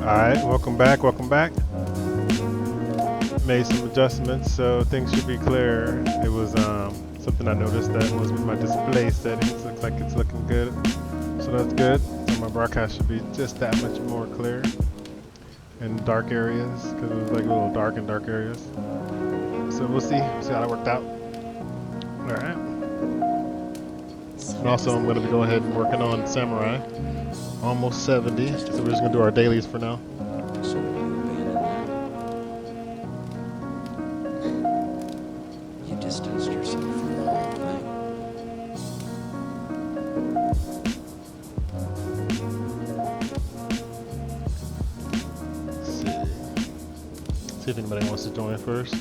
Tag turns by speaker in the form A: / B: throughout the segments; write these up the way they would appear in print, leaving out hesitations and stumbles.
A: Alright, welcome back, welcome back. Made some adjustments, so things should be clear. It was something I noticed that was with my display settings. Looks like it's looking good, so that's good. So my broadcast should be just that much more clear in dark areas, because it was like a little dark in dark areas. So we'll see how that worked out. Alright. And also I'm going to be going ahead and working on Samurai. Almost 70, so we're just going to do our dailies for now.
B: So you abandoned that? You distanced yourself from the whole thing.
A: Let's see if anybody wants to join first.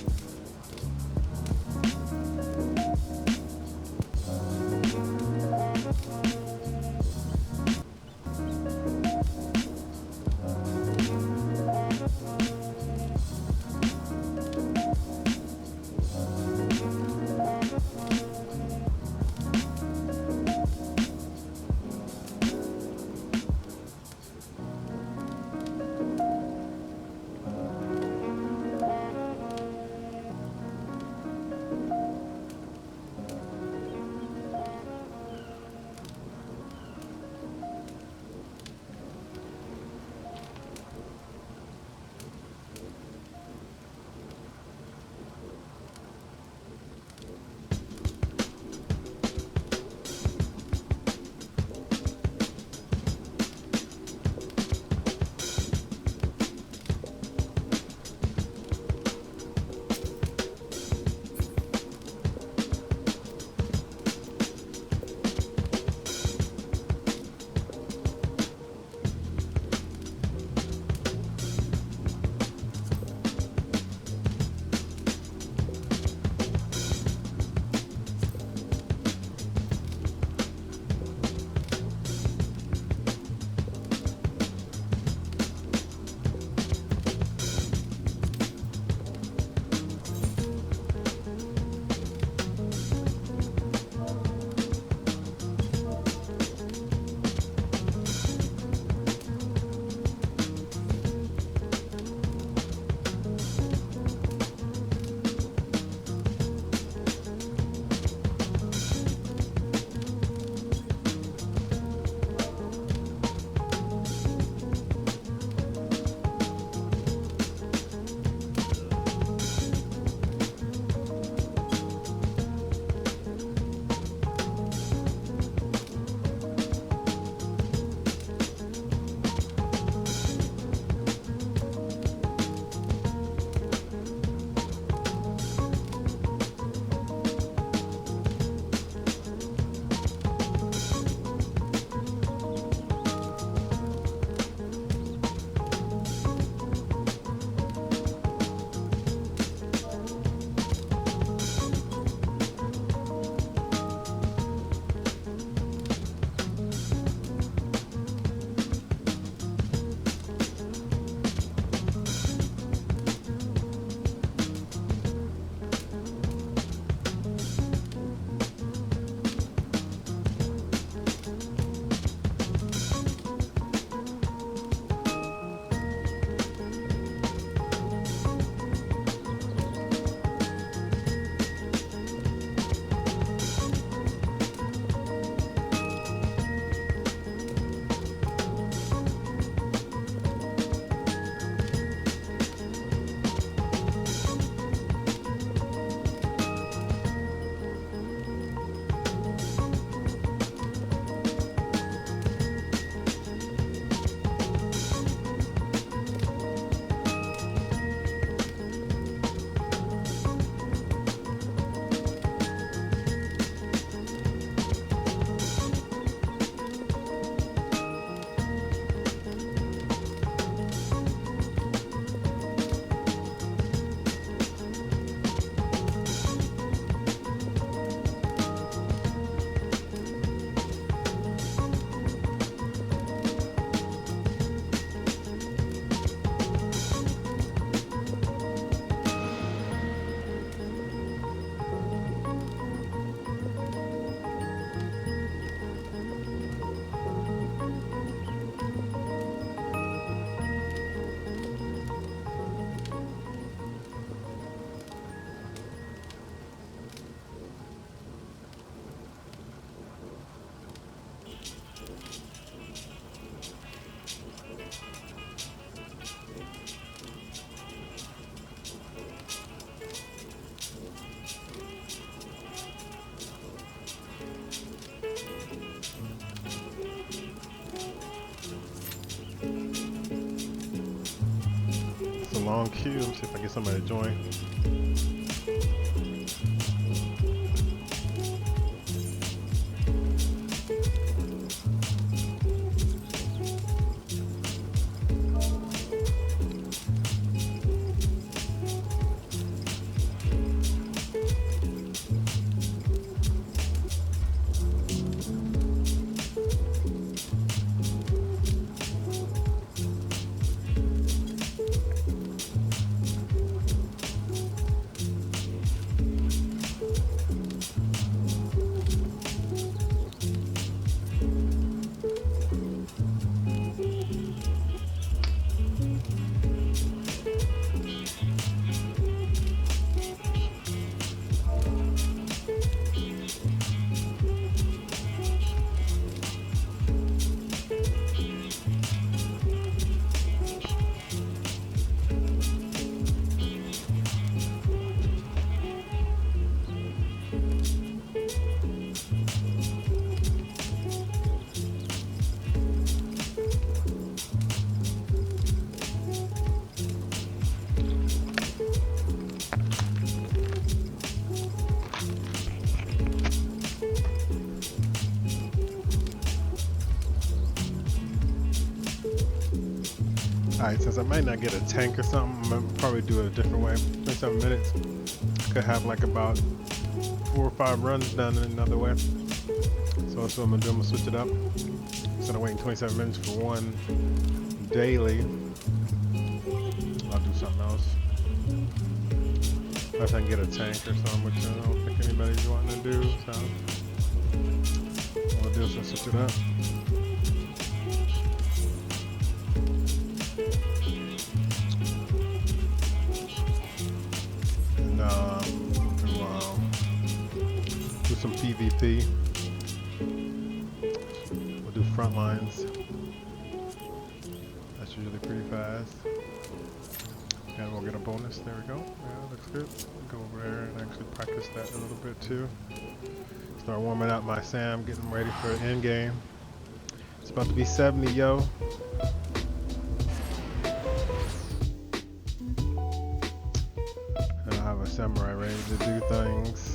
A: long queue. Let's see if I get somebody to join. Alright, since I might not get a tank or something, I'm gonna probably do it a different way. 27 minutes. Could have like about 4 or 5 runs done in another way. So that's what I'm gonna do. I'm gonna switch it up. Instead of waiting 27 minutes for one daily, I'll do something else. If I can get a tank or something, which I don't think anybody's wanting to do. So what I'll do is I'll switch it up. Do some PvP. We'll do front lines. That's usually pretty fast. And we'll get a bonus. There we go. Yeah, looks good. Go over there and actually practice that a little bit too. Start warming up my Sam, getting ready for an end game. It's about to be 70, yo. And I have a samurai ready to do things.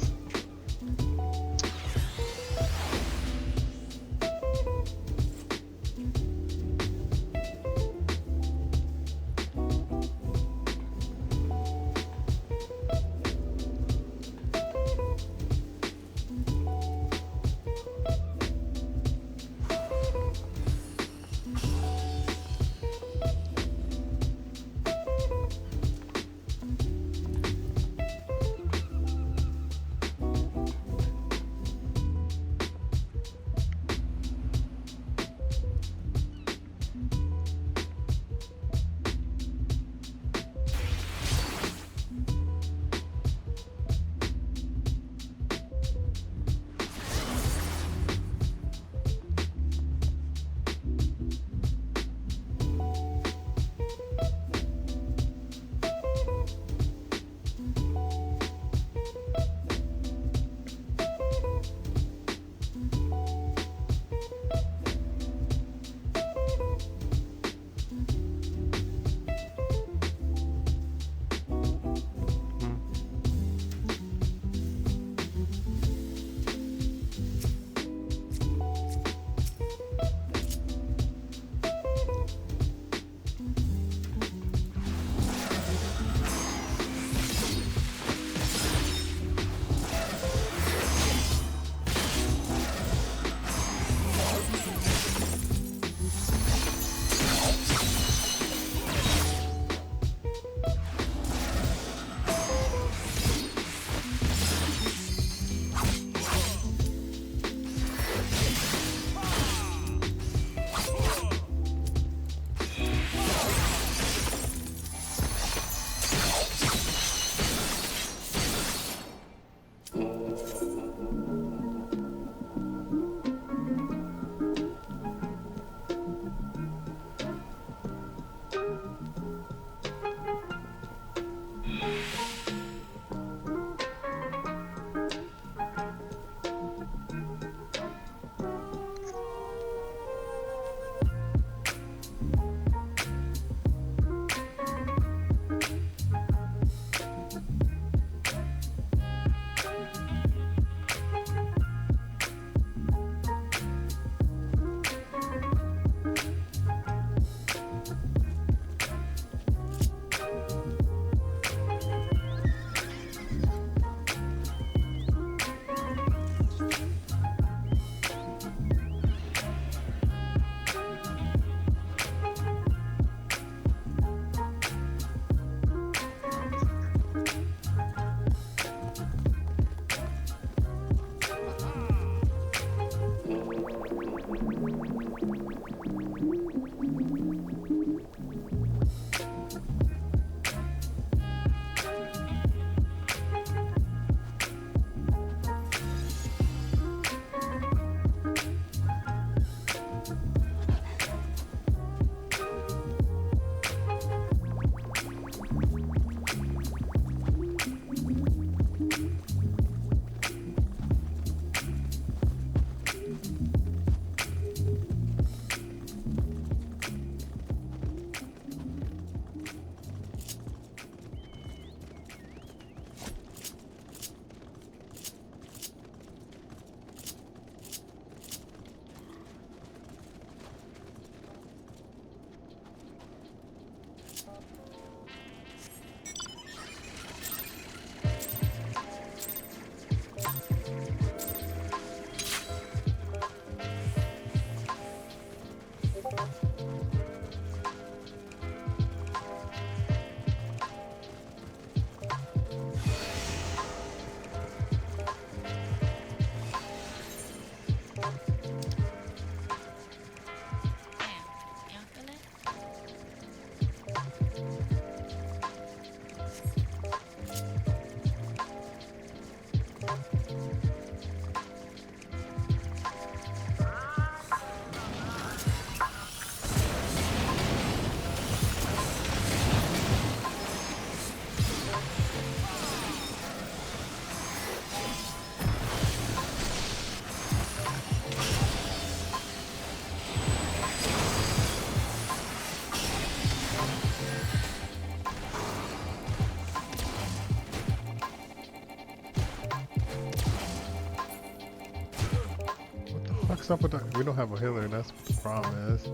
A: fuck's up with that? We don't have a healer, that's what the problem is.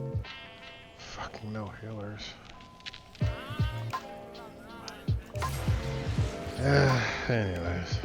A: Fucking no healers. Anyways.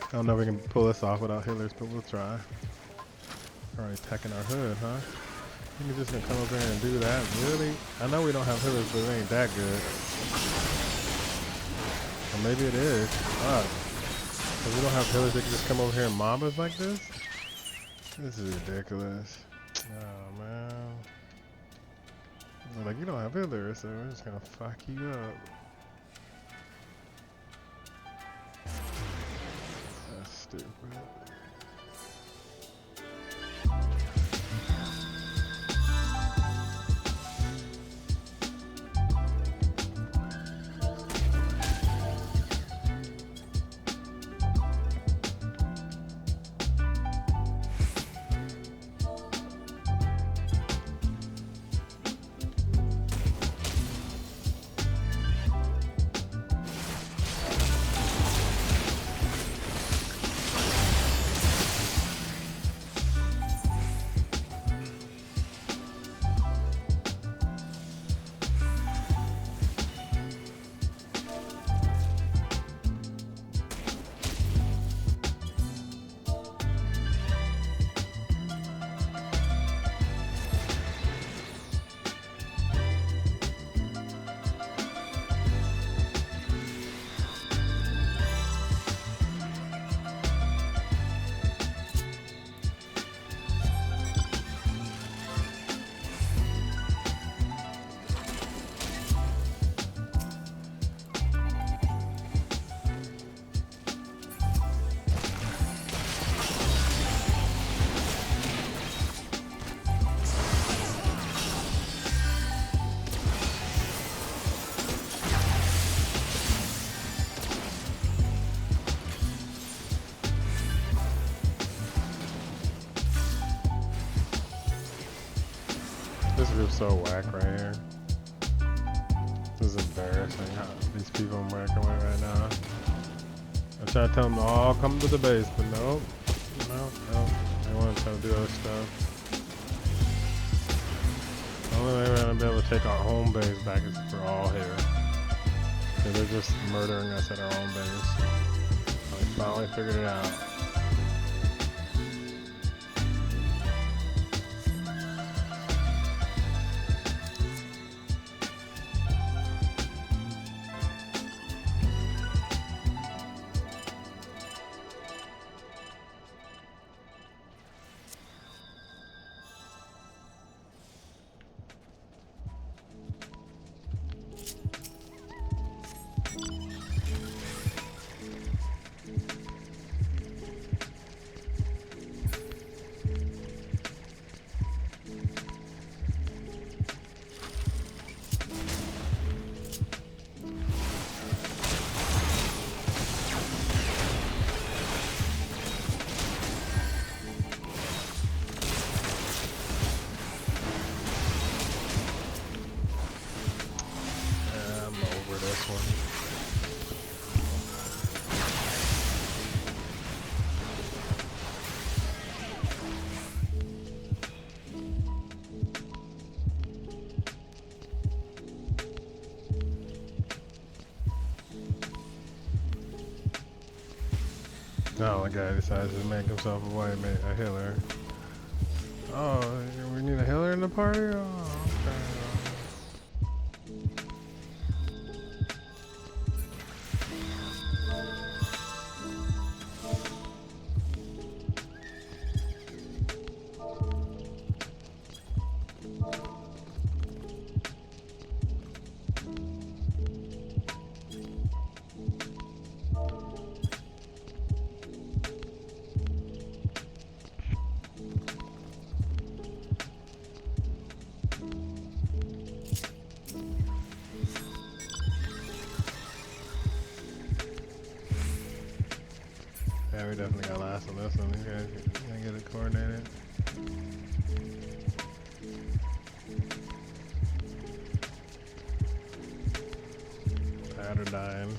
A: I don't know if we can pull this off without healers, but we'll try. Already attacking our hood, huh? You're just gonna come over here and do that? Really? I know we don't have healers, but it ain't that good. Or maybe it is. Fuck. If we don't have healers, they can just come over here and mob us like this? This is ridiculous. Oh, man. They're like, you don't have healers, so we're just gonna fuck you up. That's stupid. This group's so whack right here. This is embarrassing how these people I'm working with right now. I'm trying to tell them to all come to the base, but nope. Nope. They want to try to do other stuff. The only way we're going to be able to take our home base back is if we're all here. Because they're just murdering us at our own base. We finally figured it out. No, the guy decides to make himself a healer. Oh, we need a healer in the party? Oh, okay. we definitely got last on this one. These guys gotta get it coordinated. Died or dying.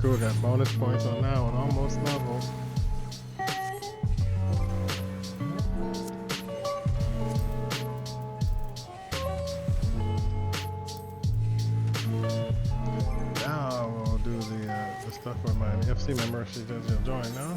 A: Cool, got bonus points on that one, almost level. Now we'll do the stuff where my FC member, she does join now.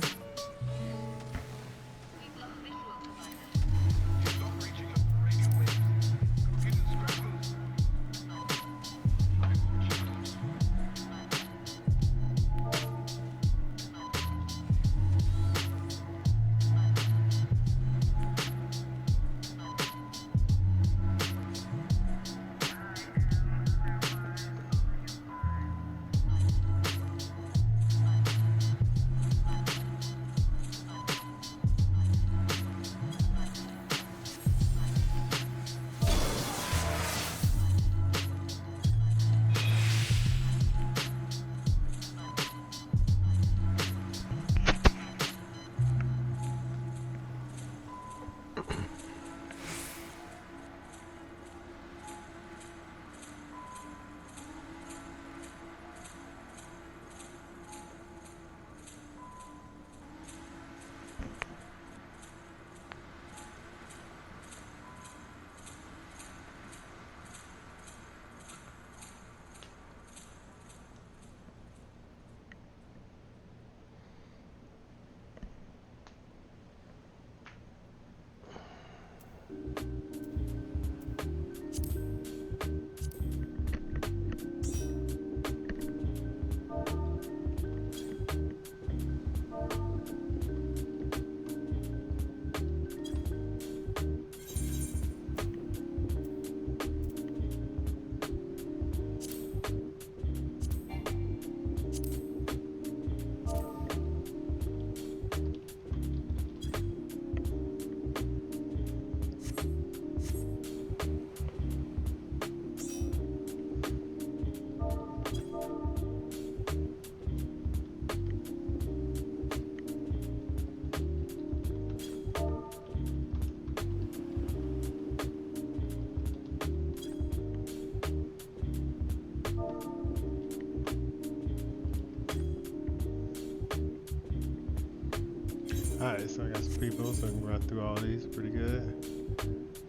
A: Alright, so I got some people, so I can run through all these pretty good.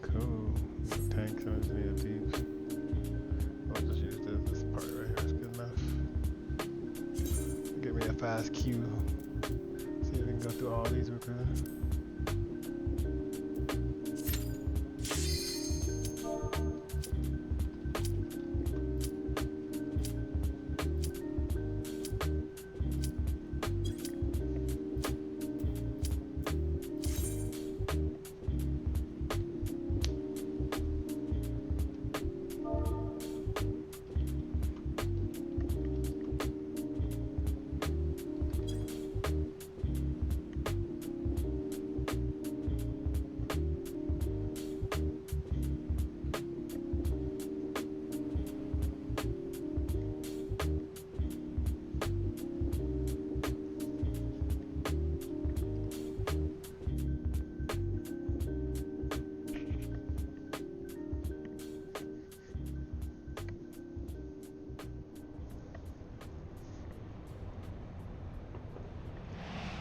A: Cool. Tanks, I just need a deep. I'll just use this part right here, it's good enough. Give me a fast queue. See if we can go through all these real good.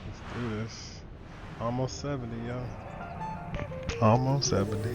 A: Let's do this. Almost 70, yo. Almost 70.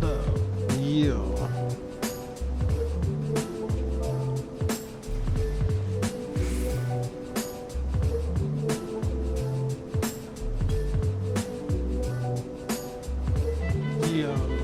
A: leveled up. Yeah. Yeah.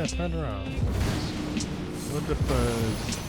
A: turn around. What the fuzz?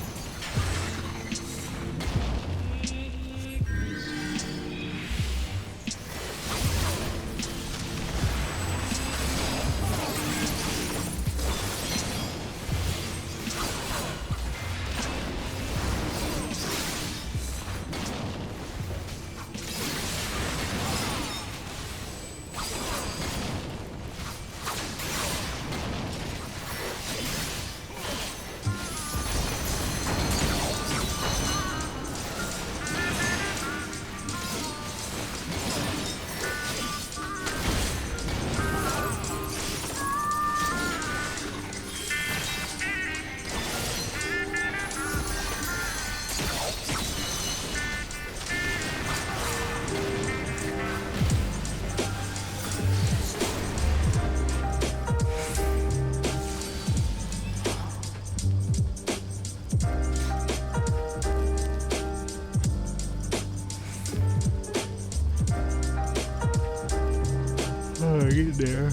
A: Oh, get there.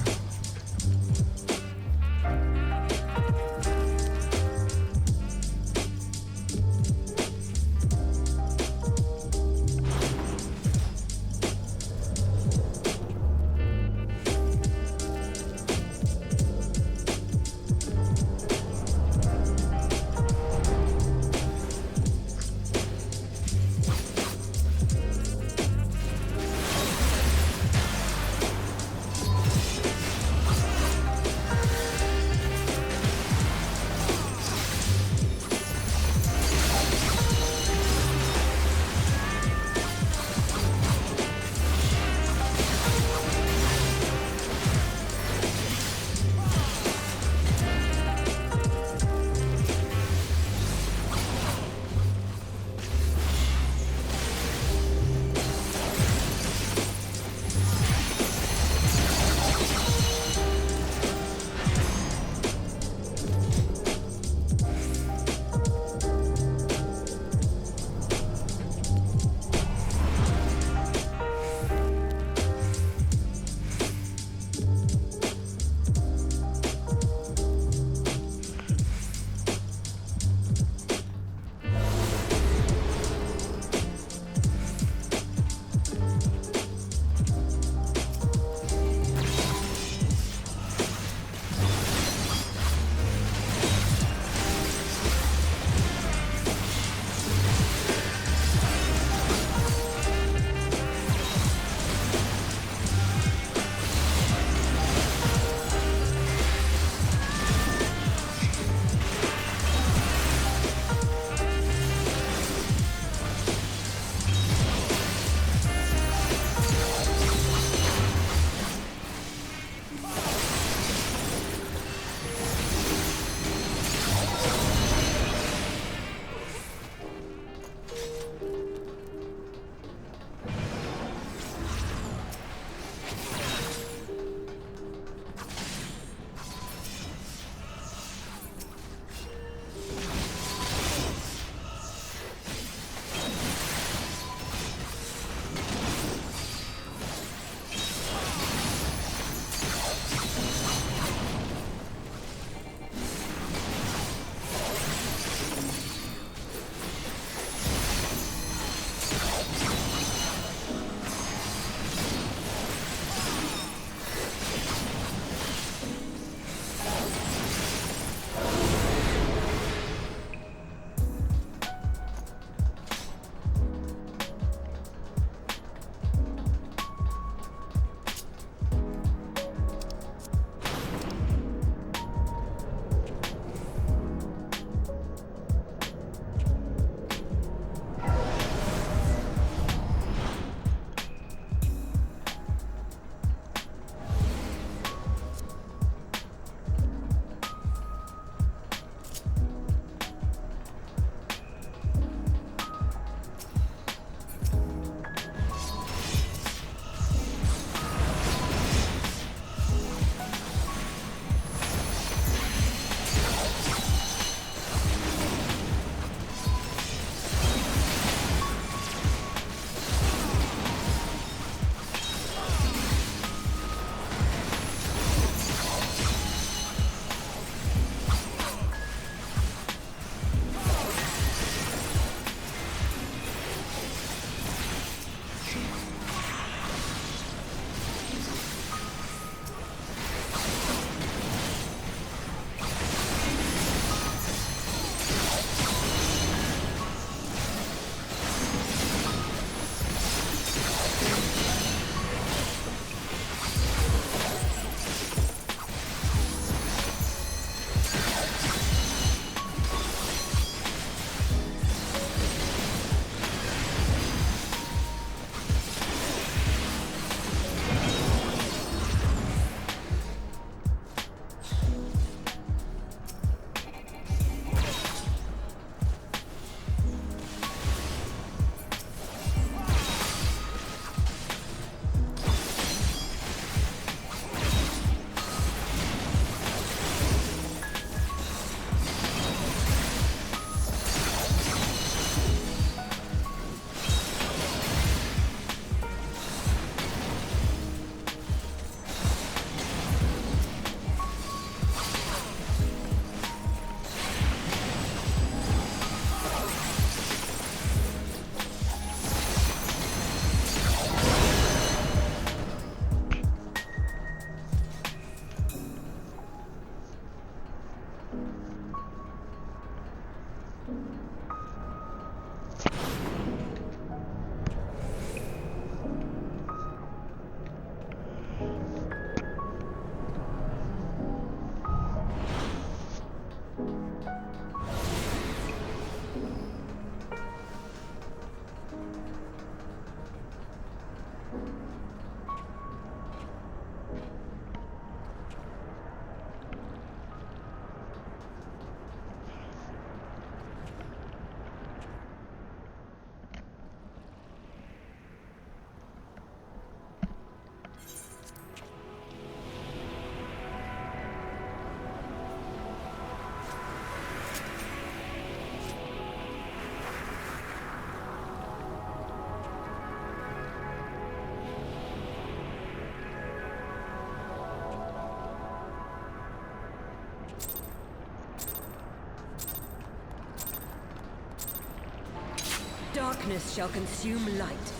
C: Darkness shall consume light.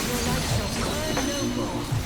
C: Your light shall burn no more.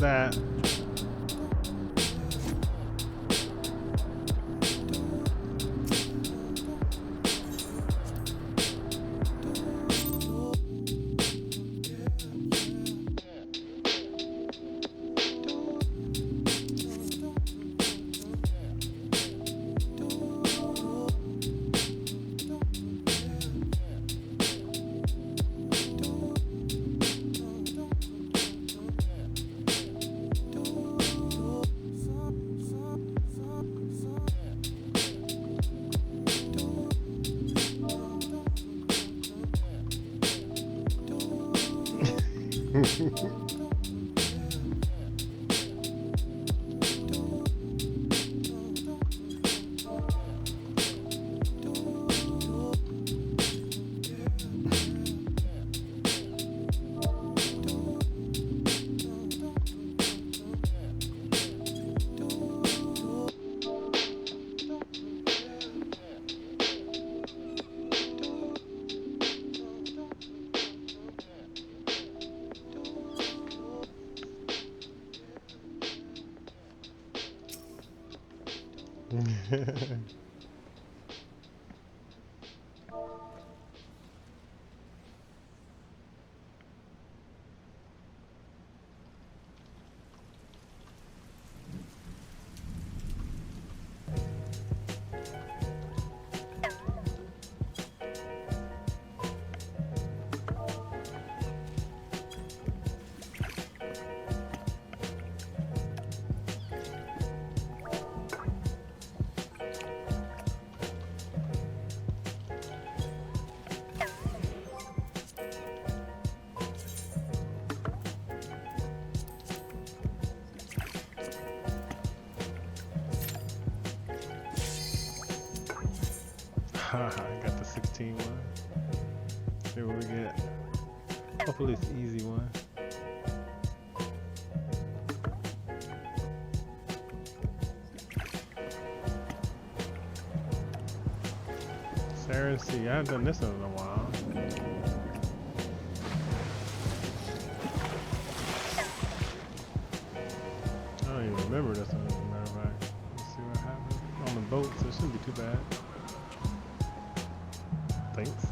A: that. I got the 16 one. See what we get. Hopefully it's an easy one. Sarah C. I haven't done this in a while. I don't even remember this one, as a matter of fact. Let's see what happens. On the boat, so it shouldn't be too bad. Thanks.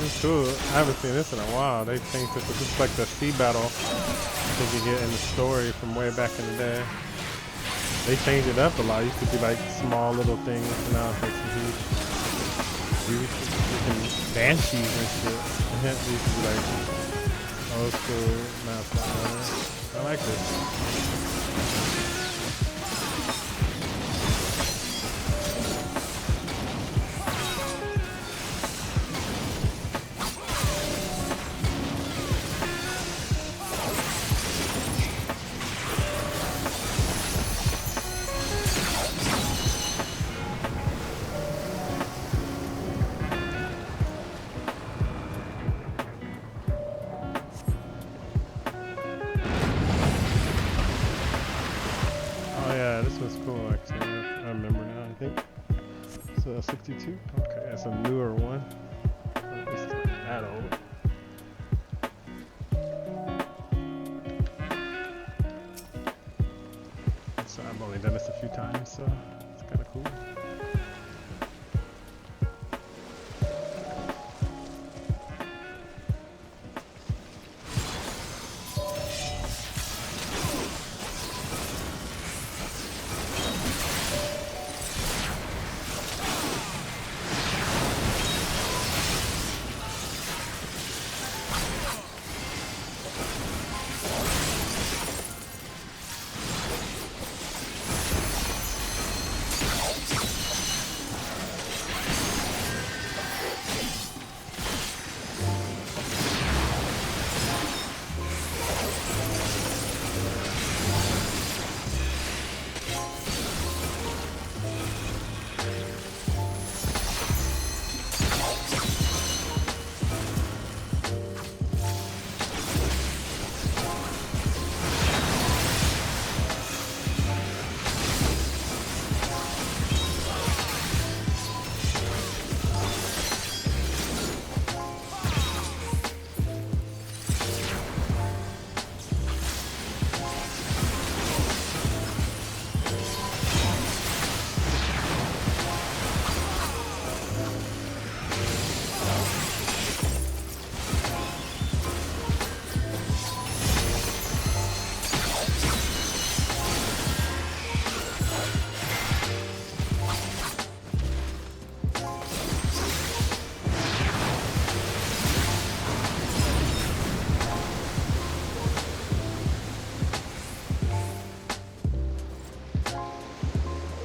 A: It's cool. I haven't seen this in a while. They changed it. This is like the sea battle I think you get in the story from way back in the day. They changed it up a lot. It used to be like small little things, and now it's like some huge freaking banshees and shit. It used to be like old school. Now it's not better. I like this. This was cool actually. I remember now, I think. So 62? Okay, that's a newer one. At least not that old. So I've only done this a few times, so it's kind of cool.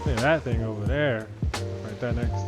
A: Look at that thing over there. Right there next.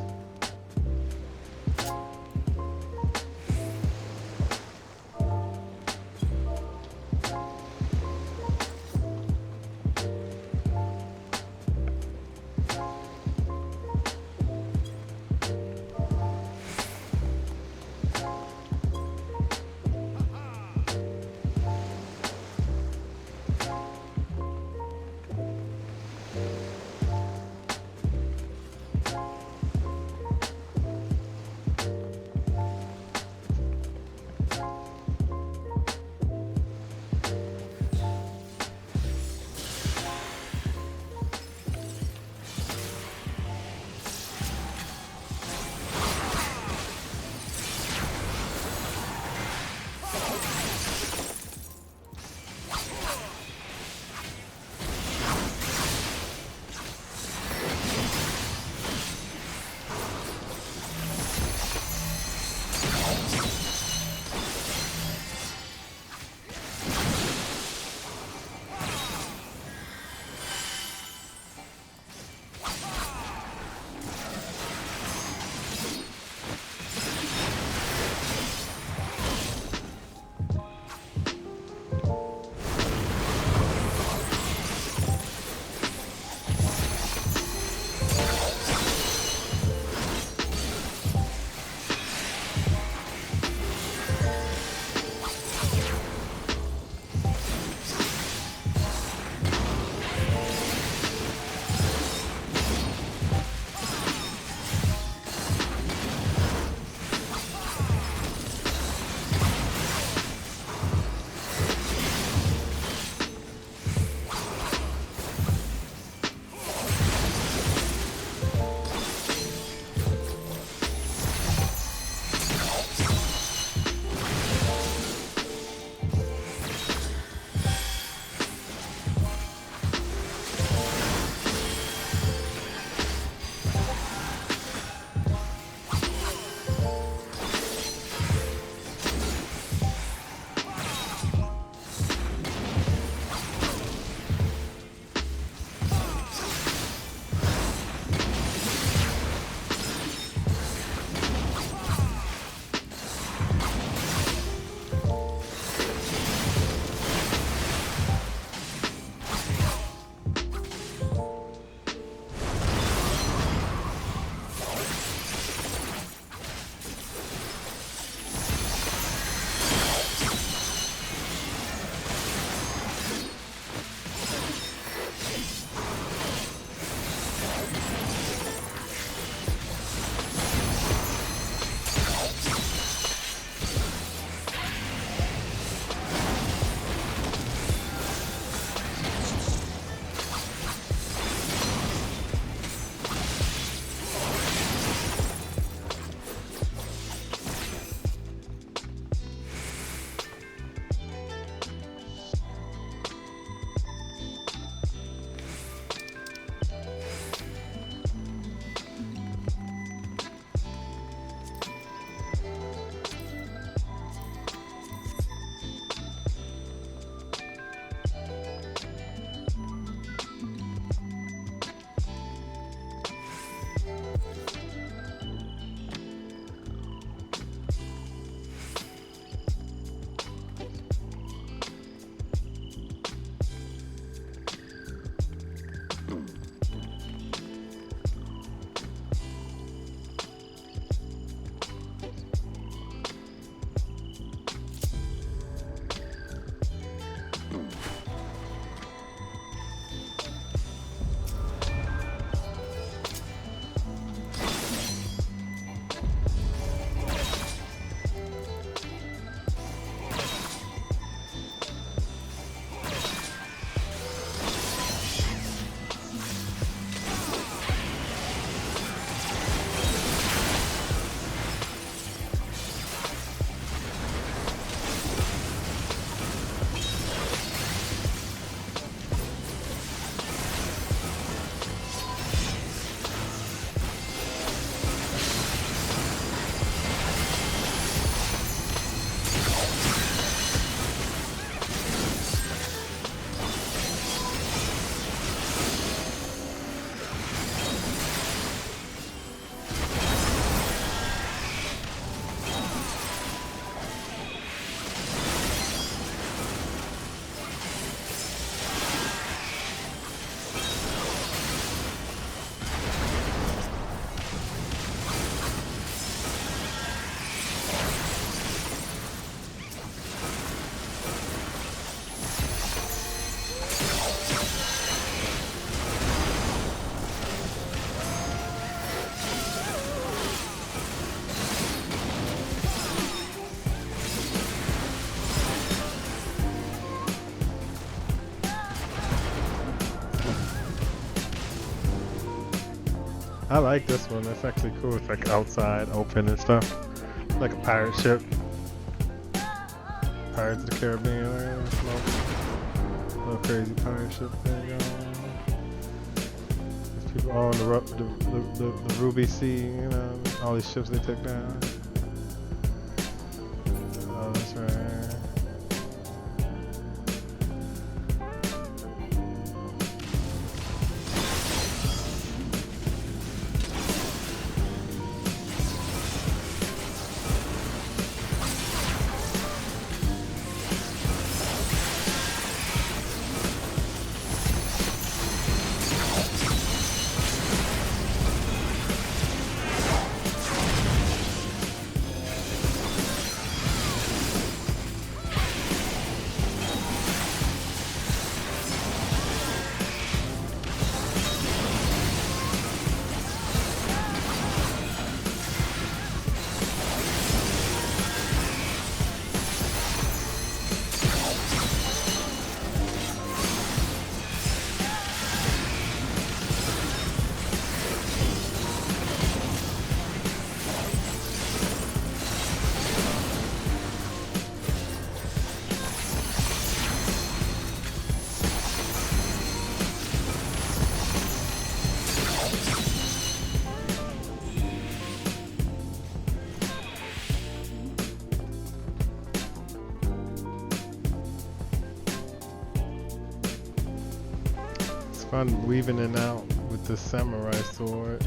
A: I like this one. It's actually cool. It's like outside, open and stuff. Like a pirate ship. Pirates of the Caribbean. Little crazy pirate ship thing going on. There's people all in the Ruby Sea, you know, all these ships they took down. Oh, that's right. Fun weaving in and out with the samurai sword.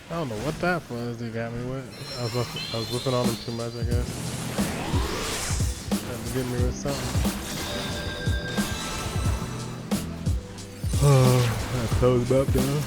A: I don't know what that was they got me with. I was whipping on them too much, I guess. Had to get me with something. Oh, I closed up though.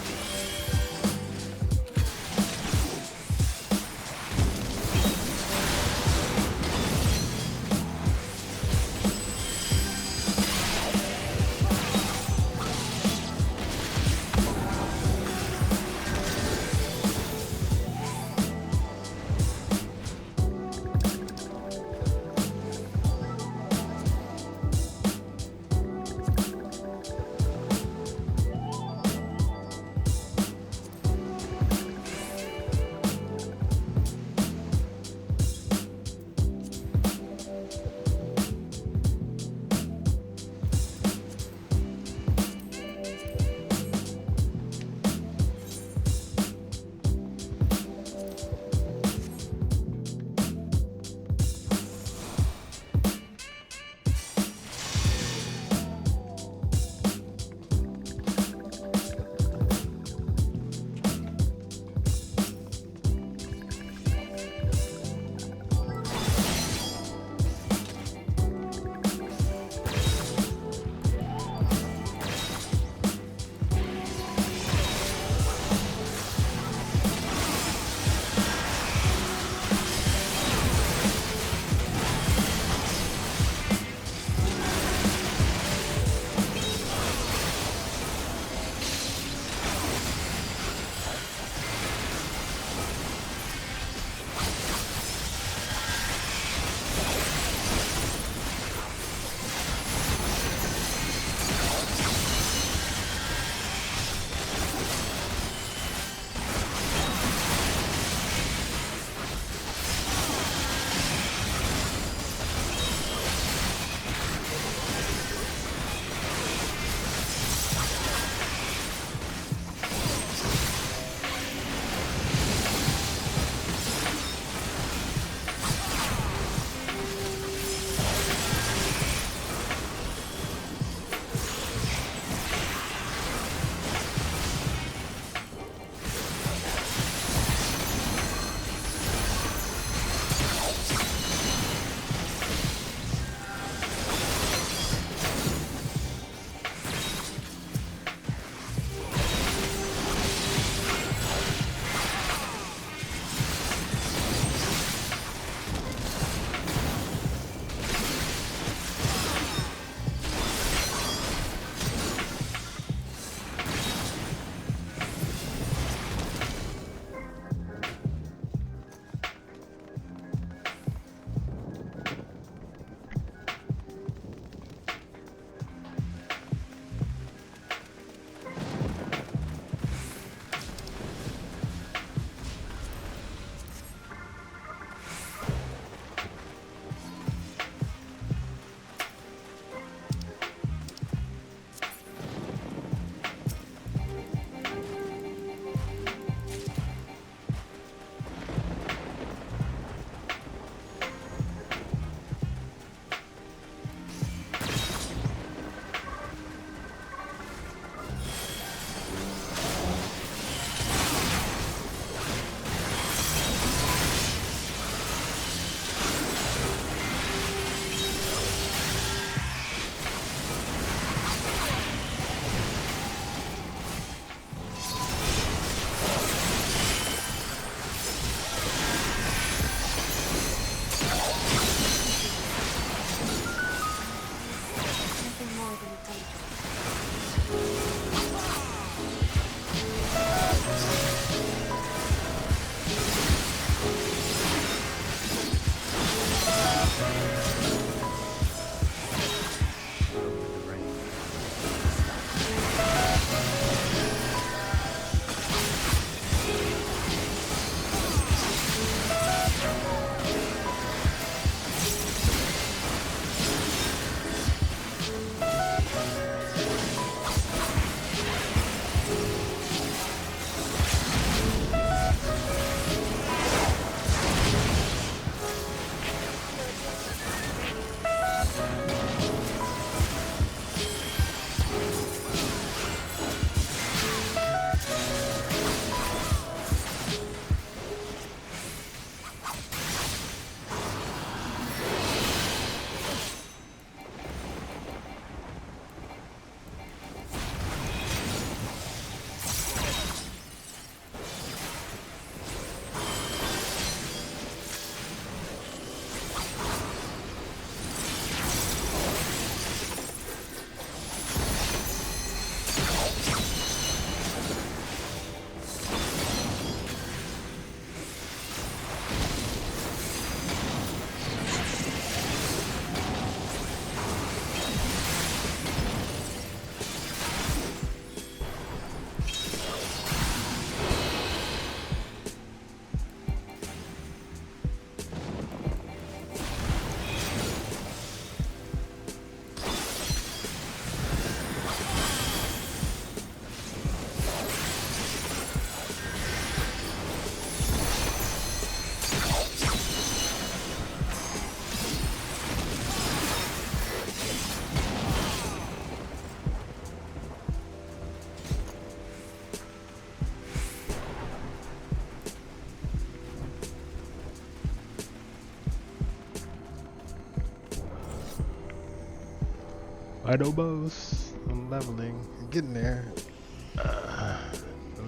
A: Final boss. I'm leveling. I'm getting there.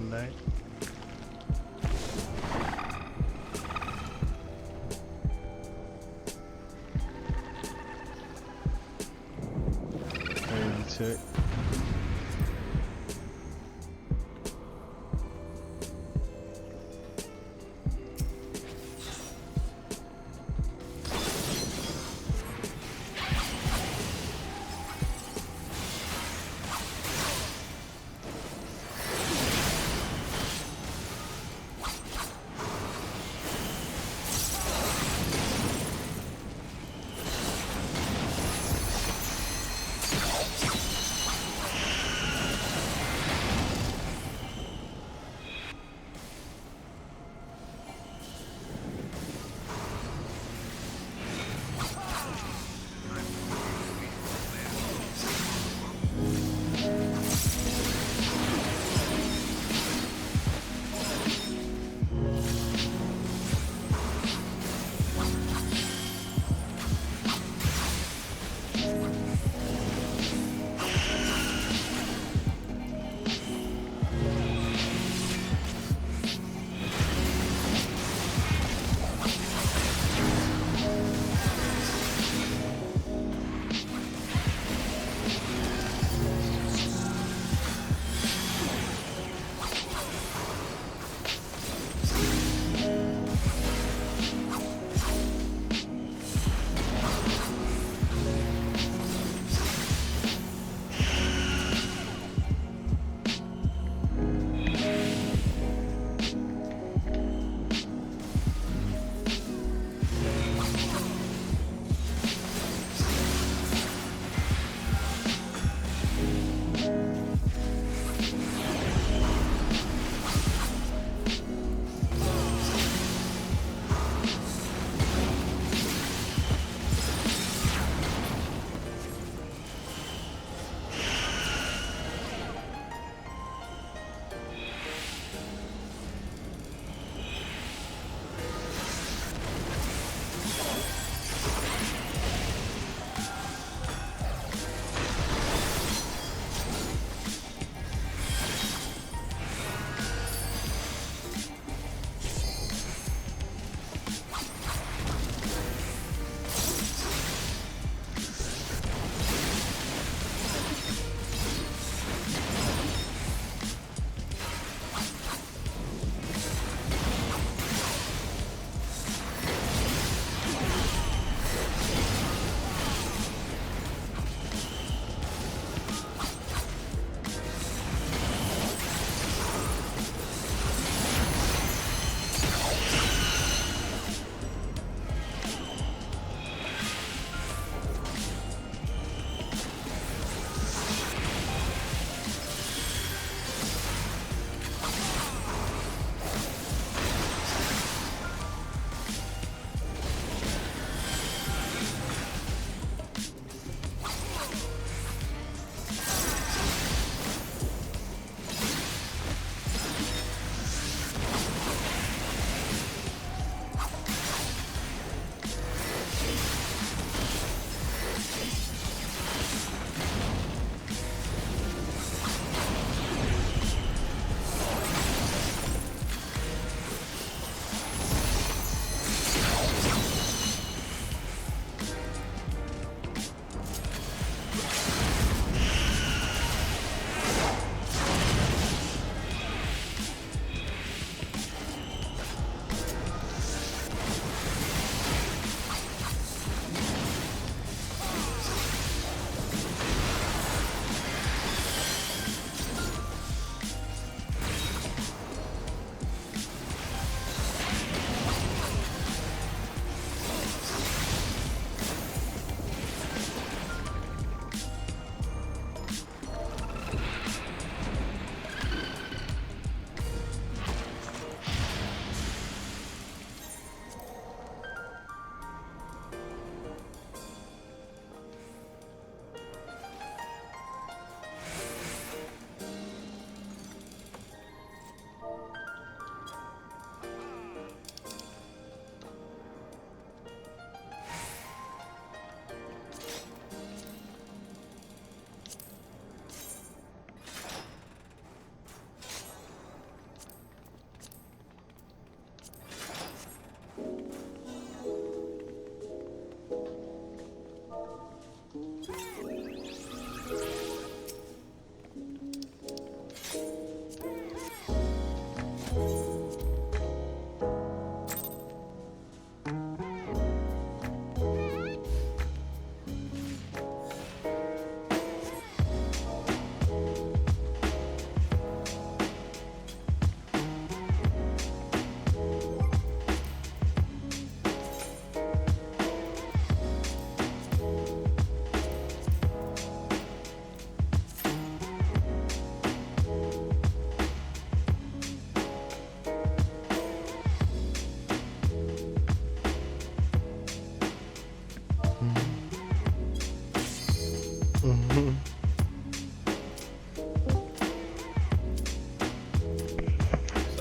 A: Night. Maybe check.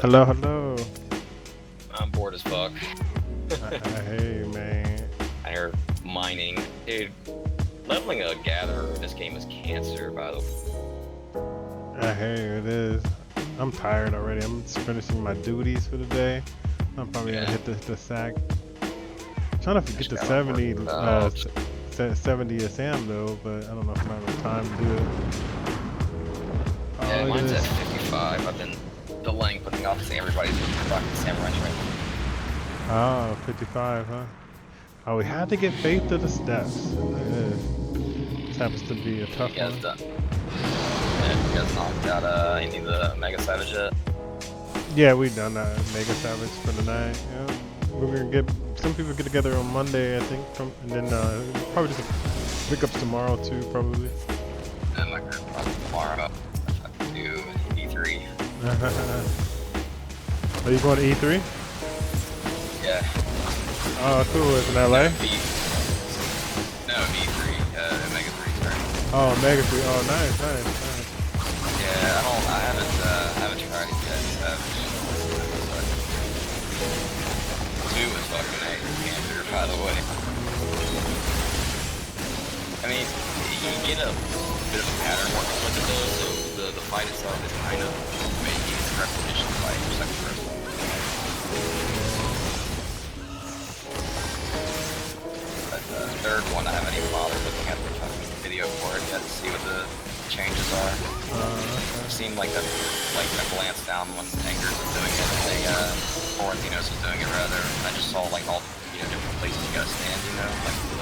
A: Hello, hello.
D: I'm bored as fuck.
A: Hey, man.
D: I hear mining. Dude, leveling a gatherer in this game is cancer, by the way.
A: I hear you, it is. I'm tired already. I'm just finishing my duties for the day. I'm probably gonna hit the sack. Trying to get to 70, 70 Sam though, but I don't know if I'm gonna have time to do it.
D: Yeah,
A: look at
D: mine's at
A: this.
D: 55. I've been delaying putting off saying everybody's fucking samurai right
A: Oh, 55, huh? Oh, we had to get Faith to the steps. Look at this. This happens to be a
D: now.
A: tough
D: You guys
A: one.
D: done? Yeah, you guys knocked out any of the Mega Savage yet?
A: Yeah, we done that Mega Savage for the night. Yeah. We're gonna get some people get together on Monday, I think, and then probably just pickups tomorrow too, probably.
D: And my group probably tomorrow. I can do E3.
A: Are you going to E3?
D: Yeah.
A: Oh, cool. It's in LA.
D: No, E3. Mega 3, sorry.
A: Oh, Mega 3. Oh, nice, nice, nice.
D: Yeah, I haven't tried it yet. Two is fucking a cancer, by the way. I mean, you get a bit of a pattern working with it though, so the fight itself is kind of making its repetition fight, just like the first one. But the third one, I haven't even bothered looking at the fucking video for it yet to see what the changes are. It seemed like a glance down when Angers was doing it, Florentinos was doing it rather. I just saw like all different places you gotta stand, like the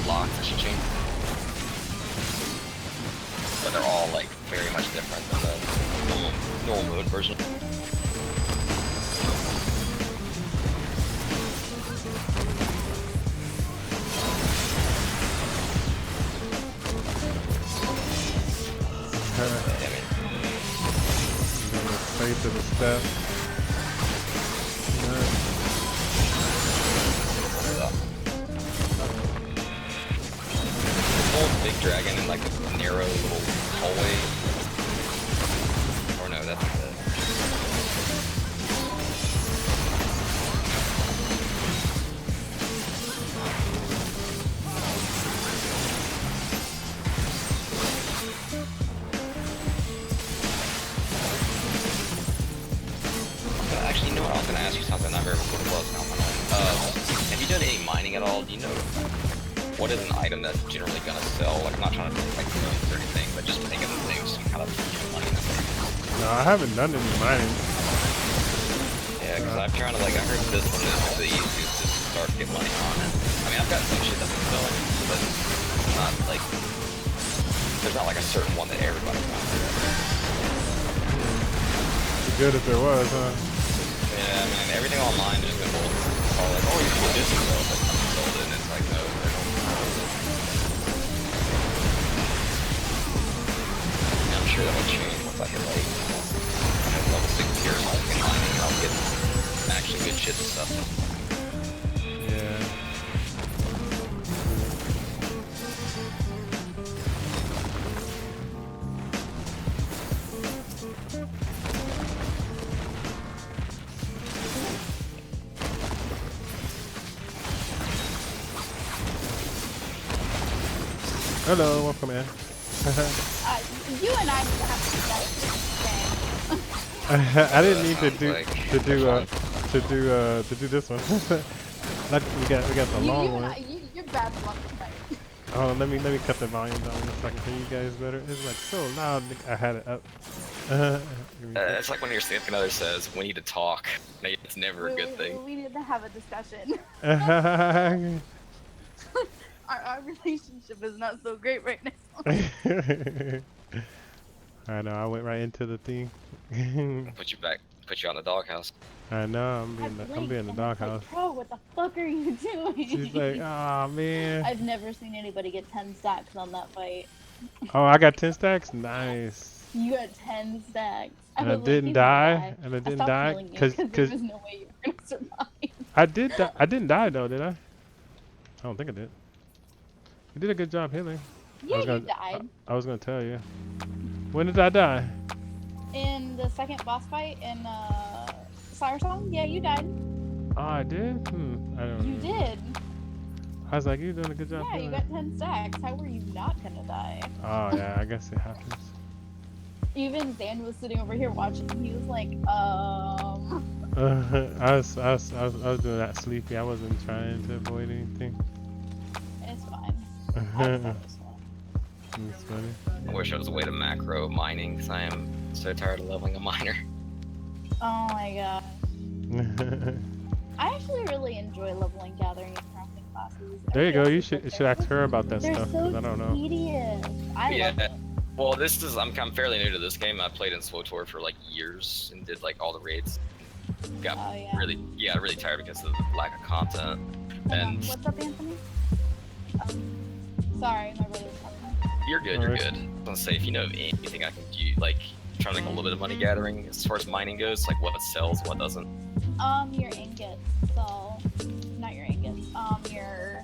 D: locks that she changed. But they're all like very much different than the normal mode version.
A: Faith to the step.
D: Old big dragon in like a narrow little hallway. Or no, that's actually, you know what? I was gonna ask you something. I remember what it was now. Have you done any mining at all? Do you know what is an item that's generally gonna sell? Like, I'm not trying to like millions or anything, but just thinking of things some kind of money in there.
A: No, I haven't done any mining.
D: Yeah, because I'm trying to I heard this one is the easiest to start to get money on it. I mean, I've got some shit that's been selling, but it's not like there's not like a certain one that everybody wants.
A: Be good if there was, huh?
D: Yeah, I mean, everything online has been all like, oh, you can get this and stuff, but nothing sold it, and it's like, no, they don't. Yeah, I'm sure that'll change once I hit level 6 tier, so I can mining, and I'll get actually good shit and stuff.
A: Yeah. Hello, welcome in.
E: You and I need to have some stuff.
A: I didn't need to do this one. we got the long one.
E: You're bad luck tonight.
A: Oh, let me cut the volume down so I can hear you guys better. It's like so loud. I had it up.
D: It's like when your significant other says, we need to talk. It's never a good thing.
E: We need to have a discussion. Our relationship is not so great right now.
A: I know, I went right into the thing.
D: Put you on the doghouse.
A: I know, I'm being the doghouse.
E: Like, bro, what the fuck are you doing?
A: She's like, oh man.
E: I've never seen anybody get 10 stacks on that fight.
A: Oh, I got 10 stacks? Nice.
E: You got 10 stacks.
A: And I didn't die? And I didn't die?
E: Because there was no way you were gonna survive.
A: I didn't die though, did I? I don't think I did. You did a good job healing.
E: Yeah, you died.
A: I was gonna tell you. When did I die?
E: In in the second boss fight in Sire Song. Yeah, you died.
A: Oh, I did? I don't
E: You
A: know.
E: did.
A: I was like, you're doing a good job.
E: Yeah, you got 10 stacks. How were you not gonna die?
A: Oh, yeah, I guess it happens.
E: Even Dan was sitting over here watching. He was like,
A: I was doing that sleepy. I wasn't trying to avoid anything.
E: It's fine. I thought it was fine.
A: It's funny.
D: I wish I was a way to macro mining because I am so tired of leveling a miner.
E: Oh my gosh. I actually really enjoy leveling, gathering, and crafting classes.
A: There you go. You
E: Everybody
A: should ask her about that
E: They're
A: stuff
E: so
A: because I don't know.
E: tedious. I
D: Yeah.
E: love it.
D: Well, this is I'm fairly new to this game. I played in SWTOR for like years and did like all the raids. Got
E: Oh, yeah.
D: really tired because of the lack of content.
E: Hold on.
D: And
E: What's up, Anthony? Sorry, my brother's talking.
D: you're good. You're good. I was gonna say if you know of anything I can do, like trying to make a little bit of money gathering as far as mining goes, like what sells, what doesn't.
E: Your ingots. So, not your ingots. Your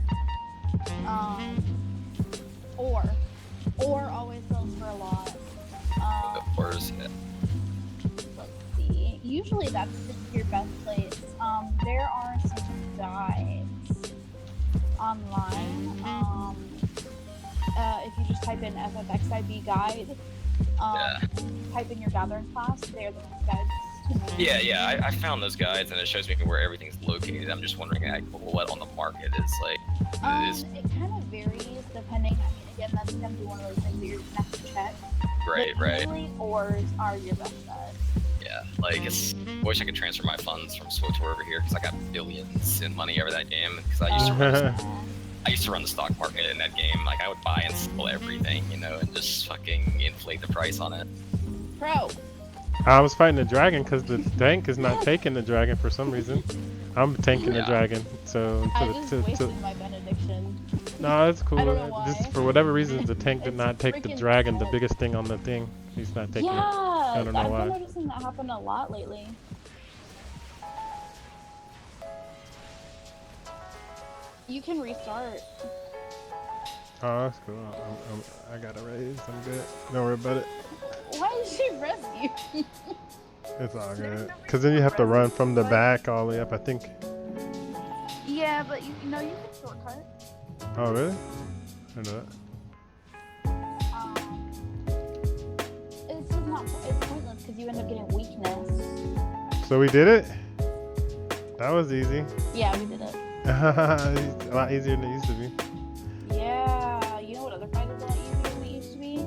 E: ore. Ore always sells for a lot.
D: Or is it?
E: Let's see. Usually that's your best place. There are some guides online. If you just type in FFXIB guide, type in your gathering class, they're the best guides to me.
D: Yeah. I found those guides and it shows me where everything's located. I'm just wondering like, what on the market is like.
E: It kind of varies depending. I mean, again, that's gonna be one of those things that you're gonna have to check.
D: Right.
E: Usually, ores are your best bet.
D: Yeah, like I wish I could transfer my funds from SWTOR over here because I got billions in money over that game. Because I used to run the stock market in that game. Like I would buy and sell everything, you know, and just fucking inflate the price on it.
E: Pro.
A: I was fighting the dragon because the tank is not taking the dragon for some reason. I'm tanking the dragon, so
E: I just wasted my benediction.
A: no, it's cool.
E: I don't know why.
A: Just for whatever reason, the tank did
E: It's
A: not take the
E: freaking
A: dragon, the
E: dead.
A: biggest thing on the thing. He's not taking it.
E: Yeah,
A: I don't know
E: I've
A: why.
E: been noticing that happen a lot lately. You can restart.
A: Oh, that's cool. I got a raise. I'm good. Don't worry about it.
E: Why did she res you?
A: It's all good. Because then you have to run from the back all the way up, I think.
E: Yeah, but you know you can shortcut.
A: Oh, really? I know that.
E: It's just not. It's pointless because you end up getting weakness.
A: So we did it? That was easy.
E: Yeah, we did it.
A: A lot easier than it used to be.
E: Yeah, you know what other fight is a lot easier than it used to be?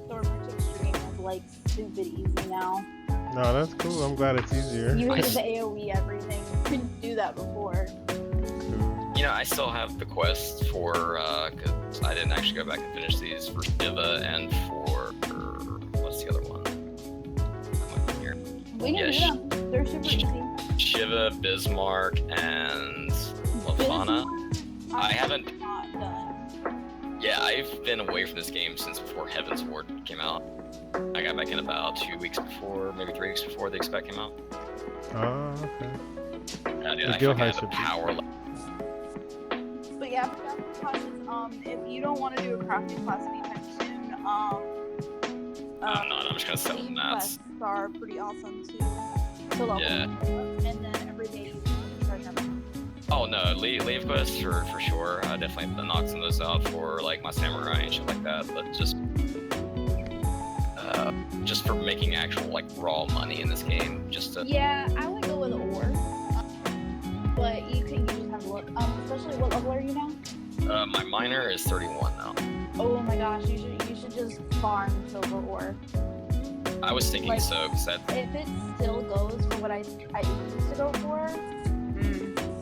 E: Stormmarch Extreme is like stupid easy now.
A: No, that's cool. I'm glad it's easier.
E: You needed to AoE everything. You couldn't do that before.
D: You know, I still have the quest for because I didn't actually go back and finish these for Shiva and for what's the other one? Come on here.
E: We can do them. They're super easy.
D: Shiva, Bismarck, and Lafana.
E: Bismarck,
D: I haven't.
E: Not done.
D: Yeah, I've been away from this game since before Heaven's Ward came out. I got back in about 2 weeks before, maybe 3 weeks before the expect came out.
A: Oh, okay.
D: Yeah, dude,
A: The
D: I
A: guild
D: fucking
A: high
D: have a
A: should be-
D: power.
E: But yeah, for crafting classes, if you don't want to do a crafting class anytime soon,
D: I'm not. I'm just gonna sell
E: team
D: mats.
E: quests are pretty awesome too. To level
D: Yeah.
E: up, and then every day you can start them.
D: Oh no, leave quests for sure. I definitely have to knock some of those out for like my samurai and shit like that. But just for making actual like raw money in this game, just to.
E: Yeah, I would go with ore, but you just have to look. Especially what level are you now?
D: My miner is 31 now.
E: Oh my gosh, you should just farm silver ore.
D: I was thinking
E: Like,
D: so, because that.
E: If it still goes for what I used to go for,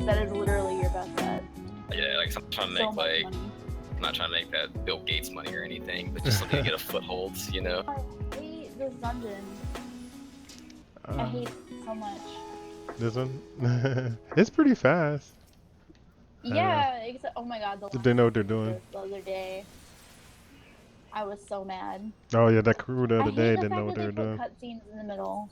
E: that is literally your best bet.
D: Yeah, like I'm trying to
E: So
D: make
E: much
D: like.
E: money.
D: I'm not trying to make that Bill Gates money or anything, but just something to get a foothold, you know.
E: I hate this dungeon. I hate it so much.
A: This one? It's pretty fast.
E: Yeah, except oh my god,
A: They know what they're doing.
E: the other day. I was so mad.
A: Oh yeah, that crew the
E: I
A: other
E: hate
A: day
E: the
A: didn't know
E: fact
A: what
E: that
A: they were doing.
E: put cutscenes in the middle.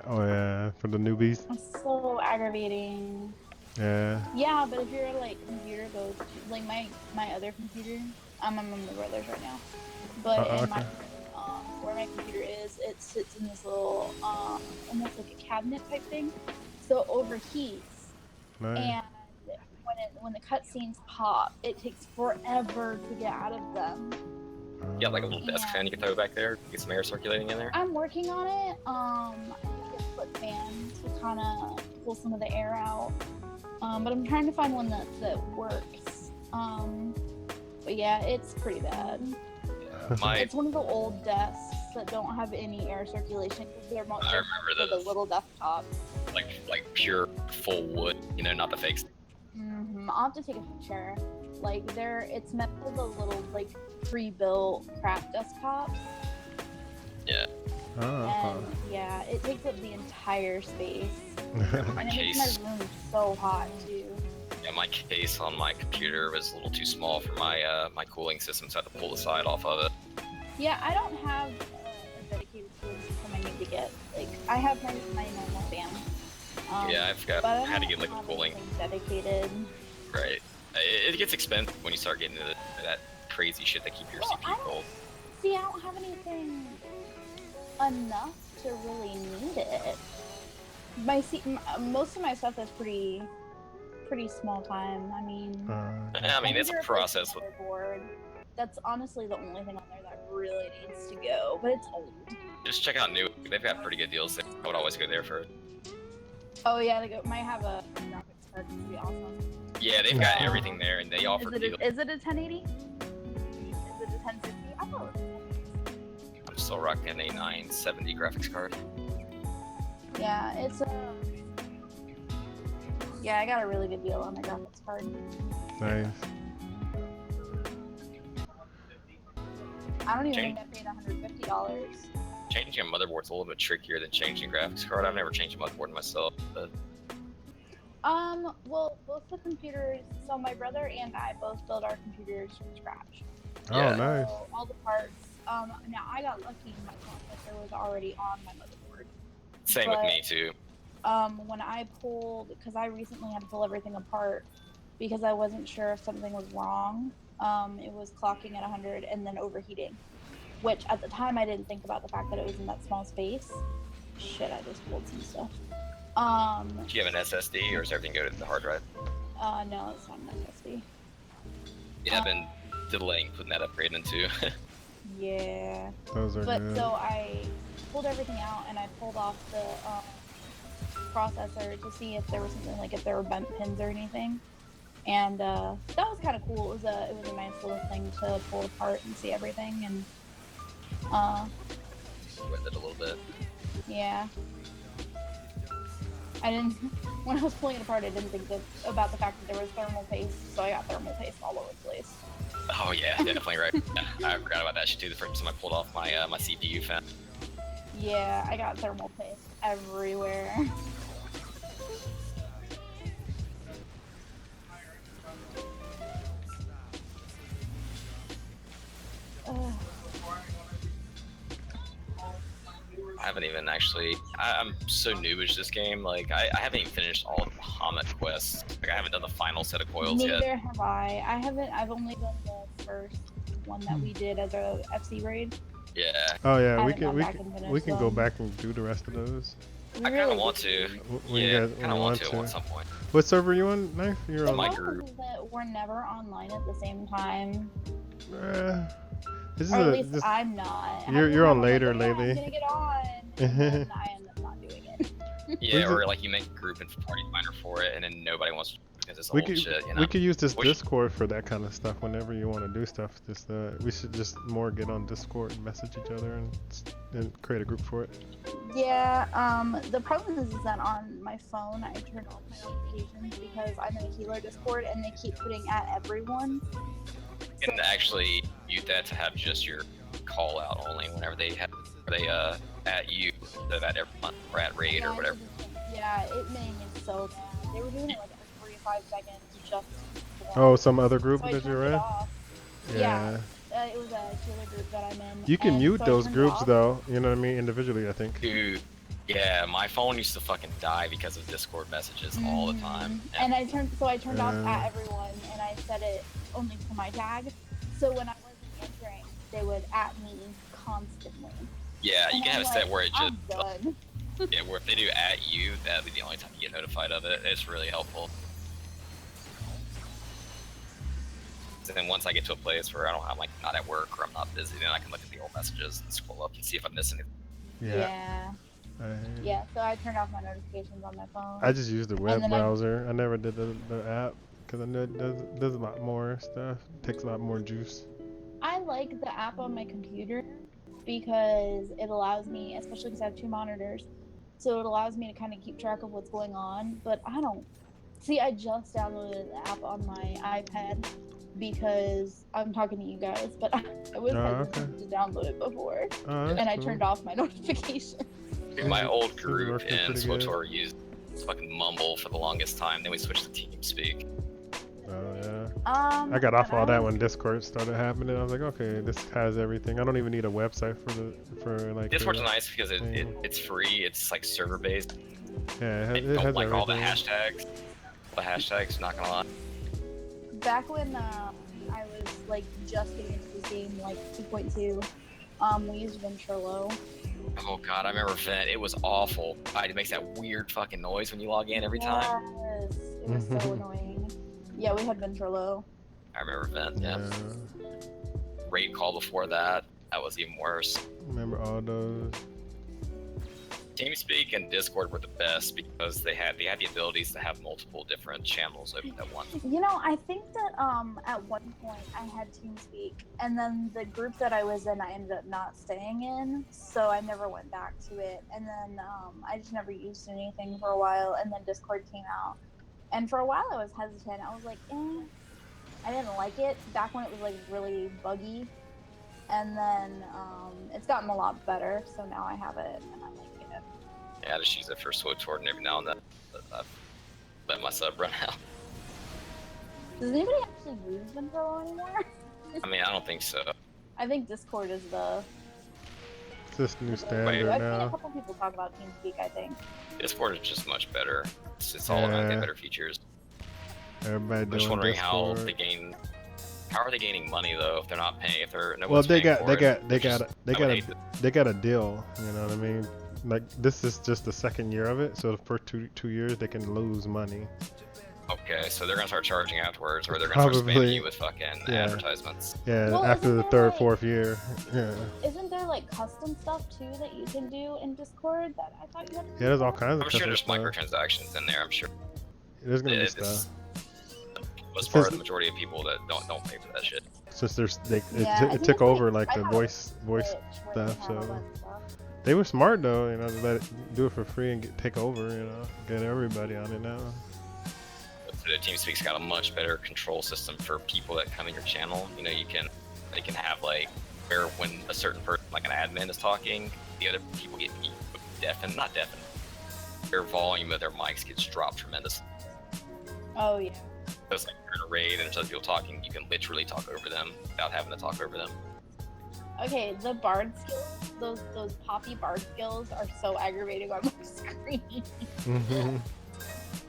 A: Oh yeah, for the newbies.
E: It's so aggravating.
A: Yeah.
E: Yeah, but if your like computer goes to, like my other computer, I'm on my brother's right now. but in
A: okay.
E: my where my computer is, it sits in this little almost like a cabinet type thing, so it overheats.
A: Nice.
E: And when the cutscenes pop, it takes forever to get out of them.
D: You got like a little desk fan you can throw back there, get some air circulating in there.
E: I'm working on it. I need a foot fan to kind of pull some of the air out. But I'm trying to find one that works. But yeah, it's pretty bad. It's one of the old desks that don't have any air circulation because they're mostly for the little desktops.
D: Like pure full wood, you know, not the fakes.
E: I'll have to take a picture. Like it's meant for the little like pre-built craft desktops.
D: Yeah.
E: And yeah, it takes up the entire space.
D: My
E: And it
D: case.
E: makes my room so hot too.
D: Yeah, my case on my computer was a little too small for my my cooling system, so I had to pull the side off of it.
E: Yeah, I don't have a dedicated cooling system I need to get. Like, I have my normal fan.
D: Yeah, I forgot
E: but I
D: how to
E: don't
D: get liquid
E: have
D: cooling.
E: anything dedicated.
D: Right. It gets expensive when you start getting into that crazy shit that keep your
E: Well,
D: CPU cold.
E: See, I don't have anything enough to really need it. Most of my stuff is pretty small time. I mean,
D: it's a process.
E: Board. That's honestly the only thing on there that really needs to go, but it's old.
D: Just check out New. They've got pretty good deals there. I would always go there for.
E: Oh yeah, they might have a graphics card. That'd be awesome.
D: Yeah, they've got everything there, and they offer deals.
E: Is it a 1080? Is it a 1060? I thought it was.
D: I'm still rocking a 970 graphics card.
E: Yeah, it's a. Yeah, I got a really good deal on my graphics card.
A: Nice.
E: I don't even think I paid $150.
D: Changing a motherboard's a little bit trickier than changing a graphics card. I've never changed a motherboard myself, but
E: Well, both the computers. So my brother and I both built our computers from scratch.
A: Oh,
D: Yeah.
A: nice.
E: So all the parts. Now I got lucky. My processor was already on my motherboard.
D: same with me too.
E: When I pulled, because I recently had to pull everything apart because I wasn't sure if something was wrong. It was clocking at 100 and then overheating, which at the time I didn't think about the fact that it was in that small space. Shit, I just pulled some stuff.
D: Do you have an SSD, or does everything go to the hard drive?
E: No, it's not an SSD.
D: Yeah, I've been delaying putting that upgrade into.
E: Yeah.
A: Those are
E: But
A: good.
E: so I pulled everything out and I pulled off the processor to see if there was something, like if there were bent pins or anything. And that was kind of cool. It was a nice little thing to pull apart and see everything. And
D: With it a little bit.
E: yeah, I didn't. When I was pulling it apart, I didn't think about the fact that there was thermal paste, so I got thermal paste all over the place.
D: Oh yeah, definitely right. Yeah, I forgot about that shit too. The first time I pulled off my my CPU fan.
E: Yeah, I got thermal paste everywhere. Ugh.
D: I haven't even actually. I'm so noobish this game. Like I haven't even finished all of the Bahamut quests. Like I haven't done the final set of coils
E: Neither
D: yet.
E: have I. I've only done the first one that we did as a FC raid.
D: Yeah.
A: Oh yeah,
E: I
A: we
E: haven't
A: can
E: gone
A: we
E: back
A: can
E: and finished
A: we can go
E: them.
A: back and do the rest of those.
E: We
D: I kind
E: really
D: of want
E: did.
D: to.
A: When you
D: Yeah,
A: guys
D: kind of want to at some point.
A: What server you on, Knife? You're
E: The
A: on.
D: my
E: problem
D: group.
E: is that we're never online at the same time.
A: This is
E: Or at
A: a
E: least
A: this,
E: I'm not.
A: You're on
E: I'm like,
A: later
E: "Oh, yeah,
A: lately."
E: I'm gonna get on, and then I end up not doing it.
D: Yeah, or like you make a group and party finder for it, and then nobody wants to because it's
A: we
D: old
A: could
D: shit. You know.
A: we could use this
D: We should-
A: Discord for that kind of stuff. Whenever you want to do stuff, just we should just more get on Discord and message each other and create a group for it.
E: Yeah. The problem is that on my phone I turn off my notifications because I'm in a healer Discord and they keep putting at everyone.
D: And actually mute that to have just your call out only whenever they at you instead of at everyone or at raid or whatever.
E: Yeah, it made me so bad. They were doing it like every 3 to 5 seconds just.
A: Oh, some other group
E: So I
A: that you're
E: turned it
A: in?
E: off.
A: Yeah.
E: It was a healer group that I'm in.
A: You can
E: and
A: mute
E: so I
A: those
E: turned it
A: groups
E: off.
A: though. You know what I mean? Individually, I think.
D: Dude, yeah, my phone used to fucking die because of Discord messages all the time.
E: And I turned off
A: Yeah.
E: at everyone, and I set it only for my tag. So when I wasn't answering, they would at me constantly.
D: Yeah, you
E: And
D: can
E: I'm
D: have it set
E: like,
D: where it
E: I'm
D: just
E: done.
D: yeah, where if they do at you, that'd be the only time you get notified of it. It's really helpful. And then once I get to a place where I'm like not at work or I'm not busy, then I can look at the old messages and scroll up and see if I miss anything.
E: Yeah. Yeah, so I turned off my notifications on my phone.
A: I just use the web
E: then
A: browser. I never did the app because I know it does a lot more stuff. Takes a lot more juice.
E: I like the app on my computer because it allows me, especially because I have 2 monitors, so it allows me to kind of keep track of what's going on. But I don't see. I just downloaded the app on my iPad because I'm talking to you guys, but I was hesitant to download it before, and I turned off my notifications.
D: My old group
A: working
D: in
A: pretty good.
D: SWTOR used fucking Mumble for the longest time. Then we switched to TeamSpeak.
A: Oh yeah.
E: I
A: I got off all that when Discord started happening. I was like, okay, this has everything. I don't even need a website for like.
D: Discord's nice because it's free. It's like server based.
A: Yeah,
D: I
A: it
D: don't
A: has
D: like
A: everything.
D: all the hashtags. The hashtags, not gonna lie.
E: Back when I was like just getting into this game, like 2.2, we used Ventrilo.
D: Oh god, I remember Vent. It was awful. It makes that weird fucking noise when you log in every time.
E: Yes, it was so annoying. Yeah, we had Ventrilo.
D: I remember Vent. Yeah. Raid call before that. That was even worse.
A: Remember all those.
D: TeamSpeak and Discord were the best because they had the abilities to have multiple different channels open at once.
E: You know, I think that at one point I had TeamSpeak, and then the group that I was in, I ended up not staying in, so I never went back to it. And then I just never used anything for a while, and then Discord came out. And for a while I was hesitant. I was like, I didn't like it back when it was like really buggy. And then it's gotten a lot better, so now I have it and I like it.
D: Yeah, I just use it for SWTOR and every now and then. I've let my sub run out.
E: Does anybody actually use Ventrilo anymore?
D: I mean, I don't think so.
E: I think Discord is the...
A: It's just new
E: I've
A: standard
E: seen a
A: now.
E: couple people talk about TeamSpeak, I think.
D: Discord is just much better. It's all about getting better features.
A: Everybody
D: I'm
A: doing
D: just wondering
A: Discord.
D: how are they gaining money though if they're not paying, if they're no
A: Well,
D: one's
A: they
D: paying
A: got
D: for
A: they
D: it?
A: got they
D: Which
A: got
D: is-
A: they
D: I would
A: got
D: hate to-
A: they got a deal. You know what I mean? Like this is just the second year of it, so for two years they can lose money.
D: Okay, so they're gonna start charging afterwards, or they're gonna start spamming
A: Probably.
D: you with fucking
A: Yeah.
D: advertisements.
A: Yeah,
E: Well,
A: after
E: isn't
A: the
E: there,
A: third,
E: like-
A: fourth year. Yeah,
E: Isn't there like custom stuff too that you can do in Discord that I thought you had to do?
A: yeah. There's all kinds of
D: I'm sure
A: custom
D: there's
A: stuff.
D: microtransactions in there. I'm sure
A: There's gonna be
D: it's
A: stuff.
D: most
A: It's
D: part
A: just-
D: the majority of people that don't pay for that shit.
A: Since
E: Yeah, I
A: it
E: think
A: took
E: it's
A: over
E: like-
A: like
E: I
A: the
E: have
A: voice
E: Twitch where
A: stuff.
E: they have all
A: So
E: that stuff.
A: they were smart though, you know, to let it do it for free and take over. You know, get everybody on it now.
D: So the TeamSpeak's got a much better control system for people that come in your channel. You know, they can have like where when a certain person, like an admin, is talking, the other people get not deafened. Their volume of their mics gets dropped tremendously.
E: Oh yeah.
D: So it's like you're in a raid and there's other people talking, you can literally talk over them without having to talk over them.
E: Okay, the bard skills, those poppy bard skills are so aggravating on my screen.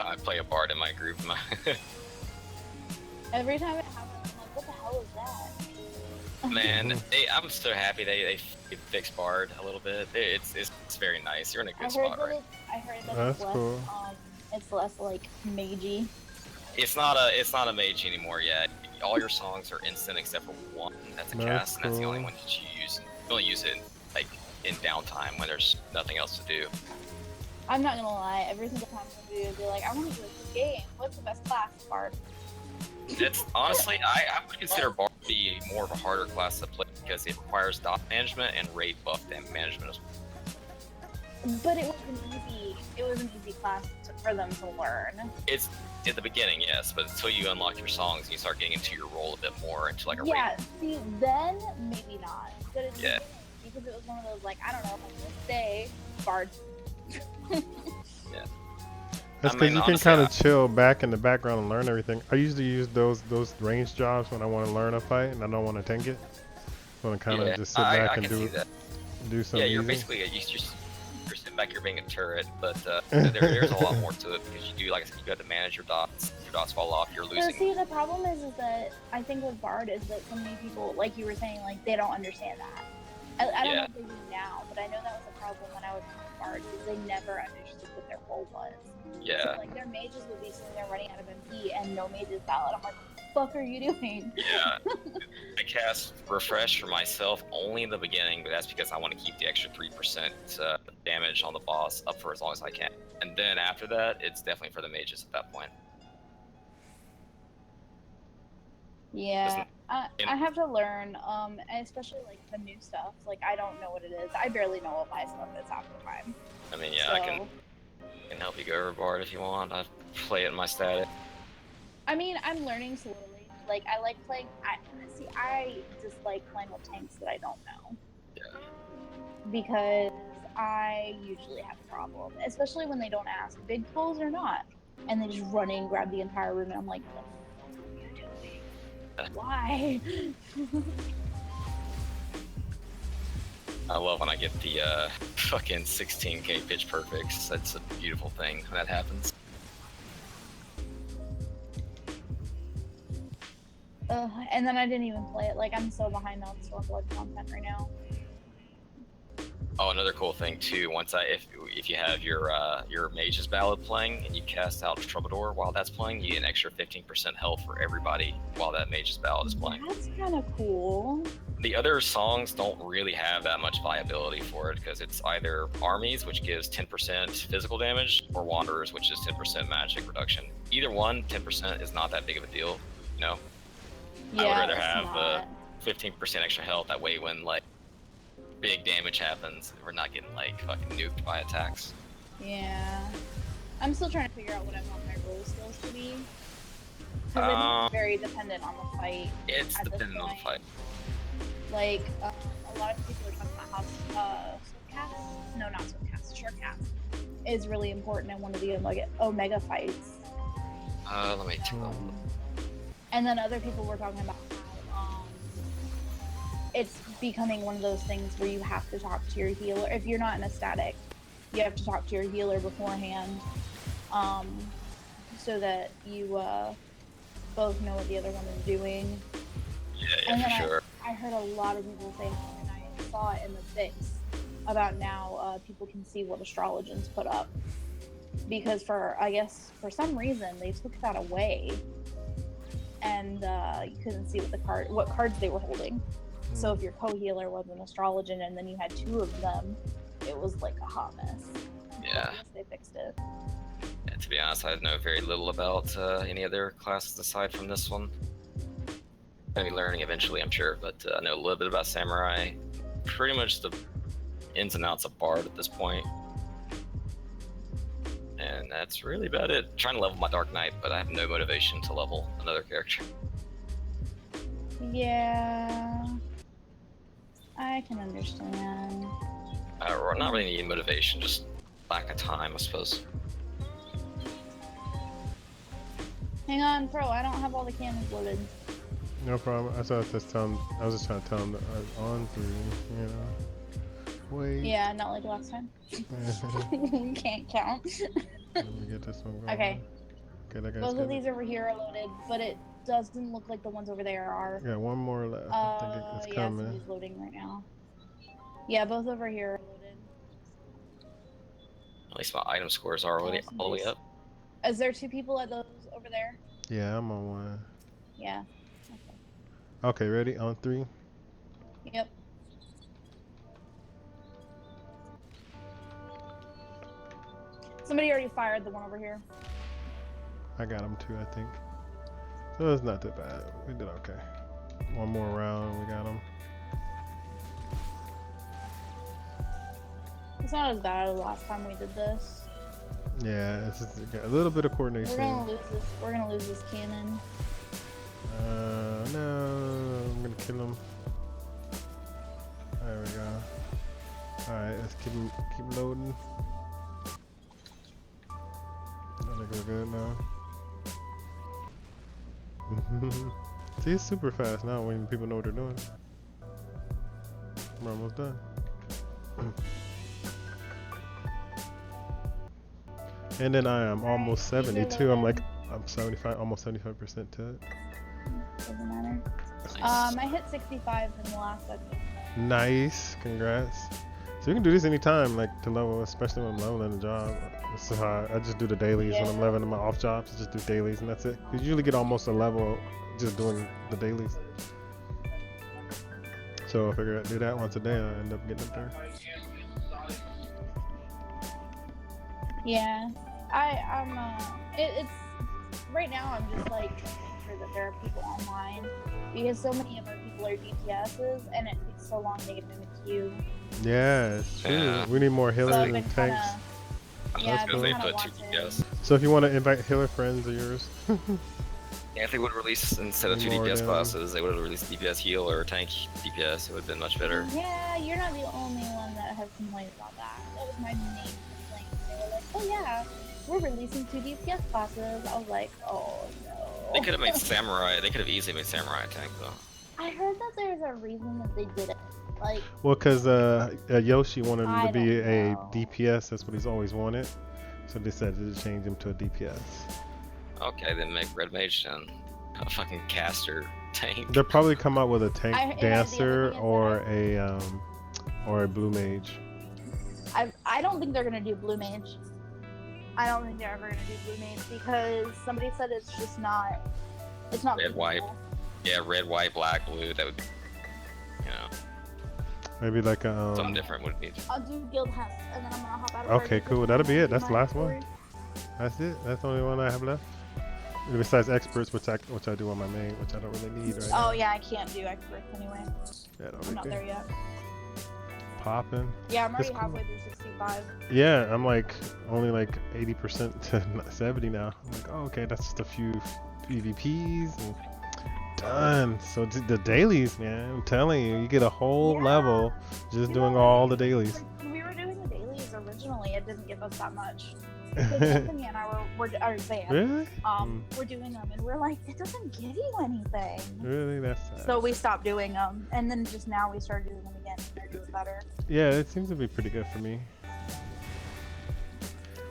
D: I play a bard in my group.
E: Every time it happens, I'm like, what the hell is that?
D: Man, I'm so happy they fixed bard a little bit. It's very nice. You're in a good spot, right?
E: I heard that
A: That's
E: it's less,
A: cool.
E: it's less like magey.
D: It's not a mage anymore yet. All your songs are instant except for one. That's a
A: That's
D: cast, and that's the only
A: cool.
D: one that you use. You only use it like in downtime when there's nothing else to do.
E: I'm not gonna lie, every single time somebody would be like, I want to do this game. What's the best class, bard?
D: It's honestly, I would consider bard to be more of a harder class to play because it requires dot management and raid buff management as well.
E: But it was an easy class for them to learn.
D: It's at the beginning, yes, but until you unlock your songs and you start getting into your role a bit more, into like a
E: Yeah,
D: raid.
E: see, then maybe not. But it's
D: Yeah.
E: because it was one of those like, I don't know, if I'm gonna stay bard.
A: That's
D: I
A: because
D: mean,
A: you can
D: honestly,
A: kind of chill back in the background and learn everything. I usually use those range jobs when I want to learn a fight and I don't want to tank it. I want to kind of just sit back
D: I
A: and
D: can see that.
A: do some
D: Yeah, you're
A: easy.
D: basically you're back here being a turret, but there's a lot more to it because you do, like I said, you got to manage your dots. If your dots fall off, you're
E: So
D: losing.
E: see, the problem is that I think with Bard is that so many people, like you were saying, like they don't understand that. I don't know if they do now, but I know that was a problem when I was playing Bard because they never understood what their role was.
D: Yeah.
E: So, like their mages would be sitting there running out of MP and no mages ballot. I'm like, what the fuck are you doing?
D: Yeah. I cast Refresh for myself only in the beginning, but that's because I want to keep the extra 3% damage on the boss up for as long as I can. And then after that, it's definitely for the mages at that point.
E: Yeah, I have to learn, and especially like the new stuff. Like I don't know what it is. I barely know what my stuff is half the time.
D: I mean, yeah,
E: So,
D: I can help you go over Bard if you want. I play it in my static.
E: I mean, I'm learning slowly. Like I like playing. I dislike playing with tanks that I don't know.
D: Yeah.
E: Because I usually have a problem, especially when they don't ask big pulls or not, and they just run in, grab the entire room, and I'm like, what the fuck are you doing? Why?
D: I love when I get the fucking 16k pitch perfects. That's a beautiful thing when that happens.
E: And then I didn't even play it. Like I'm so behind on Stormblood content right now.
D: Oh, another cool thing too. Once if you have your Mage's Ballad playing and you cast out Troubadour while that's playing, you get an extra 15% health for everybody while that Mage's Ballad is playing.
E: That's kind of cool.
D: The other songs don't really have that much viability for it because it's either Armies, which gives 10% physical damage, or Wanderers, which is 10% magic reduction. Either one, 10% is not that big of a deal, you know?
E: Yeah,
D: I would rather
E: it's
D: have
E: not.
D: the 15% extra health. That way, when like big damage happens, we're not getting like fucking nuked by attacks.
E: Yeah. I'm still trying to figure out what I want my roll skills to be. Because I think it's very dependent on the fight.
D: It's
E: at this
D: dependent on the
E: point.
D: fight.
E: Like, a lot of people are talking about how Swordcast, no, not Swordcast, Shortcast is really important in one of the Omega fights.
D: Let me take a look.
E: And then other people were talking about how it's becoming one of those things where you have to talk to your healer. If you're not in a static, you have to talk to your healer beforehand, so that you both know what the other one is doing.
D: Yeah,
E: And
D: for
E: then
D: sure.
E: I heard a lot of people say, and I saw it in the fix, about now people can see what astrologers put up. Because I guess for some reason they took that away, and you couldn't see what cards they were holding. So if your co-healer was an astrologian and then you had two of them, it was like a hot mess.
D: Yeah.
E: I guess they fixed it.
D: Yeah, to be honest, I know very little about any other classes aside from this one. Gonna be learning eventually, I'm sure, but I know a little bit about Samurai. Pretty much the ins and outs of Bard at this point. And that's really about it. I'm trying to level my Dark Knight, but I have no motivation to level another character.
E: Yeah, I can understand.
D: Or not really needing motivation, just lack of time, I suppose.
E: Hang on, Pro, I don't have all the cannons loaded.
A: No problem. I was just trying to tell them that I was on through, you know. Wait.
E: Yeah, not like last time. We can't count.
A: Let me get this one going.
E: Okay.
A: Okay, that guy's
E: Both of
A: good.
E: these over here are loaded, but it doesn't look like the ones over there are.
A: Yeah, one more left. I think it's
E: Yeah,
A: coming.
E: somebody's loading right now. Yeah, both over here are loaded.
D: At least my item scores are already all the way up.
E: Is there two people at those over there?
A: Yeah, I'm on one.
E: Yeah.
A: Okay, ready? On three.
E: Yep. Somebody already fired the one over here.
A: I got him too, I think. So it's not that bad. We did okay. One more round, we got him.
E: It's not as bad as the last time we did this.
A: Yeah, it's just a little bit of coordination.
E: We're gonna lose this cannon.
A: No, I'm gonna kill him. There we go. Alright, let's keep loading. I think we're good now. See, it's super fast now when people know what they're doing. We're almost done. And then I am almost
E: Alright,
A: 72. I'm like, I'm 75, almost 75% to it.
E: Doesn't matter.
D: Nice.
E: I hit 65 in the last session.
A: Nice, congrats. So you can do this anytime, like to level, especially when I'm leveling a job. This is how I just do the dailies when I'm
E: Yeah.
A: leveling my off jobs. Just do dailies and that's it. You usually get almost a level just doing the dailies. So I figure I'd do that once a day and I end up getting up there.
E: Yeah, it's right now. I'm just like making sure that there are people online because so many of our people are DPSs, and it takes so long to get in the queue.
A: Yeah, it's true.
D: Yeah.
A: We need more
E: So
A: healers
E: I've
A: and
E: been
A: tanks.
E: yeah,
D: That's
E: I've
D: because
E: been
D: they
E: kind of
D: put 2
E: watching.
D: DPS.
A: So if you want to invite healer friends of yours,
D: Yeah, if they would release, instead of 2
A: More
D: DPS
A: down.
D: classes, they would have released DPS heal or tank DPS. It would have been much better.
E: Yeah, you're not the only one that has complained about that. That was my main complaint. They were like, "Oh yeah, we're releasing 2 DPS classes." I was like, "Oh no."
D: They could have made samurai. They could have easily made samurai a tank though.
E: I heard that there's a reason that they did it. Like,
A: well, because Yoshi wanted him
E: I
A: to be
E: don't
A: a
E: know.
A: DPS. That's what he's always wanted. So they decided to change him to a DPS.
D: Okay, then make red mage then a fucking caster tank.
A: They'll probably come out with a tank
E: the other
A: dancer
E: thing is
A: or a blue mage.
E: I don't think they're gonna do blue mage. I don't think they're ever gonna do blue mage because somebody said it's just not. It's not.
D: Red, white.
E: feasible.
D: Yeah, red, white, black, blue. That would, you know,
A: Maybe like a
D: something different would need.
E: I'll do guild hemp and then I'm gonna hop out of
A: Okay,
E: party
A: cool.
E: because
A: That'll be
E: I'm
A: it. That's the
E: doing my
A: last one.
E: story.
A: That's it. That's the only one I have left. Besides experts, which I do on my main, which I don't really need right now.
E: Oh yeah, I can't do experts anyway.
A: Yeah, no
E: I'm
A: big
E: not
A: deal.
E: there yet.
A: Popping.
E: Yeah, I'm
A: It's
E: already
A: cool.
E: halfway through 65.
A: Yeah, I'm like only like 80% to 70 now. I'm like, oh, okay, that's just a few PvPs and done. So the dailies, man, I'm telling you, you get a whole
E: Yeah.
A: level just
E: You
A: doing
E: know,
A: all the dailies.
E: When we were doing the dailies originally, it didn't give us that much. Because Anthony and I were Van,
A: Really?
E: we're doing them, and we're like, it doesn't give you anything.
A: Really? That's sad.
E: So we stopped doing them, and then just now we started doing them again, and they're doing better.
A: Yeah, it seems to be pretty good for me.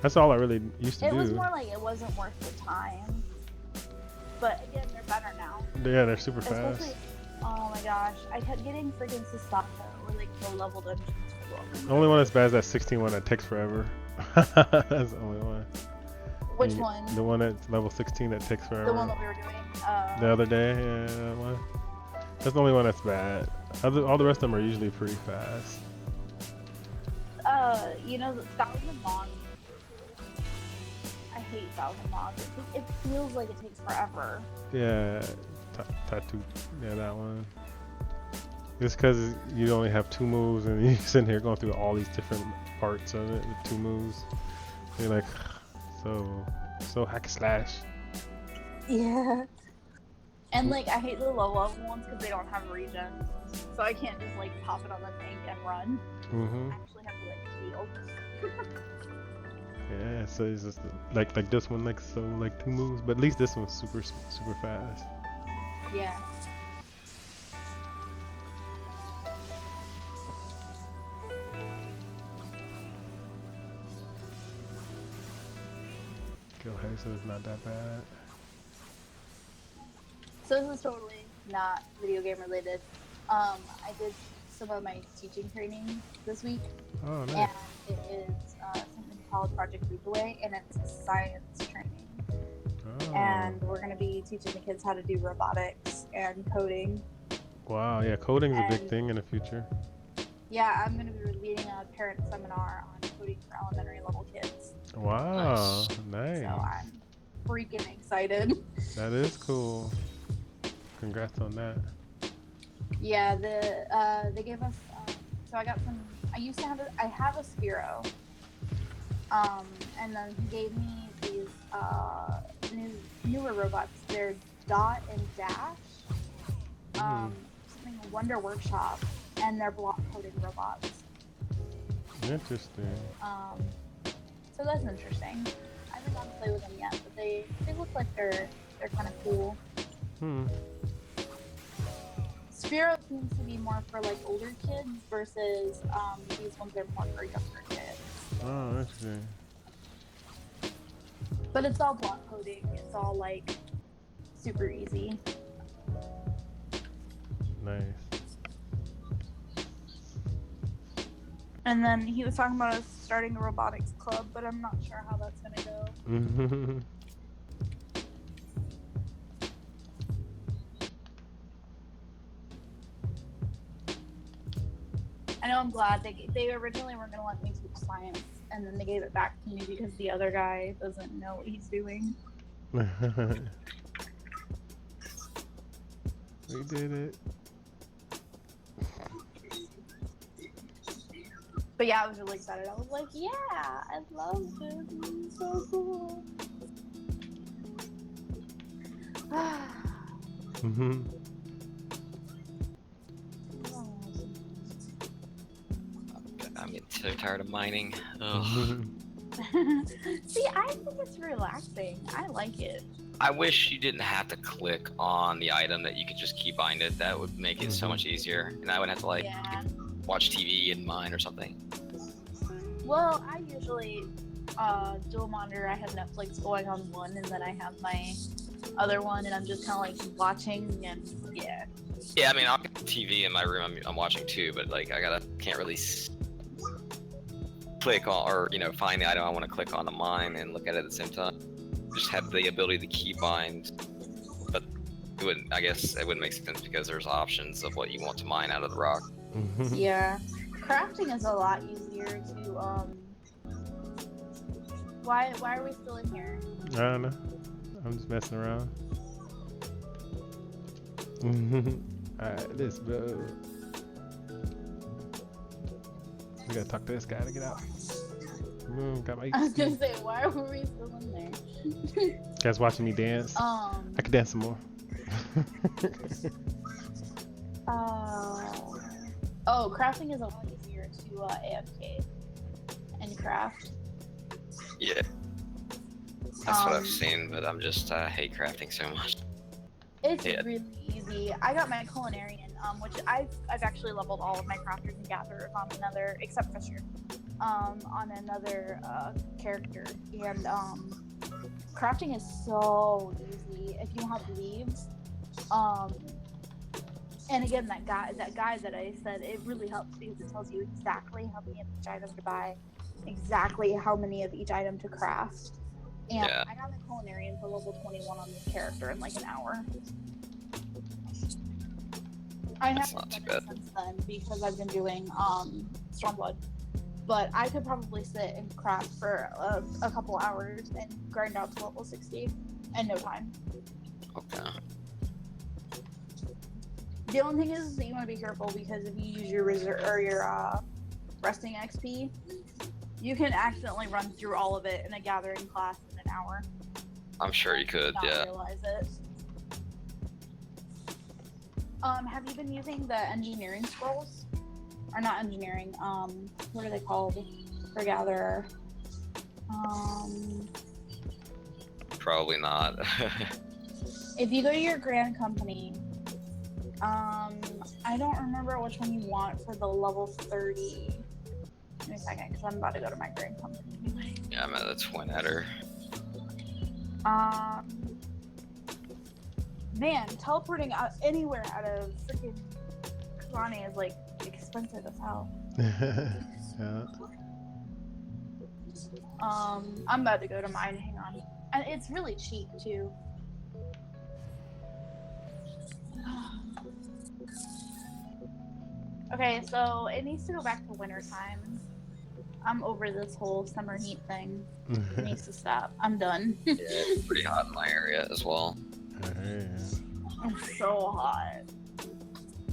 A: That's all I really used to
E: It
A: do.
E: was more like it wasn't worth the time. But again, they're better now.
A: Yeah, they're super
E: Especially,
A: fast.
E: oh my gosh, I kept getting freaking Sasaka, or like the level dungeons.
A: The only one that's bad is that 16 one that takes forever. That's the only one.
E: Which
A: You-
E: one?
A: The one that's level 16 that takes forever.
E: The one that we were doing.
A: The other day, yeah, that one. That's the only one that's bad. All the rest of them are usually pretty fast.
E: You know, the Thousand Mods. I hate Thousand Mods. It feels like it takes forever.
A: Yeah, tattoo. Yeah, that one. It's because you only have 2 moves and you're sitting here going through all these different parts of it with 2 moves. You're like, so hack slash.
E: Yeah. And like, I hate the low level ones because they don't have regen. So I can't just like pop it on the tank and run.
A: Mm-hmm.
E: I actually have to like heal.
A: Yeah, so it's just like this one, like 2 moves, but at least this one's super fast.
E: Yeah.
A: Kill haste is not that bad.
E: So this is totally not video game related. I did some of my teaching training this week,
A: Oh, nice.
E: and it is something called Project Leapaway, and it's science training.
A: Oh.
E: And we're going to be teaching the kids how to do robotics and coding.
A: Wow, yeah, coding's a big
E: and-
A: thing in the future.
E: Yeah, I'm going to be leading a parent seminar on coding for elementary level kids.
A: Wow, nice.
E: So I'm freaking excited.
A: That is cool. Congrats on that.
E: Yeah, they gave us. So I got some. I have a Spiro. And then he gave me these newer robots. They're Dot and Dash. Something Wonder Workshop, and they're block coding robots.
A: Interesting.
E: So that's interesting. I haven't gotten to play with them yet, but they look like they're kind of cool. Spiro seems to be more for like older kids versus these ones are more for younger kids.
A: Oh, interesting.
E: But it's all block coding. It's all like super easy.
A: Nice.
E: And then he was talking about us starting a robotics club, but I'm not sure how that's gonna go. I know I'm glad they originally were gonna let me teach science, and then they gave it back to me because the other guy doesn't know what he's doing.
A: We did it.
E: But yeah, I was really excited. I was like, yeah, I love this. This is so cool.
D: I'm getting so tired of mining. Ugh.
E: See, I think it's relaxing. I like it.
D: I wish you didn't have to click on the item, that you could just keybind it. That would make it so much easier. And I wouldn't have to like
E: Yeah.
D: watch TV and mine or something.
E: Well, I usually dual monitor. I have Netflix going on one, and then I have my other one, and I'm just kind of like watching, and yeah.
D: Yeah, I mean, I'll get the TV in my room. I'm watching too, but like can't really click on, or find the item I want to click on to mine and look at it at the same time. Just have the ability to keybind, but it wouldn't. I guess it wouldn't make sense because there's options of what you want to mine out of the rock.
E: Yeah, crafting is a lot easier to Why are we still in here?
A: I don't know. I'm just messing around. Alright, let's go. We gotta talk to this guy to get out. Got my
E: I was gonna say, why were we still in there?
A: You guys watching me dance? I could dance some more.
E: Crafting is a lot easier to AFK and craft.
D: Yeah, that's what I've seen, but I'm just I hate crafting so much.
E: It's really easy. I got my culinarian, which I've actually leveled all of my crafters and gatherers on another, except Fisher, on another character, and crafting is so easy if you have leaves. And again, that guy that I said, it really helps because it tells you exactly how many of each item to buy, exactly how many of each item to craft. And I got my culinarian for level 21 on this character in like an hour. I haven't done it since then because I've been doing Stormblood. But I could probably sit and craft for a couple hours and grind out to level 60 in no time.
D: Okay.
E: The only thing is that you want to be careful because if you use your reserve or your resting XP, you can accidentally run through all of it in a gathering class in an hour.
D: I'm sure you could,
E: Not realize it. Have you been using the engineering scrolls? Or not engineering, what are they called? For gatherer.
D: Probably not.
E: If you go to your grand company, I don't remember which one you want for the level 30. Give me a second, because I'm about to go to my grand company anyway.
D: Yeah, I'm at the twin header.
E: Man, teleporting out anywhere out of freaking Kalani is like expensive as hell.
A: Yeah.
E: I'm about to go to mine. Hang on, and it's really cheap too. Okay, so it needs to go back to winter time. I'm over this whole summer heat thing. It needs to stop. I'm done.
D: Yeah, it's pretty hot in my area as well.
E: It's so hot.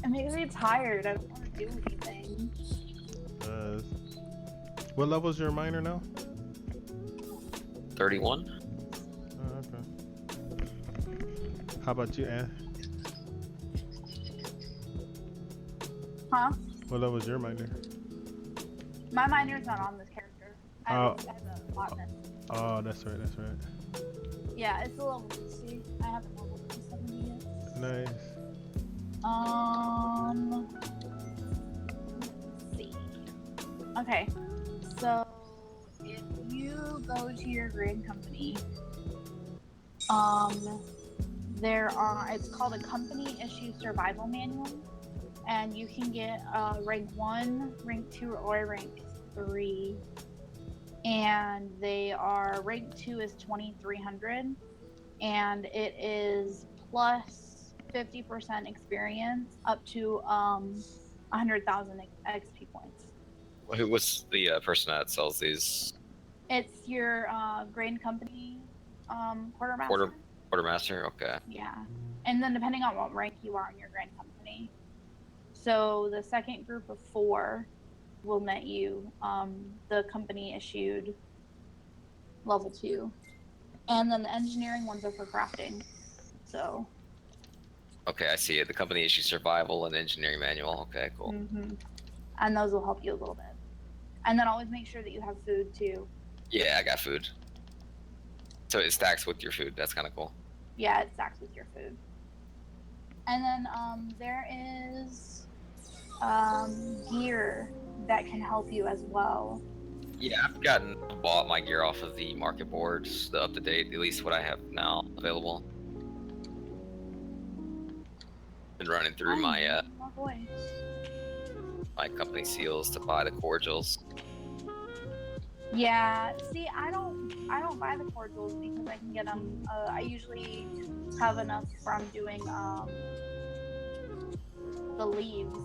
E: It makes me tired. I don't want to do anything.
A: What level is your miner now?
D: 31.
A: Oh, okay. How about you, Ann?
E: Huh?
A: What level is your miner?
E: My miner's not on this character. I have a botanist.
A: Oh, that's right, that's right.
E: Yeah, it's a level 60. I haven't level 70 yet.
A: Nice.
E: Let's see. Okay, so if you go to your grand company, It's called a company issue survival manual, and you can get rank 1, rank 2, or rank 3. And they are rank 2 is 2300, and it is plus 50% experience up to 100,000 XP points.
D: Who was the person that sells these?
E: It's your grain company quartermaster.
D: Quartermaster. Okay.
E: Yeah, and then depending on what rank you are in your grain company. So the second group of 4 will net you the company issued level 2, and then the engineering ones are for crafting. So.
D: Okay, I see it. The company issue survival and engineering manual. Okay, cool.
E: And those will help you a little bit. And then always make sure that you have food too.
D: Yeah, I got food. So it stacks with your food. That's kind of cool.
E: Yeah, it stacks with your food. And then there is gear that can help you as well.
D: Yeah, I've bought my gear off of the market boards, the up to date, at least what I have now available. Been running through my company seals to buy the cordials.
E: Yeah, see, I don't buy the cordials because I can get them. I usually have enough from doing the leaves.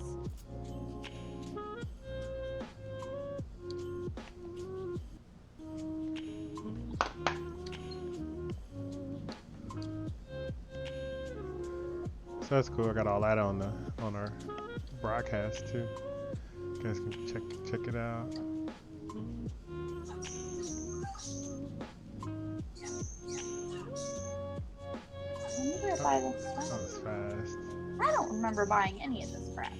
A: So that's cool. I got all that on our broadcast too. You guys can check it out.
E: When did I buy this stuff?
A: That was fast.
E: I don't remember buying any of this crap.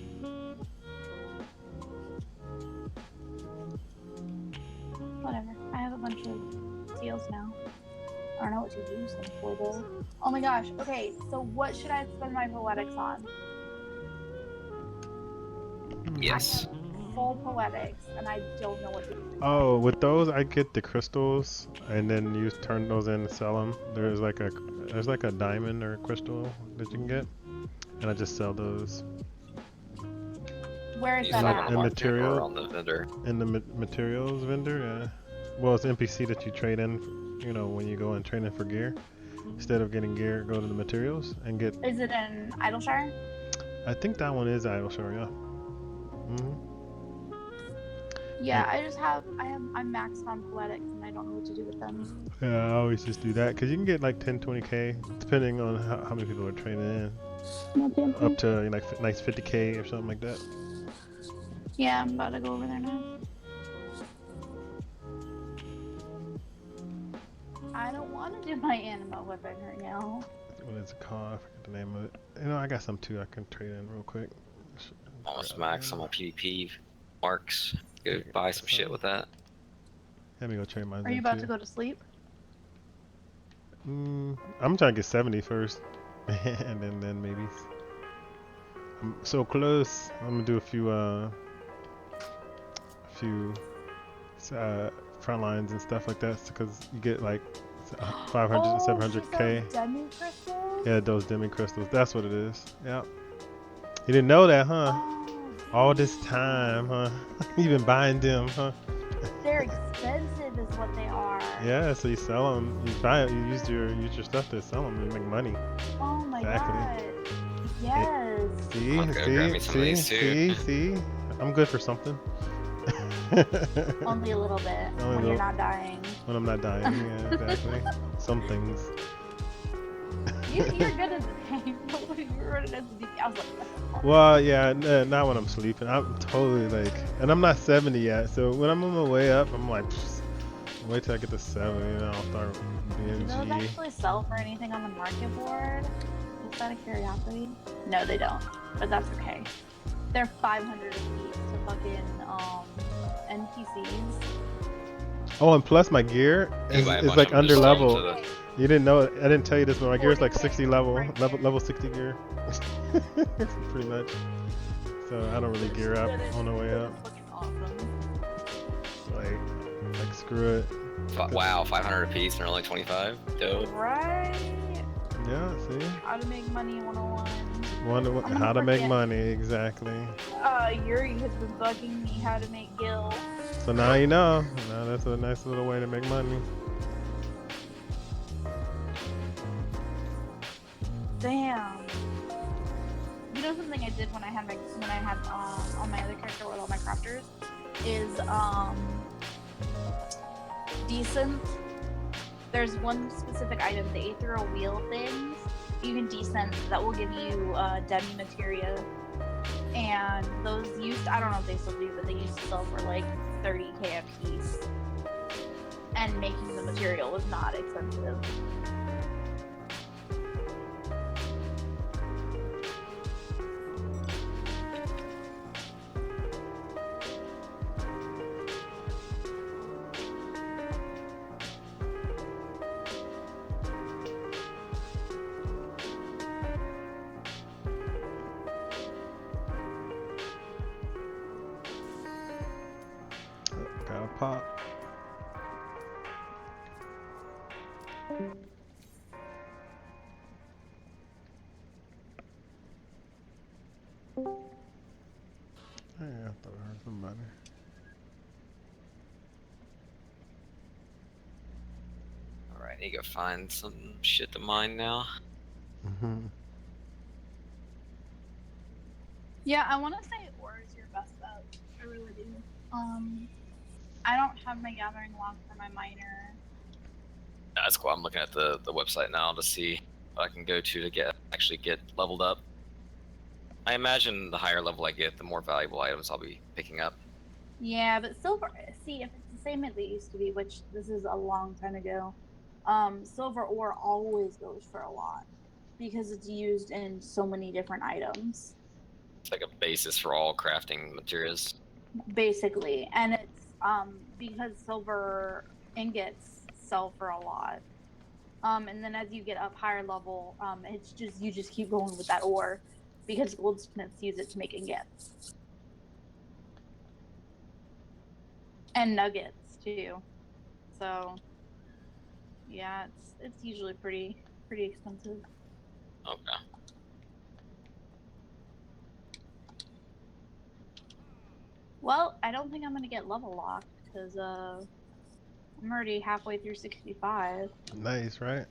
E: Whatever. I have a bunch of seals now. I don't know what to use them for though. Oh my gosh. Okay, so what should I spend my poetics on?
D: Yes.
E: Full poetics, and I don't know what to do.
A: Oh, with those I get the crystals, and then you turn those in and sell them. There's like a diamond or a crystal that you can get, and I just sell those.
E: Where is
D: You
E: that
D: sell
E: at?
D: them on the market
A: material?
D: or on the vendor?
A: In the materials vendor, yeah. Well, it's NPC that you trade in. You know, when you go and trade in for gear, instead of getting gear, go to the materials and get.
E: Is it in Idleshire?
A: I think that one is Idleshire, yeah.
E: Yeah, I'm maxed on poetics and I don't know what to do with them.
A: Yeah, I always just do that because you can get like 10, 20k depending on how many people are trading in. Up to like nice 50k or something like that.
E: Yeah, I'm about to go over there now. I don't want to do my anima weapon right now.
A: What is it called? I forget the name of it. You know, I got some too I can trade in real quick.
D: Almost max on my PvP marks. Go buy some shit with that.
A: Let me go trade mine.
E: Are you about to go to sleep?
A: I'm trying to get 70 first, and then maybe. I'm so close. I'm gonna do a few front lines and stuff like that because you get like 500 to 700k.
E: Demi crystals?
A: Yeah, those demi crystals. That's what it is. Yeah. You didn't know that, huh? All this time, huh? You've been buying them, huh?
E: They're expensive, is what they are.
A: Yeah, so you sell them. You buy it. You use your stuff to sell them. You make money.
E: Oh my
A: Exactly.
E: god. Yes.
A: See,
D: I'll go grab me some of these too.
A: see. I'm good for something.
E: Only a little bit.
A: Only
E: When
A: a
E: you're
A: little.
E: not dying.
A: When I'm not dying, yeah, exactly. Some things.
E: You're good at the game. When you were running as a DP, I was like,
A: Well, yeah, not when I'm sleeping. I'm totally like, and I'm not 70 yet. So when I'm on my way up, I'm like, wait till I get to 70, and I'll start being
E: do those
A: G.
E: actually sell for anything on the market board? Just out of curiosity? No, they don't. But that's okay. They're 500 a piece to fucking NPCs.
A: Oh, and plus my gear is like under level. You didn't know it. I didn't tell you this, but my gear is like 60 level 60 gear. Pretty much. So I don't really gear up on the way up.
E: Fucking awesome.
A: Like screw it.
D: Wow, 500 apiece and they're only 25. Dope.
E: Right?
A: Yeah, see?
E: How to make money 101.
A: Wonder
E: I'm gonna
A: how to make
E: forget.
A: money, exactly.
E: Yuri has been bugging me how to make gil.
A: So now you know. Now that's a nice little way to make money.
E: Damn. You know something I did when I had on my other character with all my crafters is decent. There's one specific item, the ethereal wheel things. You can decent that will give you demi materia, and those used. I don't know if they still do, but they used to sell for like 30k a piece. And making the material was not expensive.
A: Gotta pop. Hey, I thought I heard somebody.
D: Alright, need to go find some shit to mine now.
E: Yeah, I want to say ore is your best bet. I really do. I don't have my gathering log for my miner.
D: That's cool. I'm looking at the website now to see what I can go to actually get leveled up. I imagine the higher level I get, the more valuable items I'll be picking up.
E: Yeah, but silver. See, if it's the same as it used to be, which this is a long time ago, silver ore always goes for a lot because it's used in so many different items,
D: It's like a basis for all crafting materials.
E: basically, and it's because silver ingots sell for a lot. And then as you get up higher level, it's just you just keep going with that ore because goldsmiths use it to make ingots and nuggets too. So yeah, it's usually pretty expensive.
D: Okay.
E: Well, I don't think I'm gonna get level locked because I'm already halfway through 65.
A: Nice, right?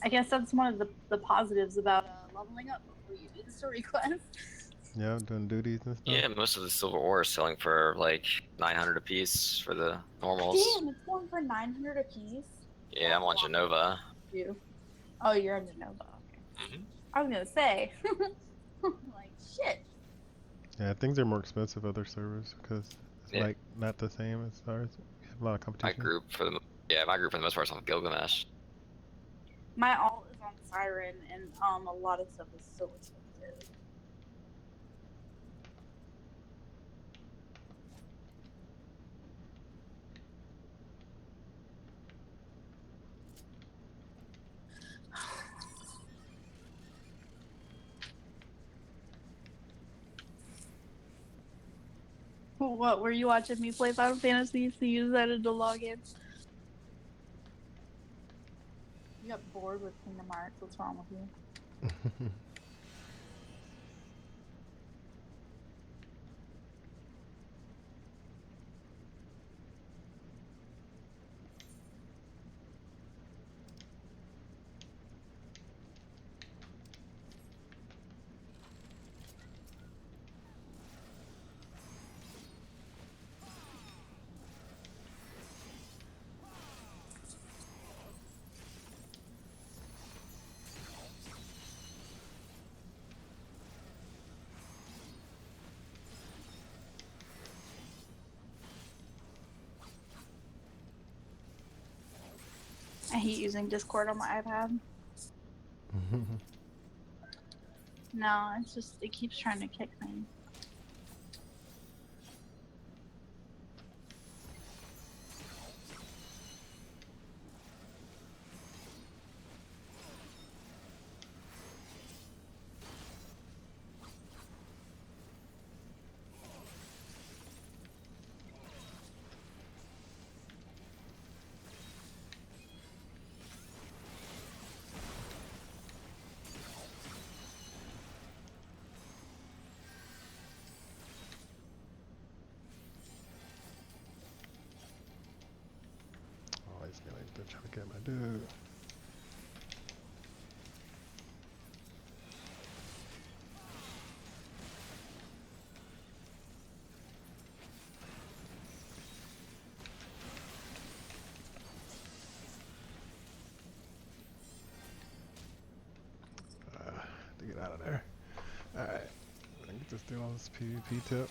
E: I guess that's one of the positives about leveling up before you do the story quest.
A: Yeah, doing duties and stuff.
D: Yeah, most of the silver ore is selling for like 900 apiece for the normals.
E: Damn, it's going for 900 a piece.
D: Yeah, I'm on Genova.
E: You? Oh, you're on Genova. Okay.
D: Mm-hmm.
E: I was gonna say, like shit.
A: Yeah, things are more expensive other servers because it's
D: Yeah.
A: like not the same as ours. We have a lot of
D: My
A: competition.
D: group for the most part is on Gilgamesh.
E: My alt is on Siren, and a lot of stuff is so expensive. What were you watching me play Final Fantasy? So you decided to log in. You got bored with Kingdom Hearts. What's wrong with you? I hate using Discord on my iPad. No, it's just it keeps trying to kick me.
A: They're trying to get my dude. To get out of there. Alright. I can just do all this PvP tip.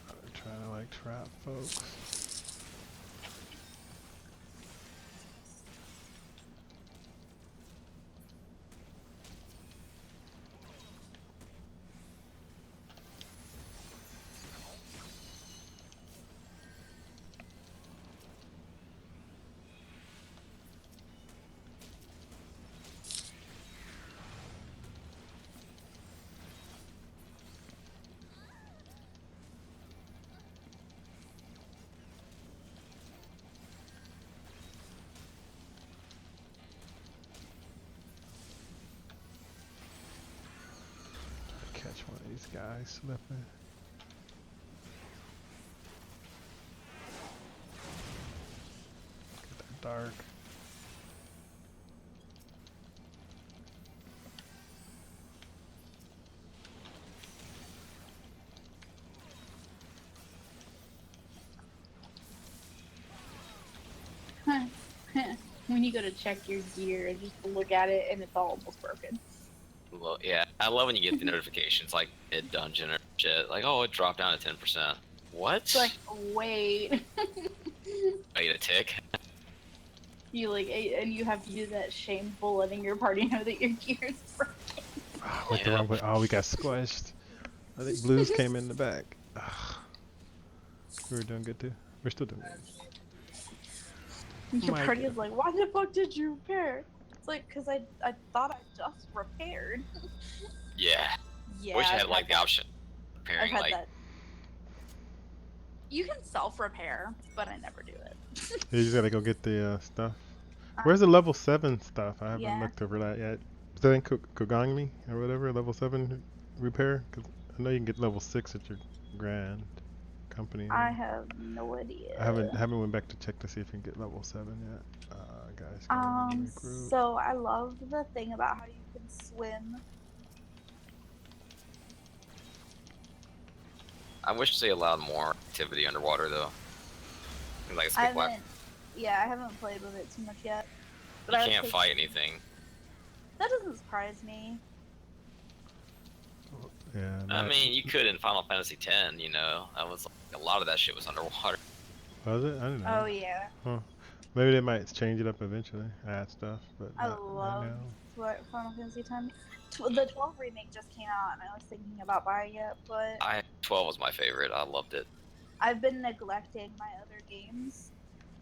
A: I'm trying to like trap folks. Catch one of these guys slipping. Get that dark.
E: When you go to check your gear and just look at it and it's almost broken.
D: Well, yeah, I love when you get the notifications like mid dungeon or shit. Like, oh, it dropped down to 10%. What?
E: It's like, wait.
D: Wait a tick.
E: You like, and you have to do that shameful letting your party know that your gear is broken.
A: Oh, went the wrong way. Oh, we got squished. I think blues came in the back. Ugh. We were doing good too. We're still doing good.
E: Your
A: My
E: party
A: God.
E: is like, why the fuck did you repair? It's like, cause I thought I just repaired.
D: Yeah.
E: Yeah.
D: Wish I
E: I've
D: had like the
E: that.
D: option of
E: I've
D: repairing
E: had
D: like
E: that. You can self-repair, but I never do it.
A: You just gotta go get the stuff. Where's the level 7 stuff? I haven't
E: Yeah.
A: looked over that yet. Is that in Kogami or whatever? Level 7 repair? Cause I know you can get level 6 at your grand company.
E: I have no idea.
A: I haven't went back to check to see if you can get level 7 yet. Guys, can regroup.
E: So I love the thing about how you can swim.
D: I wish they allowed more activity underwater though. Like it's
E: I
D: big black.
E: I haven't played with it too much yet. But
D: You
E: I would
D: can't
E: take-
D: fight anything.
E: That doesn't surprise me.
A: Yeah.
D: I
A: that-
D: mean, you could in Final Fantasy X, you know. That was like, a lot of that shit was underwater.
A: Was it? I don't know.
E: Oh yeah.
A: Maybe they might change it up eventually, add stuff, but
E: I
A: not right
E: love
A: now.
E: what Final Fantasy X. The 12 remake just came out, and I was thinking about buying it, but
D: 12 was my favorite. I loved it.
E: I've been neglecting my other games,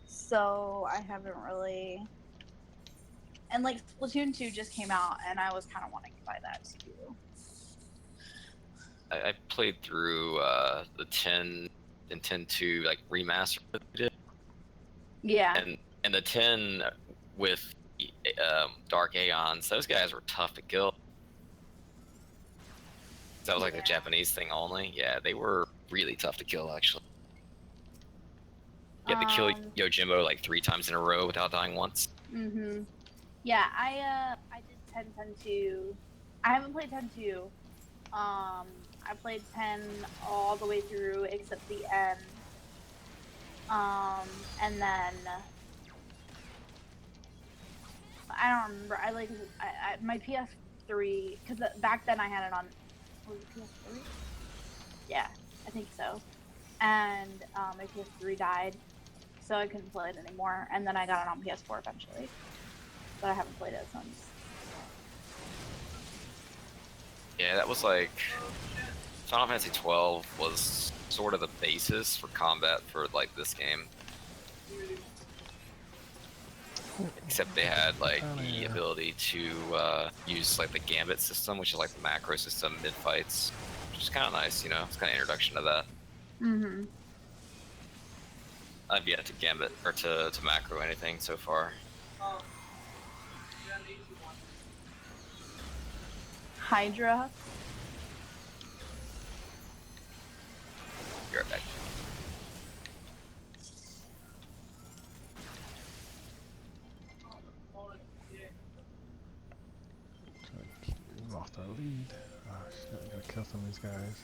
E: so I haven't really. And like Splatoon 2 just came out, and I was kind of wanting to buy that too.
D: I played through the 10 and 10-2 like remaster that they did.
E: Yeah.
D: And the 10 with Dark Aeons, those guys were tough to kill. That was like a Japanese thing only. Yeah, they were really tough to kill actually. You had to kill Yojimbo like 3 times in a row without dying once.
E: Mhm. Yeah, I did 10-2. I haven't played 10-2. I played 10 all the way through except the end. And then I don't remember. I my PS3 because back then I had it on. Was it PS3? Yeah, I think so. And my PS3 died, so I couldn't play it anymore. And then I got it on PS4 eventually, but I haven't played it since.
D: Yeah, that was like Final Fantasy 12 was sort of the basis for combat for like this game. Except they had like the ability to use like the gambit system, which is like the macro system mid fights, which is kind of nice, you know. It's kind of introduction to that.
E: Mhm.
D: I've yet to gambit or to macro anything so far.
E: Hydra.
D: Be right back.
A: We lost our lead. Oh shit, I gotta kill some of these guys.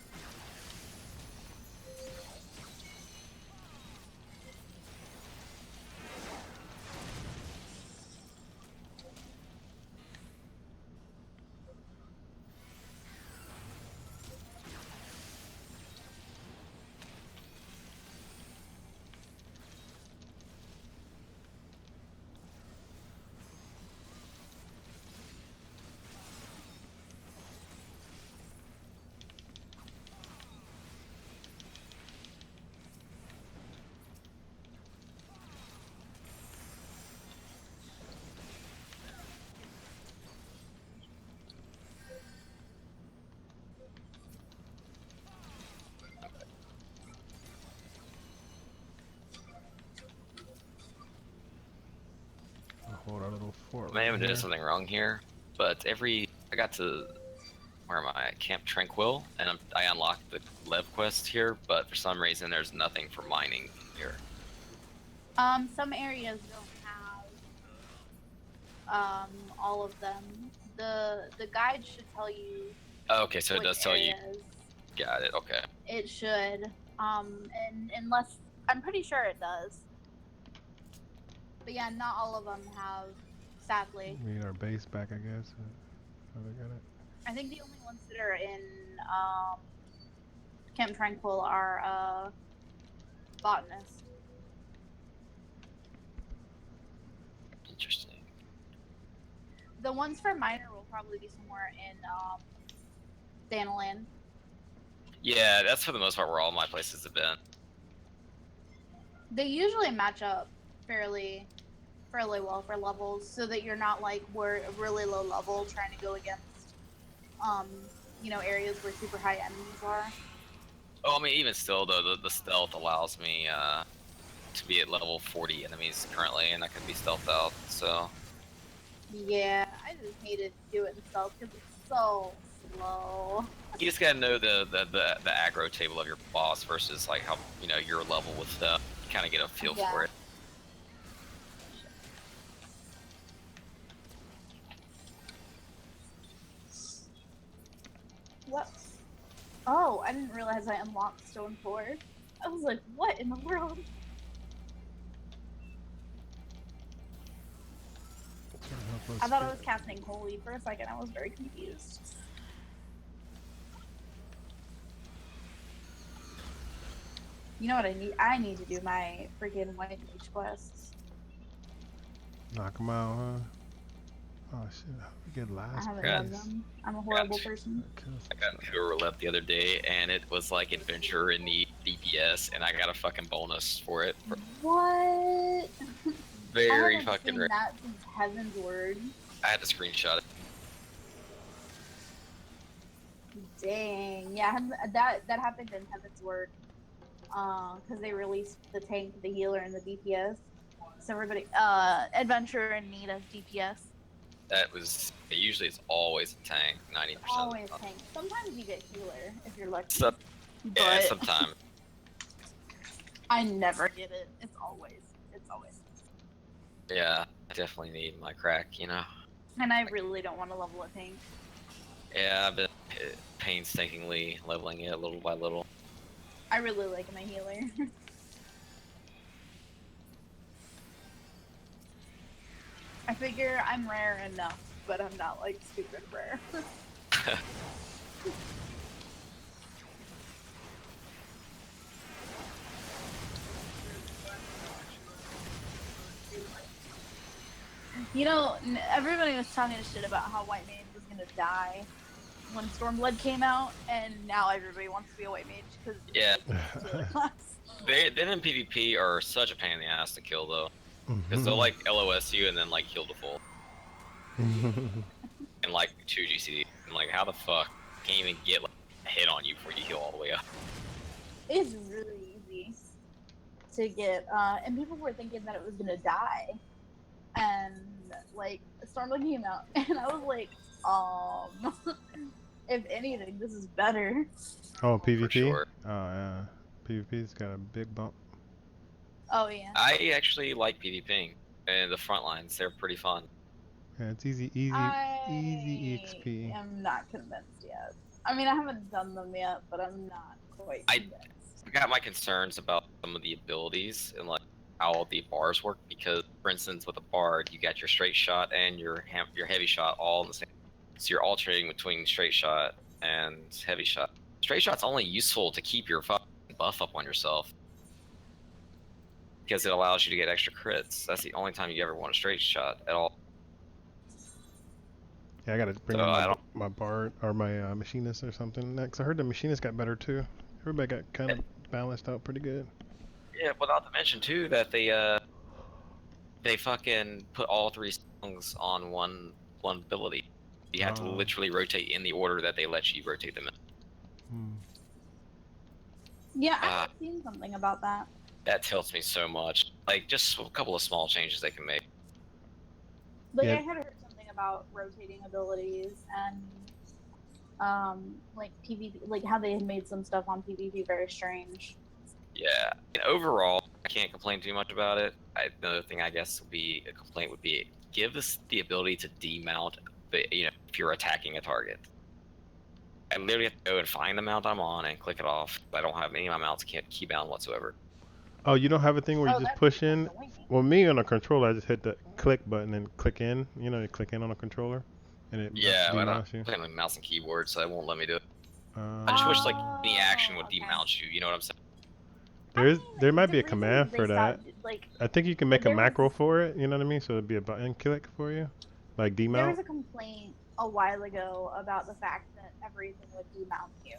A: Hold our little fort.
D: I may have
A: right
D: done
A: here.
D: something wrong here, but I got to, where am I? Camp Tranquil, and I unlocked the Lev quest here, but for some reason there's nothing for mining here.
E: Some areas don't have all of them. The guide should tell you
D: Oh, okay, so it
E: which
D: does tell you.
E: areas.
D: Got it. Okay.
E: It should. And unless I'm pretty sure it does. But yeah, not all of them have. Sadly,
A: We need our base back, I guess. How they got it?
E: I think the only ones that are in Camp Tranquil are botanists.
D: Interesting.
E: The ones for minor will probably be somewhere in Danaland.
D: Yeah, that's for the most part where all my places have been.
E: They usually match up fairly well for levels, so that you're not like we're really low level trying to go against areas where super high enemies are.
D: Oh, I mean, even still though, the stealth allows me to be at level 40 enemies currently, and I can be stealthed out. So
E: Yeah, I just hated to do it in stealth because it's so slow.
D: you just gotta know the aggro table of your boss versus like how your level with them. Kind of get a feel for it.
E: What? Oh, I didn't realize I unlocked Stone Forge. I was like, what in the world? I thought I was casting Holy for a second. I was very confused. You know what I need? I need to do my freaking White Mage quests.
A: Knock them out, huh? Oh shit, we get
E: I
A: last
E: haven't
A: place.
E: done them. I'm a horrible person.
D: I got to a roulette the other day, and it was like adventure in the DPS, and I got a fucking bonus for it.
E: What?
D: Very
E: I haven't
D: fucking
E: seen that since Heaven's Word.
D: I had to screenshot it.
E: Dang, yeah, that happened in Heaven's Word. Because they released the tank, the healer, and the DPS. So everybody, adventurer in need of DPS.
D: That was usually it's always a tank, 90%.
E: Always tank. Sometimes you get healer if you're lucky.
D: Yeah,
E: but
D: sometimes.
E: I never get it. It's always.
D: Yeah, I definitely need my crack,
E: And I really don't want to level a tank.
D: Yeah, I've been painstakingly leveling it little by little.
E: I really like my healer. I figure I'm rare enough, but I'm not like stupid rare. Everybody was talking shit about how White Mage was gonna die when Stormblood came out, and now everybody wants to be a White Mage because
D: Yeah.
E: class.
D: They in PvP are such a pain in the ass to kill though, because they'll like LOS you and then like heal to full, and like 2 GCD. And like how the fuck can't even get like, a hit on you before you heal all the way up?
E: It's really easy to get, and people were thinking that it was gonna die, and like Stormblood came out, and I was like, if anything, this is better.
A: Oh, PvP?
D: For sure.
A: Oh, yeah. PvP's got a big bump.
E: Oh yeah.
D: I actually like PvPing and the front lines. They're pretty fun.
A: Yeah, it's easy
E: I
A: EXP.
E: am not convinced yet. I mean, I haven't done them yet, but I'm not quite
D: I-
E: convinced.
D: I've got my concerns about some of the abilities and like how the bars work because, for instance, with a bard, you got your straight shot and your heavy shot all in the same. So you're alternating between straight shot and heavy shot. Straight shot's only useful to keep your fucking buff up on yourself because it allows you to get extra crits. That's the only time you ever want a straight shot at all.
A: Yeah, I gotta bring
D: So
A: in
D: I
A: my
D: don't.
A: my bard or my machinist or something next. I heard the machinist got better too. Everybody got kind of balanced out pretty good.
D: Yeah, but not to mention too that they fucking put all three songs on one ability. You have to
A: Oh.
D: literally rotate in the order that they let you rotate them in.
A: Hmm.
E: Yeah, I've seen something about that.
D: That tilts me so much. Like just a couple of small changes they can make.
E: Like
A: Yeah.
E: I had heard something about rotating abilities and like PvP, like how they had made some stuff on PvP very strange.
D: Yeah. And overall, I can't complain too much about it. Another thing I guess would be a complaint would be give us the ability to demount, if you're attacking a target. I literally have to go and find the mount I'm on and click it off. I don't have any of my mounts can't keybound whatsoever.
A: Oh, you don't have a thing where you
E: Oh,
A: just
E: that's
A: push in?
E: annoying.
A: Well, me on a controller, I just hit the click button and click in. You know, you click in on a controller, and it
D: Yeah, I don't
A: demounts you.
D: play on mouse and keyboard, so it won't let me do it.
A: Uh,
D: I just wish like any action would
E: okay.
D: demount you. You know what I'm saying?
A: there might
E: the
A: be a
E: reason
A: command
E: they
A: for that.
E: stopped, like,
A: I think you can make a
E: there was
A: macro
E: this-
A: for it. You know what I mean? So it'd be a button click for you, like
E: there
A: demount.
E: was a complaint a while ago about the fact that everything would demount you.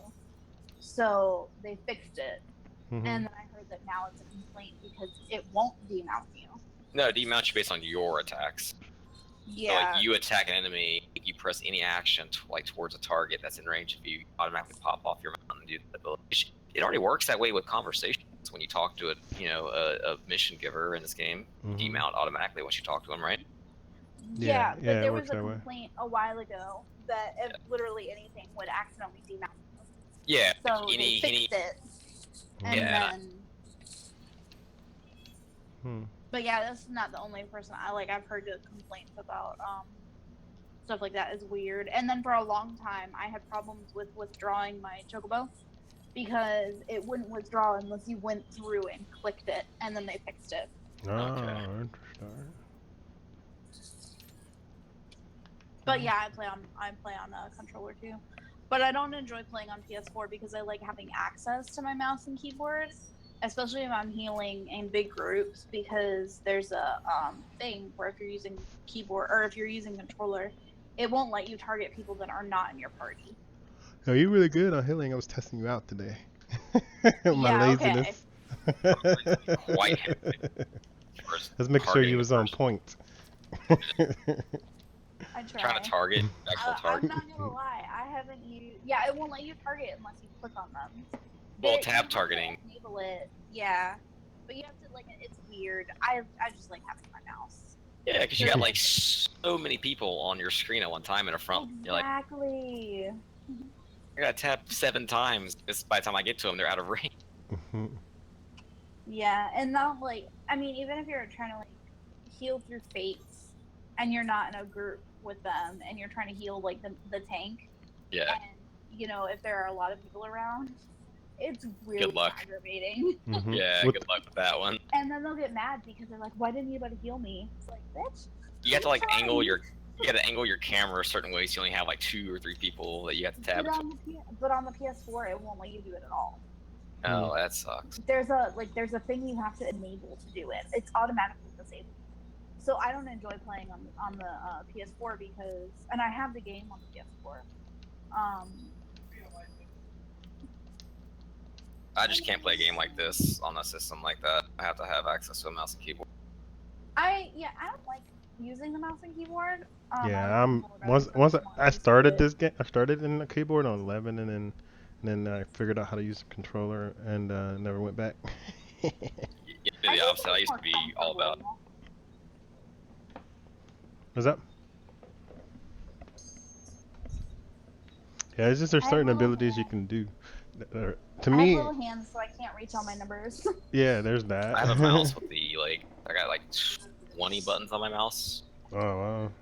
E: So they fixed it.
A: Mm-hmm.
E: And then I heard that now it's a complaint because it won't demount you.
D: No, demount you based on your attacks.
E: Yeah.
D: So like you attack an enemy, you press any action towards a target that's in range of you, automatically pop off your mount and do the ability. It already works that way with conversations. When you talk to a mission giver in this game, you demount automatically once you talk to them, right?
E: Yeah,
A: Yeah,
E: but
A: it
E: there
A: works
E: was a
A: that way.
E: complaint a while ago that if literally anything would accidentally demount you.
D: Yeah.
E: So they fixed it. And
D: Yeah,
E: then
A: Hmm.
E: but yeah, that's not the only person I've heard the complaints about stuff like that is weird. And then for a long time I had problems with withdrawing my chocobo because it wouldn't withdraw unless you went through and clicked it, and then they fixed it.
A: Oh,
D: Okay.
A: interesting.
E: But yeah, I play on a controller too. But I don't enjoy playing on PS4 because I like having access to my mouse and keyboard, especially if I'm healing in big groups, because there's a thing where if you're using keyboard or if you're using controller, it won't let you target people that are not in your party.
A: Oh, you're really good on healing. I was testing you out today. My
E: Yeah, okay.
A: laziness.
D: quite
A: Let's make sure you was on point.
E: I try.
D: Trying to target actual
E: I'm
D: target.
E: not gonna lie, I haven't used. Yeah, it won't let you target unless you click on them.
D: Well,
E: You
D: tab
E: have to
D: targeting.
E: Enable it, yeah, but you have to it's weird. I just like having my mouse.
D: Yeah, because you got like so many people on your screen at one time in a front. You're like,
E: Exactly.
D: I gotta tap 7 times. Just by the time I get to them, they're out of range.
E: Yeah, and not I mean, even if you're trying to heal through fates, and you're not in a group with them, and you're trying to heal the tank.
D: Yeah.
E: And if there are a lot of people around, it's really
D: Good luck.
E: aggravating.
D: Yeah, good luck with that one.
E: And then they'll get mad because they're like, "Why didn't anybody heal me?" It's like, bitch.
D: You have to
E: I'm
D: angle
E: trying.
D: your camera a certain way, so you only have like 2 or 3 people that you have to tab.
E: But on the PS4, it won't let you do it at all.
D: Oh, that sucks.
E: There's a thing you have to enable to do it. It's automatically disabled. So I don't enjoy playing on the PS4 because, and I have the game on the PS4.
D: I just can't play a game like this on a system like that. I have to have access to a mouse and keyboard.
E: I don't like using the mouse and keyboard.
A: Yeah, once I started this game, I started in the keyboard on 11, and then I figured out how to use the controller and never went back.
D: Yeah, the opposite. I used to be all about.
A: What's up? Yeah, it's just there's certain abilities you can do To
E: I have
A: me,
E: little hands, so I can't reach all my numbers.
A: yeah, there's that.
D: I have a mouse with the I got like 20 buttons on my mouse.
A: Oh wow.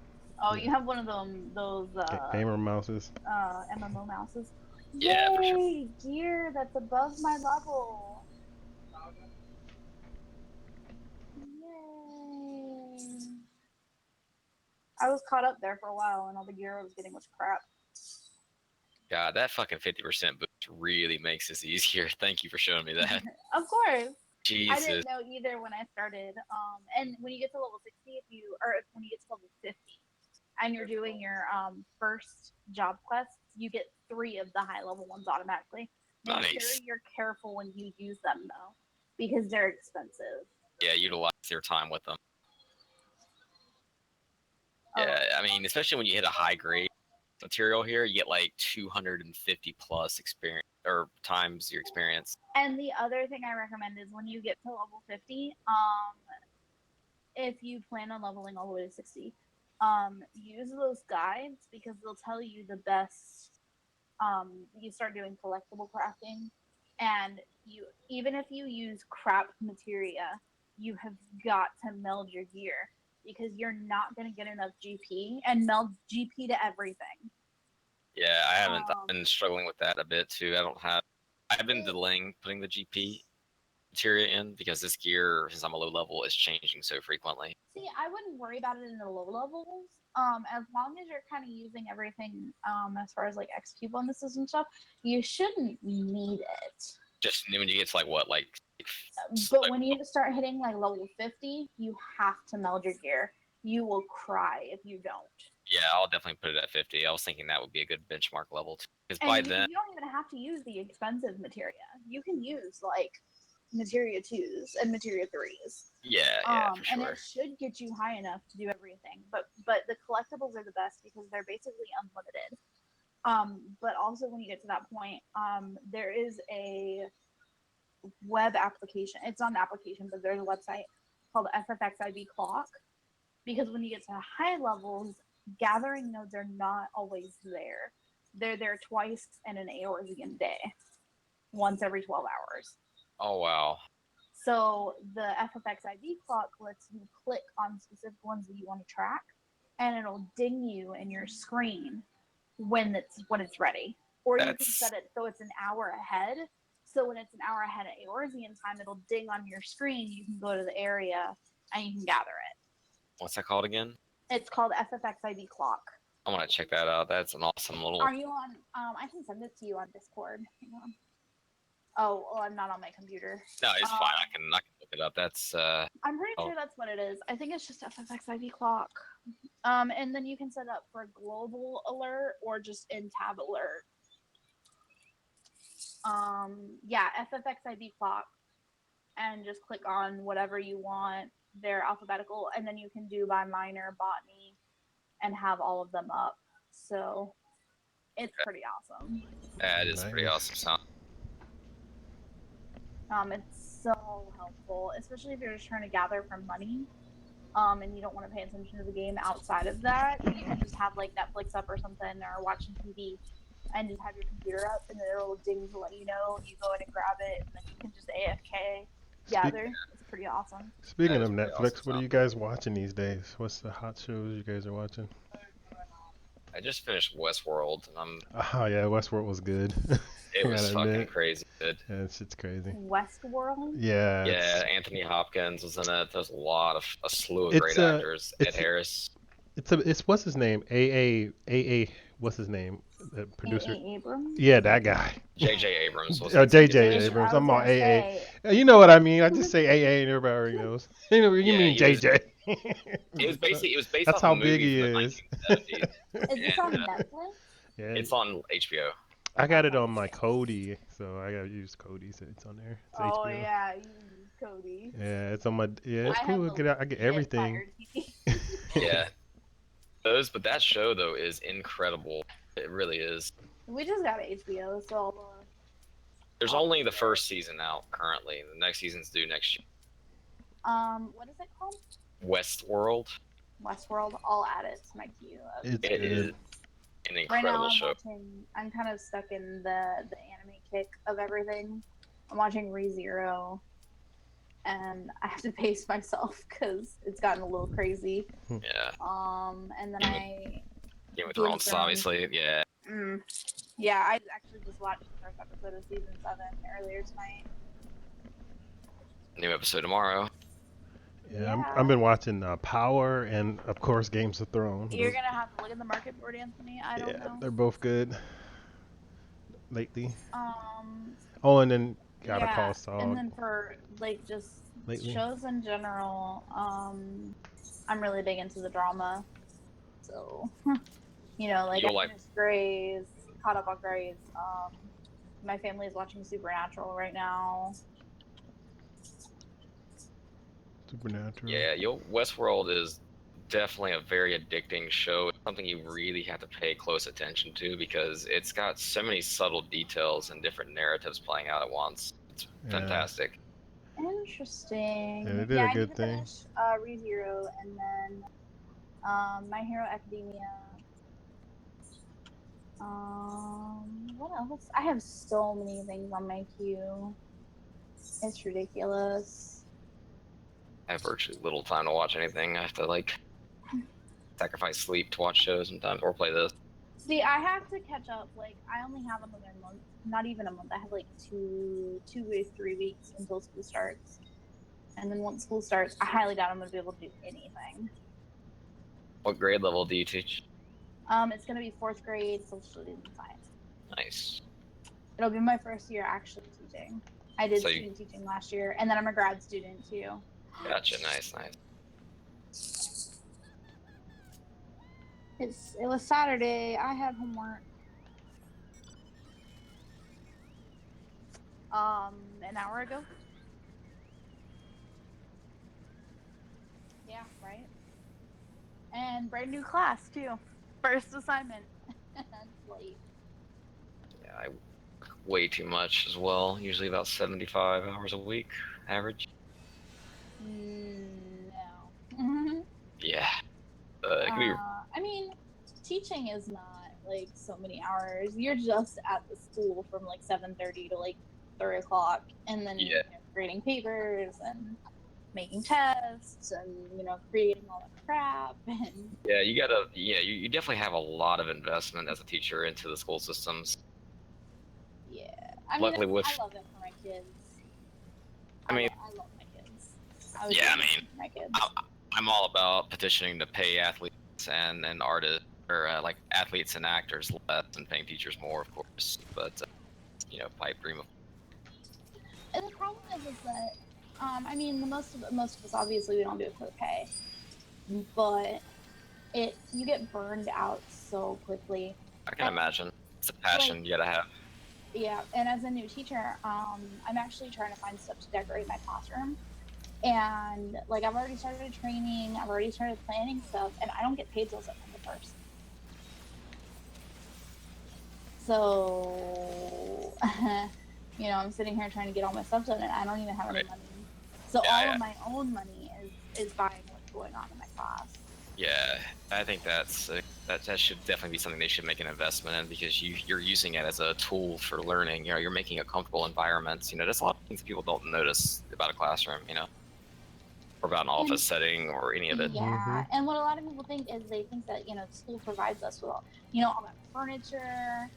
E: Oh,
A: Yeah.
E: you have one of those
A: Gamer mouses.
E: MMO mouses.
D: Yeah, for sure.
E: Yay! Gear that's above my level. Yay! I was caught up there for a while, and all the gear I was getting was crap.
D: God, that fucking 50% boost really makes this easier. Thank you for showing me that.
E: Of course. I
D: Jesus.
E: didn't know either when I started. And when you get to level 60, when you get to level 50, and you're doing your first job quests, you get 3 of the high level ones automatically. Make
D: Nice.
E: sure you're careful when you use them though, because they're expensive.
D: Yeah, utilize your time with them.
E: Oh.
D: Yeah, I mean, especially when you hit a high grade material here, you get like 250 plus experience or times your experience.
E: And the other thing I recommend is when you get to level 50, if you plan on leveling all the way to 60, use those guides because they'll tell you the best. You start doing collectible crafting, and even if you use crap materia, you have got to meld your gear because you're not going to get enough GP and meld GP to everything.
D: Yeah, I haven't. I've been struggling with that a bit too. I've been delaying putting the GP materia in because this gear, since I'm a low level, is changing so frequently.
E: See, I wouldn't worry about it in the low levels. As long as you're kind of using everything, as far as like XP bonuses and stuff, you shouldn't need it.
D: Just when you get to like
E: But when you start hitting like level 50, you have to meld your gear. You will cry if you don't.
D: Yeah, I'll definitely put it at 50. I was thinking that would be a good benchmark level too. Because by then,
E: you don't even have to use the expensive materia. You can use like materia 2s and materia 3s.
D: yeah, for
E: And
D: sure.
E: it should get you high enough to do everything. But the collectibles are the best because they're basically unlimited. But also when you get to that point, there is a web application. It's not an application, but there's a website called FFXIV Clock. Because when you get to high levels, gathering nodes are not always there. They're there twice in an Eorzean day, once every 12 hours.
D: Oh wow.
E: So the FFXIV clock lets you click on specific ones that you want to track, and it'll ding you in your screen when it's ready. Or you can set it so it's an hour ahead. So when it's an hour ahead at Eorzean time, it'll ding on your screen. You can go to the area and you can gather it.
D: What's that called again?
E: It's called FFXIV Clock.
D: I want to check that out. That's an awesome little.
E: Are you on? I can send it to you on Discord. Hang on. Oh, well, I'm not on my computer.
D: No, it's fine. I can look it up. That's.
E: I'm pretty sure that's what it is. I think it's just FFXIV Clock. And then you can set up for global alert or just in tab alert. Yeah, FFXIV Clock, and just click on whatever you want. They're alphabetical, and then you can do by minor, botany, and have all of them up. So it's pretty awesome.
D: Yeah, it is pretty awesome sound.
E: It's so helpful, especially if you're just trying to gather for money. And you don't want to pay attention to the game outside of that. You can just have like Netflix up or something, or watching TV, and just have your computer up, and then it'll ding to let you know. You go in and grab it, and then you can just AFK gather. It's pretty awesome.
A: Speaking of Netflix, what are you guys watching these days? What's the hot shows you guys are watching?
D: I just finished Westworld, and I'm.
A: Oh yeah, Westworld was good.
D: It was fucking crazy good.
A: Yeah, it's crazy.
E: Westworld.
A: Yeah.
D: Yeah, Anthony Hopkins was in it. There's a slew of great actors. Ed Harris.
A: It's what's his name? A. What's his name? The producer.
E: A. Abrams.
A: Yeah, that guy.
D: J.J. Abrams was.
A: J.J. Abrams. I'm on AA. You know what I mean? I just say AA and everybody already knows. You mean J.J.
D: It was based.
A: That's how big he is.
E: Is this on Netflix?
A: Yeah.
D: It's on HBO.
A: I got it on my Kodi, so I gotta use Kodi, so it's on there. It's
E: oh
A: HBO.
E: Yeah, you use Kodi.
A: Yeah, it's on my. Yeah, it's cool. I get everything.
D: Yeah. But that show though is incredible. It really is.
E: We just got HBO, so.
D: There's only the first season out currently. The next season's due next year.
E: What is it called?
D: Westworld.
E: Westworld. I'll add it to my queue.
A: It's
D: it is. An
E: Right now,
D: incredible show.
E: I'm kind of stuck in the anime kick of everything. I'm watching ReZero, and I have to pace myself because it's gotten a little crazy.
D: Yeah.
E: And then
D: Game of
E: Game of
D: Thrones,
E: Thrones.
D: obviously. Yeah.
E: Yeah, I actually just watched the first episode of season 7 earlier tonight.
D: New episode tomorrow.
A: Yeah, I've been watching Power and of course Games of Thrones.
E: You're gonna have to look at the market board, Anthony. I don't know.
A: They're both good lately.
E: Um,
A: Oh, and then Gotta
E: yeah,
A: Call Saul
E: and then for like just
A: lately.
E: shows in general, I'm really big into the drama. So, you know, like I finished Grey's, caught up on Grey's. My family is watching Supernatural right now.
A: Supernatural.
D: Yeah, Westworld is definitely a very addicting show. It's something you really have to pay close attention to because it's got so many subtle details and different narratives playing out at once. It's fantastic.
E: Interesting.
A: Yeah, they did a
E: I need
A: good
E: to
A: thing.
E: finish ReZero and then My Hero Academia. What else? I have so many things on my queue. It's ridiculous.
D: I have virtually little time to watch anything. I have to like sacrifice sleep to watch shows sometimes or play this.
E: See, I have to catch up. Like, I only have another month. Not even a month. I have like two or 3 weeks until school starts. And then once school starts, I highly doubt I'm going to be able to do anything.
D: What grade level do you teach?
E: It's going to be 4th grade social studies and science.
D: Nice.
E: It'll be my first year actually teaching. I did student teaching last year, and then I'm a grad student too.
D: Gotcha. Nice.
E: It was Saturday. I had homework. An hour ago. Yeah, right. And brand new class too. First assignment. That's late.
D: Yeah, I work way too much as well. Usually about 75 hours a week, average.
E: No.
D: Yeah. It could be.
E: I mean, teaching is not like so many hours. You're just at the school from like 7:30 to like 3 o'clock, and then grading papers and making tests and creating all that crap. And
D: Yeah, you definitely have a lot of investment as a teacher into the school systems.
E: Yeah, I
D: Luckily,
E: mean, I love it for my kids. I love my kids. My kids.
D: I'm all about petitioning to pay athletes and artists, or like athletes and actors less, and paying teachers more, of course. But pipe dream.
E: And the problem is that, I mean, most of us obviously we don't do it for pay, but you get burned out so quickly.
D: I can imagine. It's a passion you gotta have.
E: Yeah, and as a new teacher, I'm actually trying to find stuff to decorate my classroom. And like I've already started training, I've already started planning stuff, and I don't get paid till September 1st. So, I'm sitting here trying to get all my stuff done, and I don't even have any money. So all of my own money is buying what's going on in my class.
D: Yeah, I think that should definitely be something they should make an investment in, because you're using it as a tool for learning. You're making a comfortable environment. There's a lot of things people don't notice about a classroom. Or about an office setting or any of it.
E: Yeah, and what a lot of people think is they think that school provides us with all that furniture,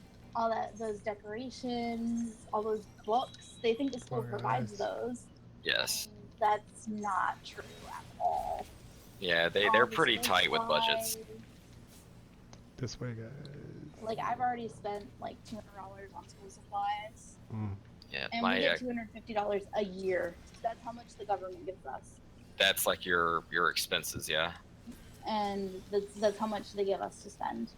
E: those decorations, all those books. They think the school provides those.
D: Yes.
E: And that's not true at all.
D: Yeah, they're pretty tight with budgets.
A: This way, guys.
E: Like I've already spent like $200 on school supplies.
D: Yeah,
E: and we get $250 a year. That's how much the government gives us.
D: That's like your expenses, yeah.
E: And that's how much they give us to spend.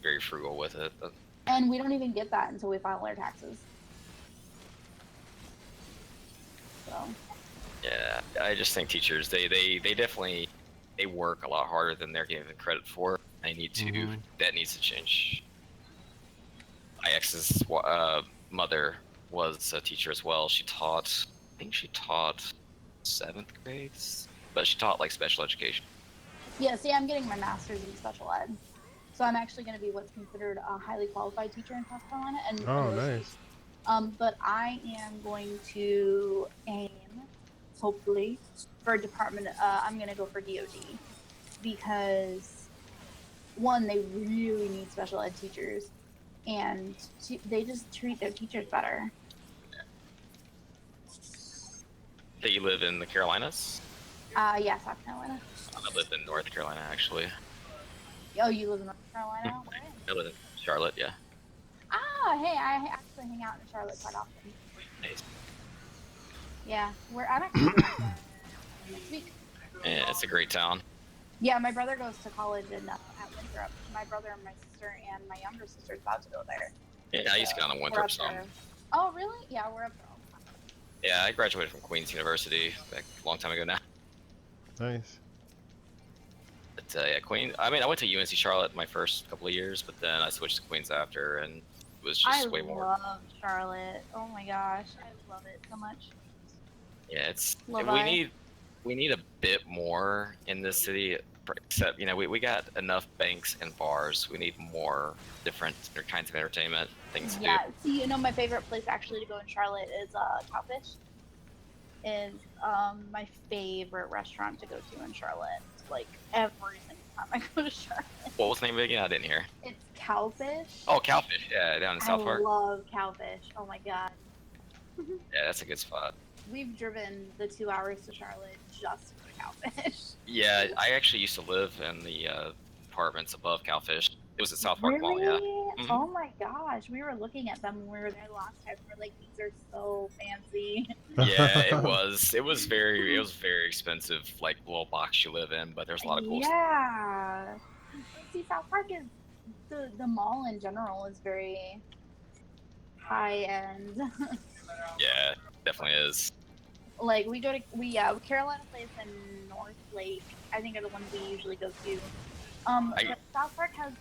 D: Very frugal with it. But...
E: And we don't even get that until we file our taxes. So.
D: Yeah, I just think teachers they definitely work a lot harder than they're given credit for. They need to that needs to change. My ex's mother was a teacher as well. I think she taught 7th grades, but she taught like special education.
E: Yeah, see, I'm getting my master's in special ed. So I'm actually going to be what's considered a highly qualified teacher in South Carolina and
A: Oh,
E: most
A: nice.
E: states. But I am going to aim, hopefully, for department. I'm going to go for DoD because one, they really need special ed teachers, and they just treat their teachers better.
D: That you live in the Carolinas?
E: Yeah, South Carolina.
D: I live in North Carolina, actually.
E: Oh, you live in North Carolina? Where?
D: I live in Charlotte, yeah.
E: Ah, hey, I actually hang out in Charlotte quite often.
D: Nice.
E: Yeah, I'm actually going there next week.
D: Yeah, it's a great town.
E: Yeah, my brother goes to college at Winthrop. My brother and my sister and my younger sister's about to go there.
D: Yeah, I used to get on the
E: We're
D: Winthrop
E: up
D: some.
E: there. Oh, really? Yeah, we're up there all the time.
D: Yeah, I graduated from Queen's University back a long time ago now.
A: Nice.
D: But yeah, I went to UNC Charlotte my first couple of years, but then I switched to Queen's after, and it was just way more.
E: I love Charlotte. Oh my gosh, I love it so much.
D: Yeah,
E: Love
D: we need a bit more in this city. Except, we got enough banks and bars. We need more different kinds of entertainment things to do.
E: Yeah, see, my favorite place actually to go in Charlotte is Cowfish. Is my favorite restaurant to go to in Charlotte. Like every single time I go to Charlotte.
D: What was the name of it again? I didn't hear.
E: It's Cowfish.
D: Oh, Cowfish. Yeah, down in South Park.
E: I love Cowfish. Oh my god.
D: Yeah, that's a good spot.
E: We've driven the 2 hours to Charlotte just for Cowfish.
D: Yeah, I actually used to live in the apartments above Cowfish. It was at South Park Mall, yeah. Mm-hmm.
E: Oh my gosh, we were looking at them when we were there last time. We're like, these are so fancy.
D: Yeah, it was. It was very expensive, like little box you live in, but there's a lot of cool stuff.
E: Yeah. See, South Park is the mall in general is very high end.
D: Yeah, definitely is.
E: Like Carolina Place and North Lake, I think are the ones we usually go to. But South Park has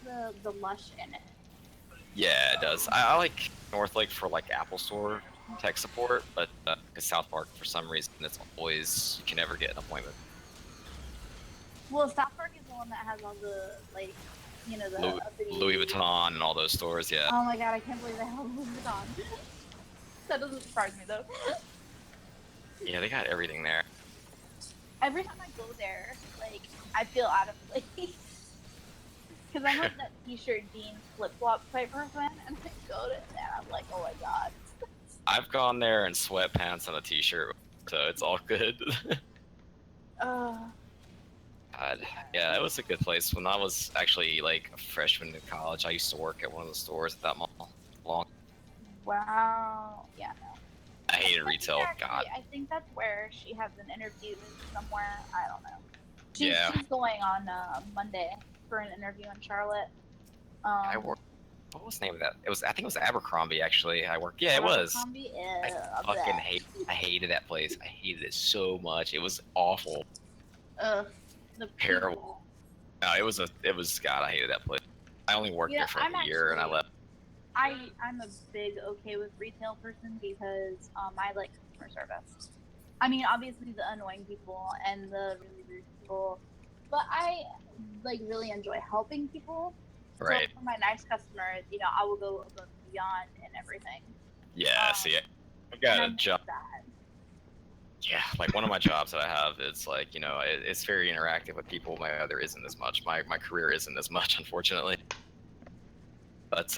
E: the Lush in it.
D: Yeah, it does. I like North Lake for like Apple Store tech support, but because South Park for some reason it's always you can never get an appointment.
E: Well, South Park is the one that has all the like, the
D: Louis Vuitton and all those stores. Yeah.
E: Oh my god, I can't believe they have Louis Vuitton. That doesn't surprise me though.
D: Yeah, they got everything there.
E: Every time I go there, like I feel out of place. Because I'm like that t-shirt, jeans, flip-flop type person, and I go to that, I'm like, oh my god.
D: I've gone there in sweatpants and a t-shirt, so it's all good. God. Yeah, it was a good place. When I was actually like a freshman in college, I used to work at one of the stores at that mall.
E: Wow. Yeah. No.
D: I hated retail.
E: Actually,
D: God.
E: I think that's where she has an interview somewhere. I don't know. She's going on Monday for an interview in Charlotte.
D: I worked. What was the name of that? I think it was Abercrombie actually. I worked. Yeah, it was. I hated that place. I hated it so much. It was awful.
E: The
D: terrible. No, it was God. I hated that place. I only worked there for a year and I left.
E: I'm a big okay with retail person because I like customer service. I mean, obviously the annoying people and the really rude people, but I like really enjoy helping people.
D: Right.
E: So for my nice customers, I will go above and beyond and everything.
D: Yeah. See, I got a job. Yeah, like one of my jobs that I have is like, it's very interactive with people. My other isn't as much. My career isn't as much, unfortunately. But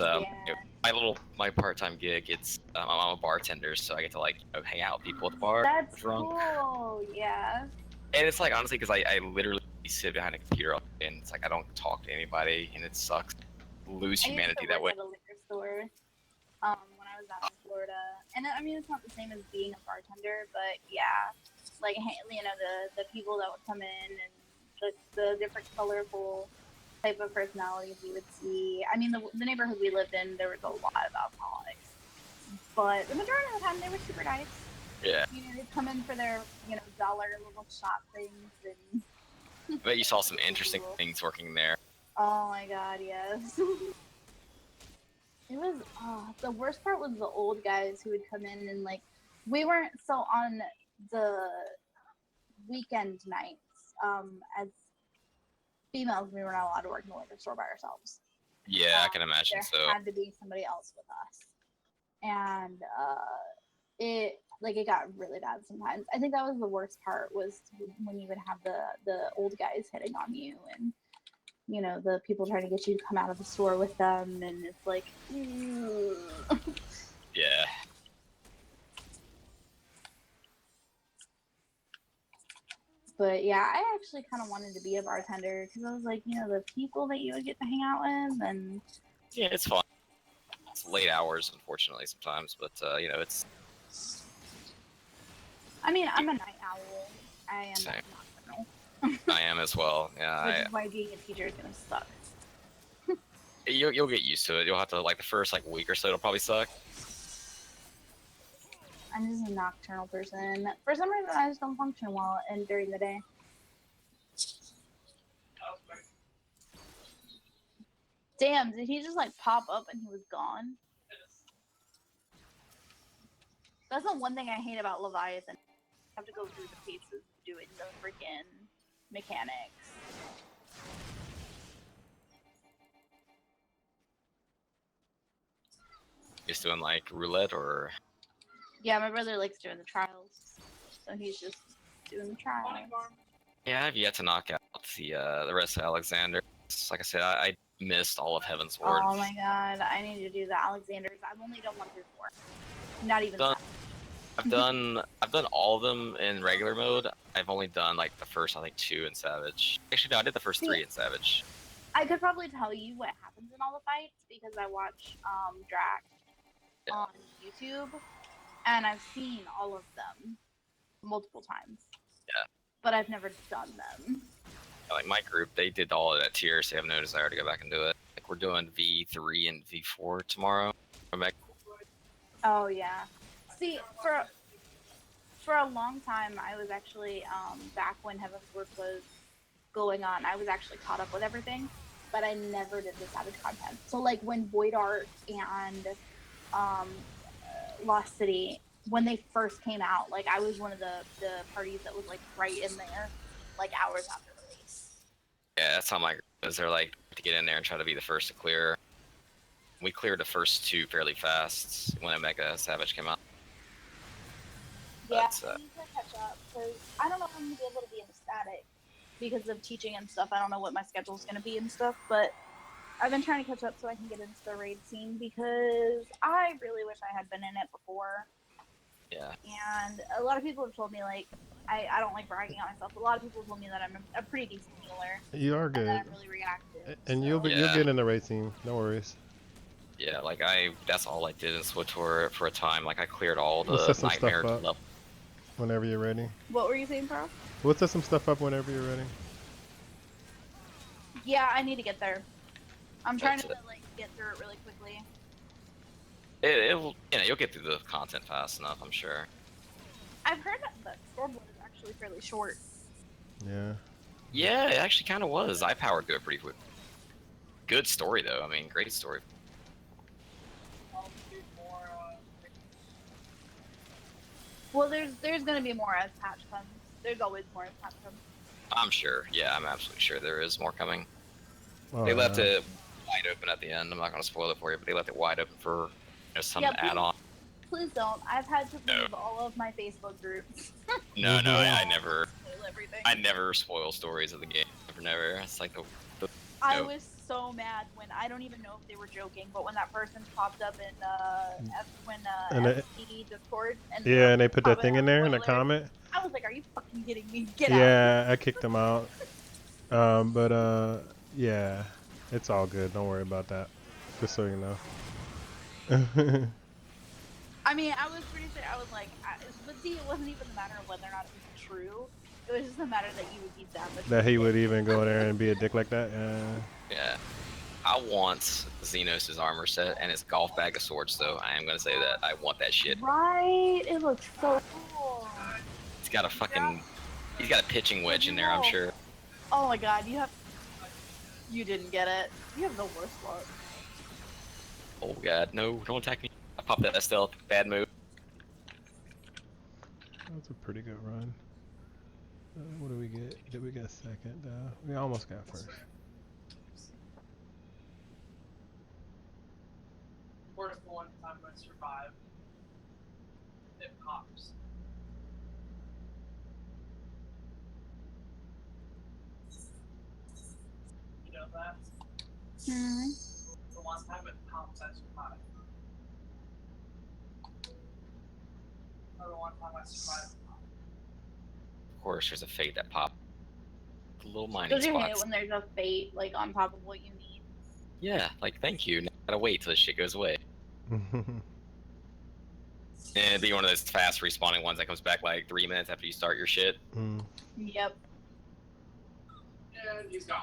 D: my part-time gig, it's I'm a bartender, so I get to like hang out with people at the bar.
E: That's cool. Yeah.
D: And it's like honestly, because I literally sit behind a computer and it's like I don't talk to anybody, and it sucks. Lose humanity that way.
E: I used to work at a liquor store when I was out in Florida, and I mean it's not the same as being a bartender, but yeah, like the people that would come in and the different colorful type of personalities we would see. I mean, the neighborhood we lived in, there was a lot of alcoholics, but the majority of the time they were super nice.
D: Yeah.
E: They'd come in for their dollar little shop things and.
D: I bet you saw some interesting things working there.
E: Oh my god, yes. It was the worst part was the old guys who would come in and like we weren't so on the weekend nights as females we were not allowed to work in the liquor store by ourselves.
D: Yeah, I can imagine
E: there
D: so.
E: had to be somebody else with us, and it it got really bad sometimes. I think that was the worst part was when you would have the old guys hitting on you and the people trying to get you to come out of the store with them, and it's like
D: Yeah.
E: but yeah, I actually kind of wanted to be a bartender because I was like, the people that you would get to hang out with, and
D: Yeah, it's fun. It's late hours, unfortunately, sometimes, but it's
E: I mean, I'm a night owl. I am
D: same.
E: nocturnal.
D: I am as well.
E: Which
D: Yeah,
E: is why being a teacher is gonna suck.
D: you'll get used to it. You'll have to like the first week or so. It'll probably suck.
E: I'm just a nocturnal person. For some reason, I just don't function well and during the day. Damn, did he just pop up and he was gone? That's the one thing I hate about Leviathan. I have to go through the paces of doing the freaking mechanics.
D: Just doing roulette or
E: Yeah, my brother likes doing the trials, so he's just doing the trials.
D: yeah, I've yet to knock out the rest of Alexander. Like I said, I missed all of Heaven's Ward.
E: Oh my god, I need to do the Alexanders. I've only done 1 through 4. Not even
D: Done.
E: that.
D: I've done all of them in regular mode. I've only done the first 2 in Savage. Actually, no, I did the first 3 in Savage.
E: I could probably tell you what happens in all the fights because I watch Drac on YouTube, and I've seen all of them multiple times.
D: Yeah.
E: But I've never done them.
D: My group, they did all of that tier, so I have no desire to go back and do it. We're doing V3 and V4 tomorrow.
E: Oh yeah. See, for a long time, I was actually back when Heaven's Word was going on. I was actually caught up with everything, but I never did the Savage content. So when Void Art and Lost City, when they first came out, I was one of the parties that was right in there, hours after release.
D: Yeah, that's how my group is. They're to get in there and try to be the first to clear. We cleared the first 2 fairly fast when Omega Savage came out.
E: Yeah, I need to catch up because I don't know if I'm gonna be able to be in static because of teaching and stuff. I don't know what my schedule's gonna be and stuff, but I've been trying to catch up so I can get into the raid scene because I really wish I had been in it before.
D: Yeah.
E: And a lot of people have told me I don't like bragging on myself. A lot of people told me that I'm a pretty decent healer.
A: You are good.
E: And that I'm really reactive.
A: And
E: so.
A: you'll get in the raid team. No worries.
D: Yeah, that's all I did in SWTOR for a time. I cleared all
A: We'll
D: the
A: set some
D: nightmare
A: stuff up
D: level.
A: whenever you're ready.
E: What were you saying, Carl?
A: We'll set some stuff up whenever you're ready.
E: Yeah, I need to get there. I'm trying to get through it really quickly.
D: It'll you'll get through the content fast enough, I'm sure.
E: I've heard that Stormblood is actually fairly short.
A: Yeah.
D: Yeah, it actually kind of was. I powered through it pretty quick. Good story though. I mean, great story.
E: Well, there's gonna be more as patch comes. There's always more as patch comes.
D: I'm sure. Yeah, I'm absolutely sure there is more coming.
A: Oh,
D: They left
A: yeah.
D: it wide open at the end. I'm not going to spoil it for you, but they left it wide open for some add-on.
E: Please don't. I've had to leave all of my Facebook groups.
D: No, I never.
E: Spoil everything.
D: I never spoil stories of the game. Never. It's the
E: I was so mad when I don't even know if they were joking, but when that person popped up in FD Discord and
A: and they put that thing in there in the comment.
E: I was like, "Are you fucking kidding me? Get out!"
A: Yeah, I kicked them out. Yeah, it's all good. Don't worry about that. Just so you know.
E: I mean, I was pretty sure. I was like, but see, it wasn't even the matter of whether or not it was true. It was just a matter that you would be that much.
A: That he would even go there and be a dick like that.
D: Yeah. I want Xenos' armor set and his golf bag of swords, though. I am going to say that. I want that shit.
E: Right? It looks so cool.
D: He's got a pitching wedge in there, I'm sure.
E: Oh my god, you didn't get it. You have the worst luck.
D: Oh god, no, don't attack me. I popped that stealth. Bad move.
A: That's a pretty good run. What do we get? Did we get second? We almost got first.
E: Hmm.
D: Of course, there's a fate that popped. The little mining
E: Don't you hate it
D: spots.
E: when there's a fate like on top of what you need?
D: Yeah, like thank you. Now I gotta wait till this shit goes away. And it'd be one of those fast respawning ones that comes back like 3 minutes after you start your shit.
A: Mm.
E: Yep.
F: And he's gone.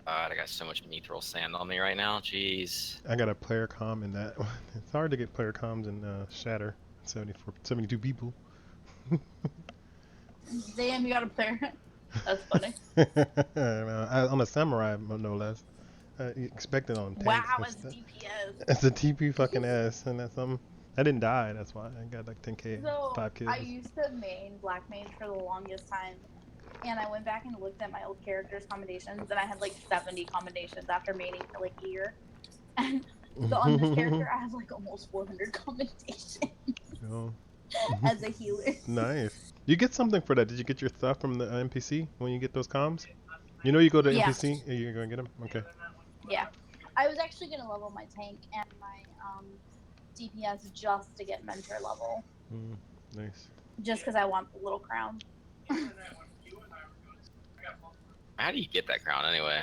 D: God, I got so much mithril sand on me right now. Jeez.
A: I got a player comm in that one. It's hard to get player comms in Shatter. 72 people.
E: Damn, you got a player. That's funny.
A: On a samurai, no less. You expect it on tanks.
E: Wow,
A: and
E: it's
A: stuff.
E: DPS.
A: It's a TP fucking S, and that's something. I didn't die, that's why. I got like 10k,
E: So
A: 5 kills.
E: I used to main Black Mage for the longest time, and I went back and looked at my old characters' commendations, and I had like 70 commendations after maining for like a year. And so on this character, I have like almost 400 commendations
A: Oh.
E: as a healer.
A: Nice. You get something for that. Did you get your stuff from the NPC when you get those comms? You know you go to
E: Yeah.
A: NPC and you're going to get them? Okay.
E: Yeah, I was actually gonna level my tank and my DPS just to get mentor level,
A: Nice.
E: just because I want the little crown.
D: How do you get that crown anyway?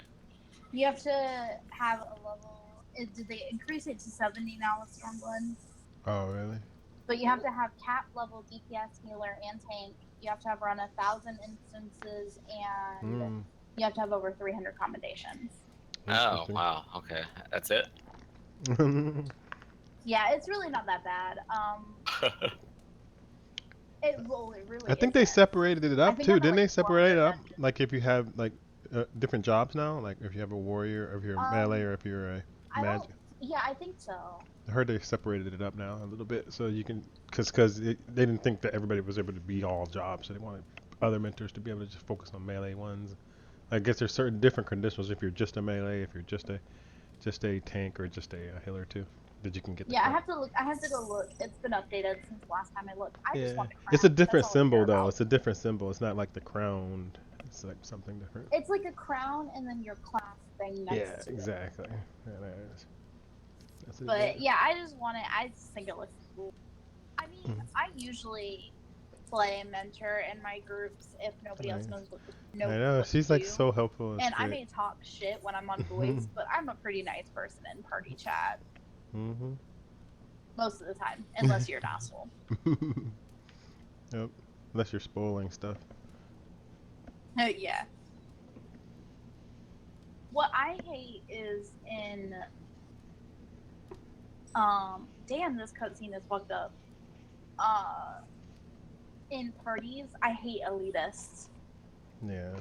E: You have to have a level. Did they increase it to 70 now with Stormblood?
A: Oh, really?
E: But you have to have cap level DPS healer and tank. You have to have run 1,000 instances, and you have to have over 300 commendations.
D: Oh, wow. Okay. That's it?
E: Yeah, it's really not that bad. It really.
A: I think they
E: isn't.
A: separated it up
E: think
A: too.
E: I'm at,
A: Didn't they
E: like, 12
A: separate it up?
E: dungeons.
A: Like if you have like different jobs now, like if you have a warrior, or if you're a melee, or if you're a magic.
E: Yeah, I think so.
A: I heard they separated it up now a little bit, so you can, because they didn't think that everybody was able to be all jobs, so they wanted other mentors to be able to just focus on melee ones. I guess there's certain different conditions if you're just a melee, if you're just a tank, or just a healer too, that you can get.
E: Yeah, I have to look. I have to go look. It's been updated since the last time I looked. I just want the crown.
A: It's a different
E: That's all I
A: symbol
E: care
A: though.
E: about.
A: It's a different symbol. It's not like the crown. It's like something different.
E: It's like a crown and then your class thing next
A: Yeah,
E: to it.
A: exactly. Yeah, that is. That's it,
E: But yeah, I just want it. I just think it looks cool. I mean, I usually play mentor in my groups if nobody else knows what to
A: I know, she's like
E: do.
A: so helpful. It's
E: And I
A: great.
E: may talk shit when I'm on voice, but I'm a pretty nice person in party chat most of the time, unless you're an asshole.
A: Yep. Unless you're spoiling stuff.
E: Yeah. What I hate is in damn, this cutscene is fucked up. In parties, I hate elitists.
A: Yeah.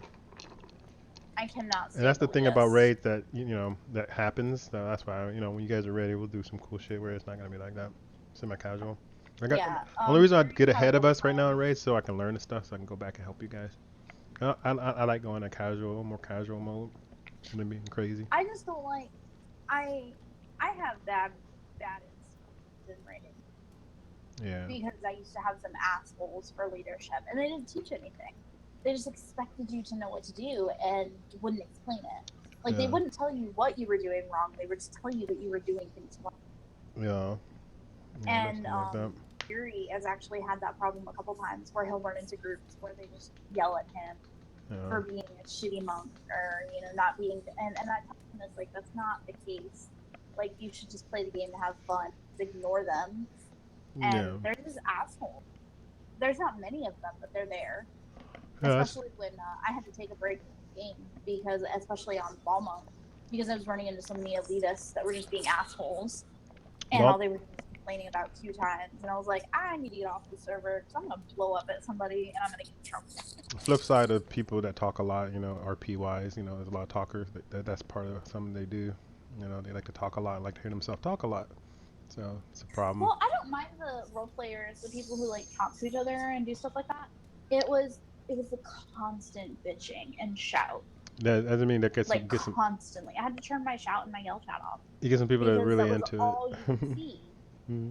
E: I cannot stand
A: And that's the thing about
E: elitists.
A: raids that that happens. So that's why when you guys are ready, we'll do some cool shit where it's not gonna be like that. Semi-casual. Only reason I get ahead of us right now in raids so I can learn the stuff so I can go back and help you guys. I like going to casual, more casual mode than being crazy.
E: I just don't like. I have bad experiences in raiding.
A: Yeah.
E: Because I used to have some assholes for leadership, and they didn't teach anything. They just expected you to know what to do and wouldn't explain it. Like, they wouldn't tell you what you were doing wrong. They would just tell you that you were doing things wrong.
A: Yeah.
E: And Yuri has actually had that problem a couple times where he'll run into groups where they just yell at him for being a shitty monk or, not being... And I tell him this, like, that's not the case. Like, you should just play the game to have fun. Just ignore them. And they're just assholes. There's not many of them, but they're there. Especially when I had to take a break from the game, because especially on ball mode, because I was running into so many elitists that were just being assholes, and all they were doing was complaining about queue times, and I was like, I need to get off the server because I'm gonna blow up at somebody and I'm gonna get in trouble.
A: Flip side of people that talk a lot, RP wise, there's a lot of talkers. That's part of something they do. They like to talk a lot, like to hear themselves talk a lot. So it's a problem.
E: Well, I don't mind the role players, the people who like talk to each other and do stuff like that. It was the constant bitching and shout.
A: That doesn't mean that gets
E: like
A: get some
E: constantly. I had to turn my shout and my yell chat off
A: you get some people that are
E: because
A: really
E: that was
A: into
E: all you
A: it.
E: could see.
A: Hmm.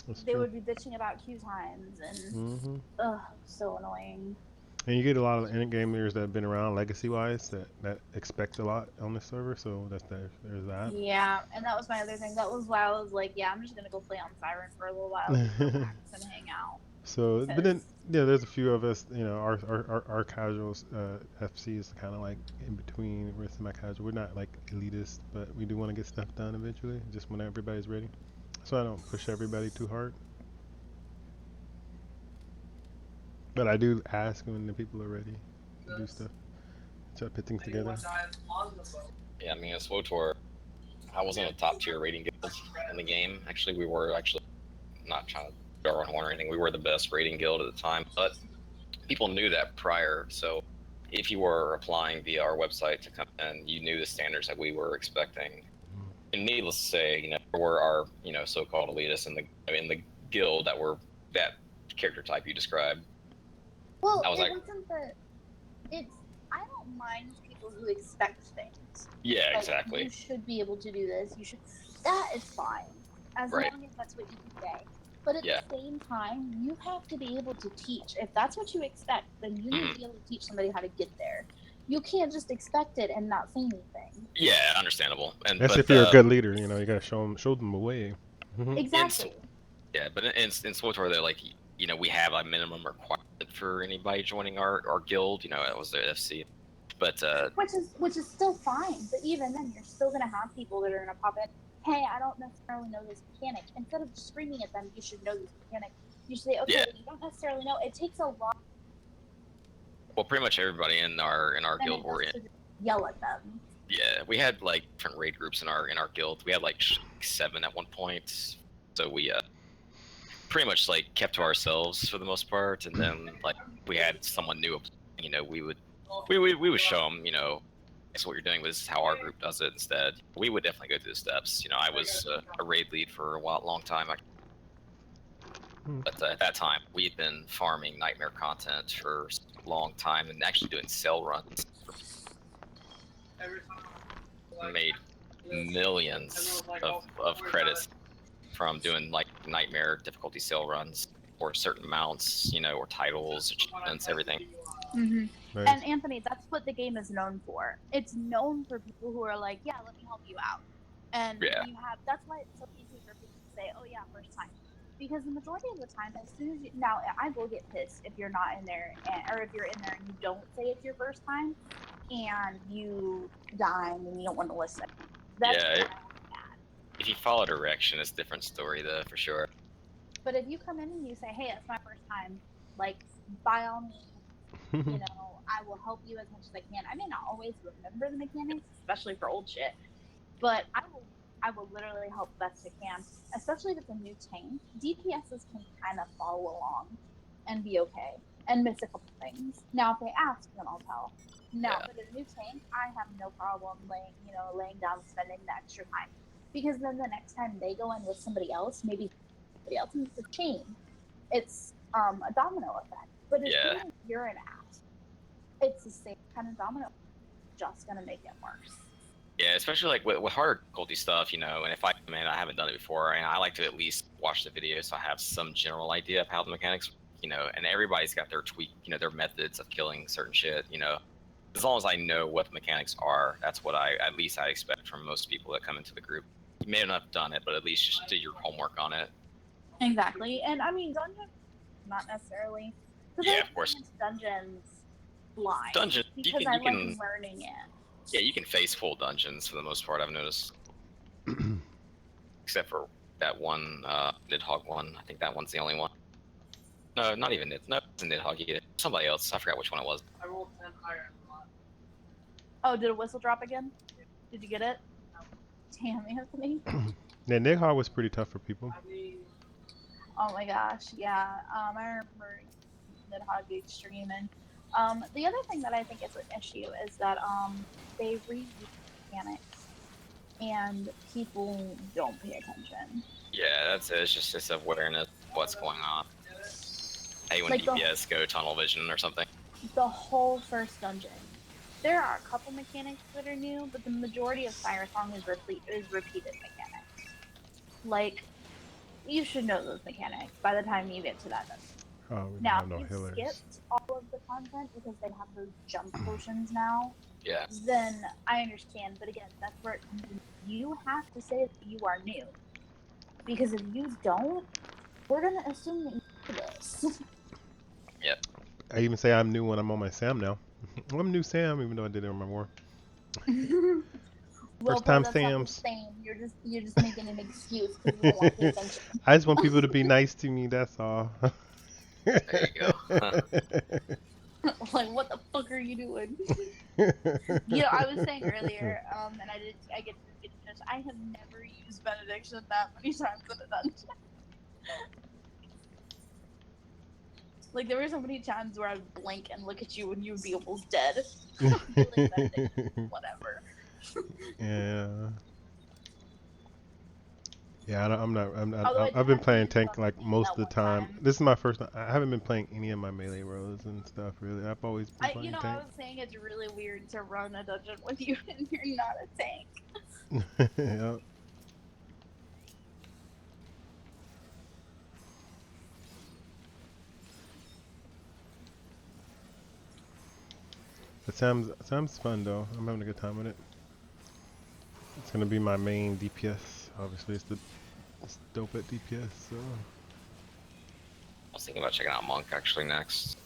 A: That's
E: They
A: true.
E: would be bitching about queue times and
A: Hmm.
E: ugh, so annoying.
A: And you get a lot of end gamers that have been around legacy wise that expect a lot on the server, so there's that.
E: Yeah, and that was my other thing. That was why I was like, yeah, I'm just gonna go play on Siren for a little while, just relax and hang out.
A: So, but then
E: 'Cause
A: yeah, there's a few of us, you know, our casuals, FC is kind of like in between. We're semi-casual. We're not like elitist, but we do want to get stuff done eventually, just when everybody's ready. So I don't push everybody too hard, but I do ask when the people are ready to do stuff. Try to put things together.
D: Yeah, I mean, at SWOTOR, I wasn't a top tier rating guild in the game. Actually, we were actually not trying to go our own horn or anything. We were the best rating guild at the time, but people knew that prior. So if you were applying via our website to come in, you knew the standards that we were expecting. And needless to say, you know, there were our, you know, so-called elitists in the guild that were that character type you described.
E: well,
D: I was
E: it
D: like,
E: wasn't that. It's I don't mind people who expect things.
D: yeah,
E: Like,
D: exactly.
E: you should be able to do this. You should. That is fine, as
D: Right.
E: long as that's what you can say. But at
D: Yeah.
E: the same time, you have to be able to teach. If that's what you expect, then you need to be able to teach somebody how to get there. You can't just expect it and not say anything.
D: Yeah, understandable.
A: That's if you're a good leader, you know, you gotta show them the way. Hmm.
E: Exactly.
D: Yeah, but in SWTOR, they're like, you know, we have a minimum requirement for anybody joining our guild. You know, that was the FC. But
E: Which is still fine. But even then, you're still gonna have people that are gonna pop in. Hey, I don't necessarily know this mechanic. Instead of screaming at them, you should know this mechanic. You should say, okay,
D: yeah,
E: well, you don't necessarily know. It takes a lot.
D: well, pretty much everybody in our
E: Then
D: guild
E: it
D: were in.
E: just to just yell at them.
D: Yeah, we had like different raid groups in our guild. We had like 7 at one point. So we pretty much like kept to ourselves for the most part, and then like we had someone new, you know, we would show them, you know, this is what you're doing, but this is how our group does it instead. We would definitely go through the steps. You know, I was a raid lead for a long time, but at that time we had been farming nightmare content for a long time and actually doing sell runs. Made millions of credits from doing like nightmare difficulty sale runs or certain mounts, you know, or titles, achievements, everything.
E: Mm-hmm.
A: Nice.
E: And Anthony, that's what the game is known for. It's known for people who are like, yeah, let me help you out. And
D: Yeah.
E: you have, that's why it's so easy for people to say, oh yeah, first time. Because the majority of the time, as soon as you, now I will get pissed if you're not in there, or if you're in there and you don't say it's your first time, and you die and you don't want to listen. That's
D: Yeah,
E: bad.
D: if you follow direction, it's a different story though, for sure.
E: But if you come in and you say, hey, it's my first time, like, by all means, you know, I will help you as much as I can. I may not always remember the mechanics, especially for old shit, but I will literally help best I can, especially if it's a new tank. DPSs can kind of follow along and be okay and miss a couple things. Now, if they ask, then I'll tell. Now,
D: Yeah.
E: but a new tank, I have no problem laying down, spending the extra time, because then the next time they go in with somebody else, maybe somebody else, and it's a chain. It's a domino effect. But as
D: Yeah.
E: soon as you're an ass, it's the same kind of domino, just gonna make it worse.
D: Yeah, especially like with hard difficulty stuff, you know, and if I come in, I haven't done it before, and I like to at least watch the video so I have some general idea of how the mechanics, you know, and everybody's got their tweak, you know, their methods of killing certain shit, you know. As long as I know what the mechanics are, that's what I expect from most people that come into the group. You may not have done it, but at least just do your homework on it.
E: Exactly, and I mean, dungeons, not necessarily.
D: Yeah, of course.
E: Dungeons blind.
D: Dungeon,
E: because
D: you
E: I like
D: can
E: learning it.
D: Yeah, you can face full dungeons for the most part, I've noticed. Except for that one Nidhogg one. I think that one's the only one. No, not even Nid. No, it's a Nidhogg either. Somebody else. I forgot which one it was.
F: I rolled 10 higher.
E: Oh, did a whistle drop again? Did you get it? Damn, Anthony.
A: Yeah, Nidhogg was pretty tough for people.
E: Oh my gosh, yeah. I remember Nidhogg Extreme, and the other thing that I think is an issue is that they reuse mechanics, and people don't pay attention.
D: Yeah, that's it. It's awareness of what's going on. Hey, when
E: Like
D: DPS go tunnel vision or something.
E: The whole first dungeon there are a couple mechanics that are new, but the majority of Siren Song is repeated mechanics. Like, you should know those mechanics by the time you get to that dungeon.
A: Oh, we don't
E: Now,
A: have no
E: if you
A: healers.
E: skipped all of the content because they have those jump potions now,
D: Yeah.
E: then I understand. But again, that's where it comes in. You have to say that you are new. Because if you don't, we're going to assume that you do this.
D: Yep.
A: I even say I'm new when I'm on my Sam now. I'm new Sam, even though I did it on my war.
E: Well,
A: First
E: bro,
A: time
E: that's not the
A: Sams.
E: same. You're just making an excuse because you don't want the attention.
A: I just want people to be nice to me. That's all.
D: There you go.
E: Like, what the fuck are you doing? I was saying earlier, and I get to finish. I have never used benediction that many times in a dungeon. Like, there were so many times where I'd blink and look at you and you would be almost dead. I'd be like, benediction, whatever.
A: Yeah. Yeah, I'm not.
E: Although I did
A: I've been
E: have to
A: playing
E: use it
A: tank
E: on the
A: like
E: tank
A: most
E: that
A: of the
E: one
A: time.
E: time.
A: This is my first. I haven't been playing any of my melee roles and stuff really. I've always been
E: I
A: playing tank.
E: was saying it's really weird to run a dungeon with you and you're not a tank.
A: Yeah. But Sam's fun though. I'm having a good time with it. It's gonna be my main DPS. Obviously, it's dope at DPS. So
D: I was thinking about checking out Monk actually next.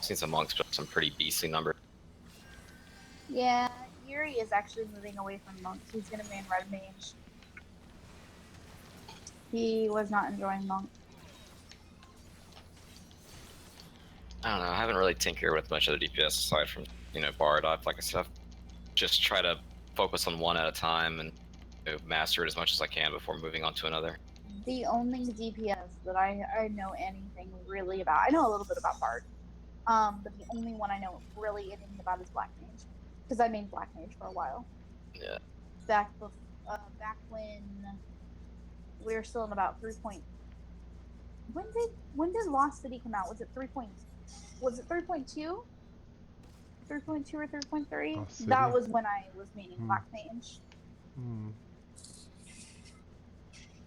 D: Seen some monks put up some pretty beastly numbers.
E: Yeah, Yuri is actually moving away from monks. He's gonna main red mage. He was not enjoying monk.
D: I don't know. I haven't really tinkered with much of the DPS aside from Bard. Like I said, I've just try to focus on one at a time and master it as much as I can before moving on to another.
E: The only DPS that I know anything really about, I know a little bit about Bard, but the only one I know really anything about is Black Mage, because I mained Black Mage for a while.
D: Yeah.
E: Back when we were still in about 3. When did Lost City come out? Was it 3.2? 3.2 or 3.3?
A: Lost City?
E: That was when I was maining Black Mage.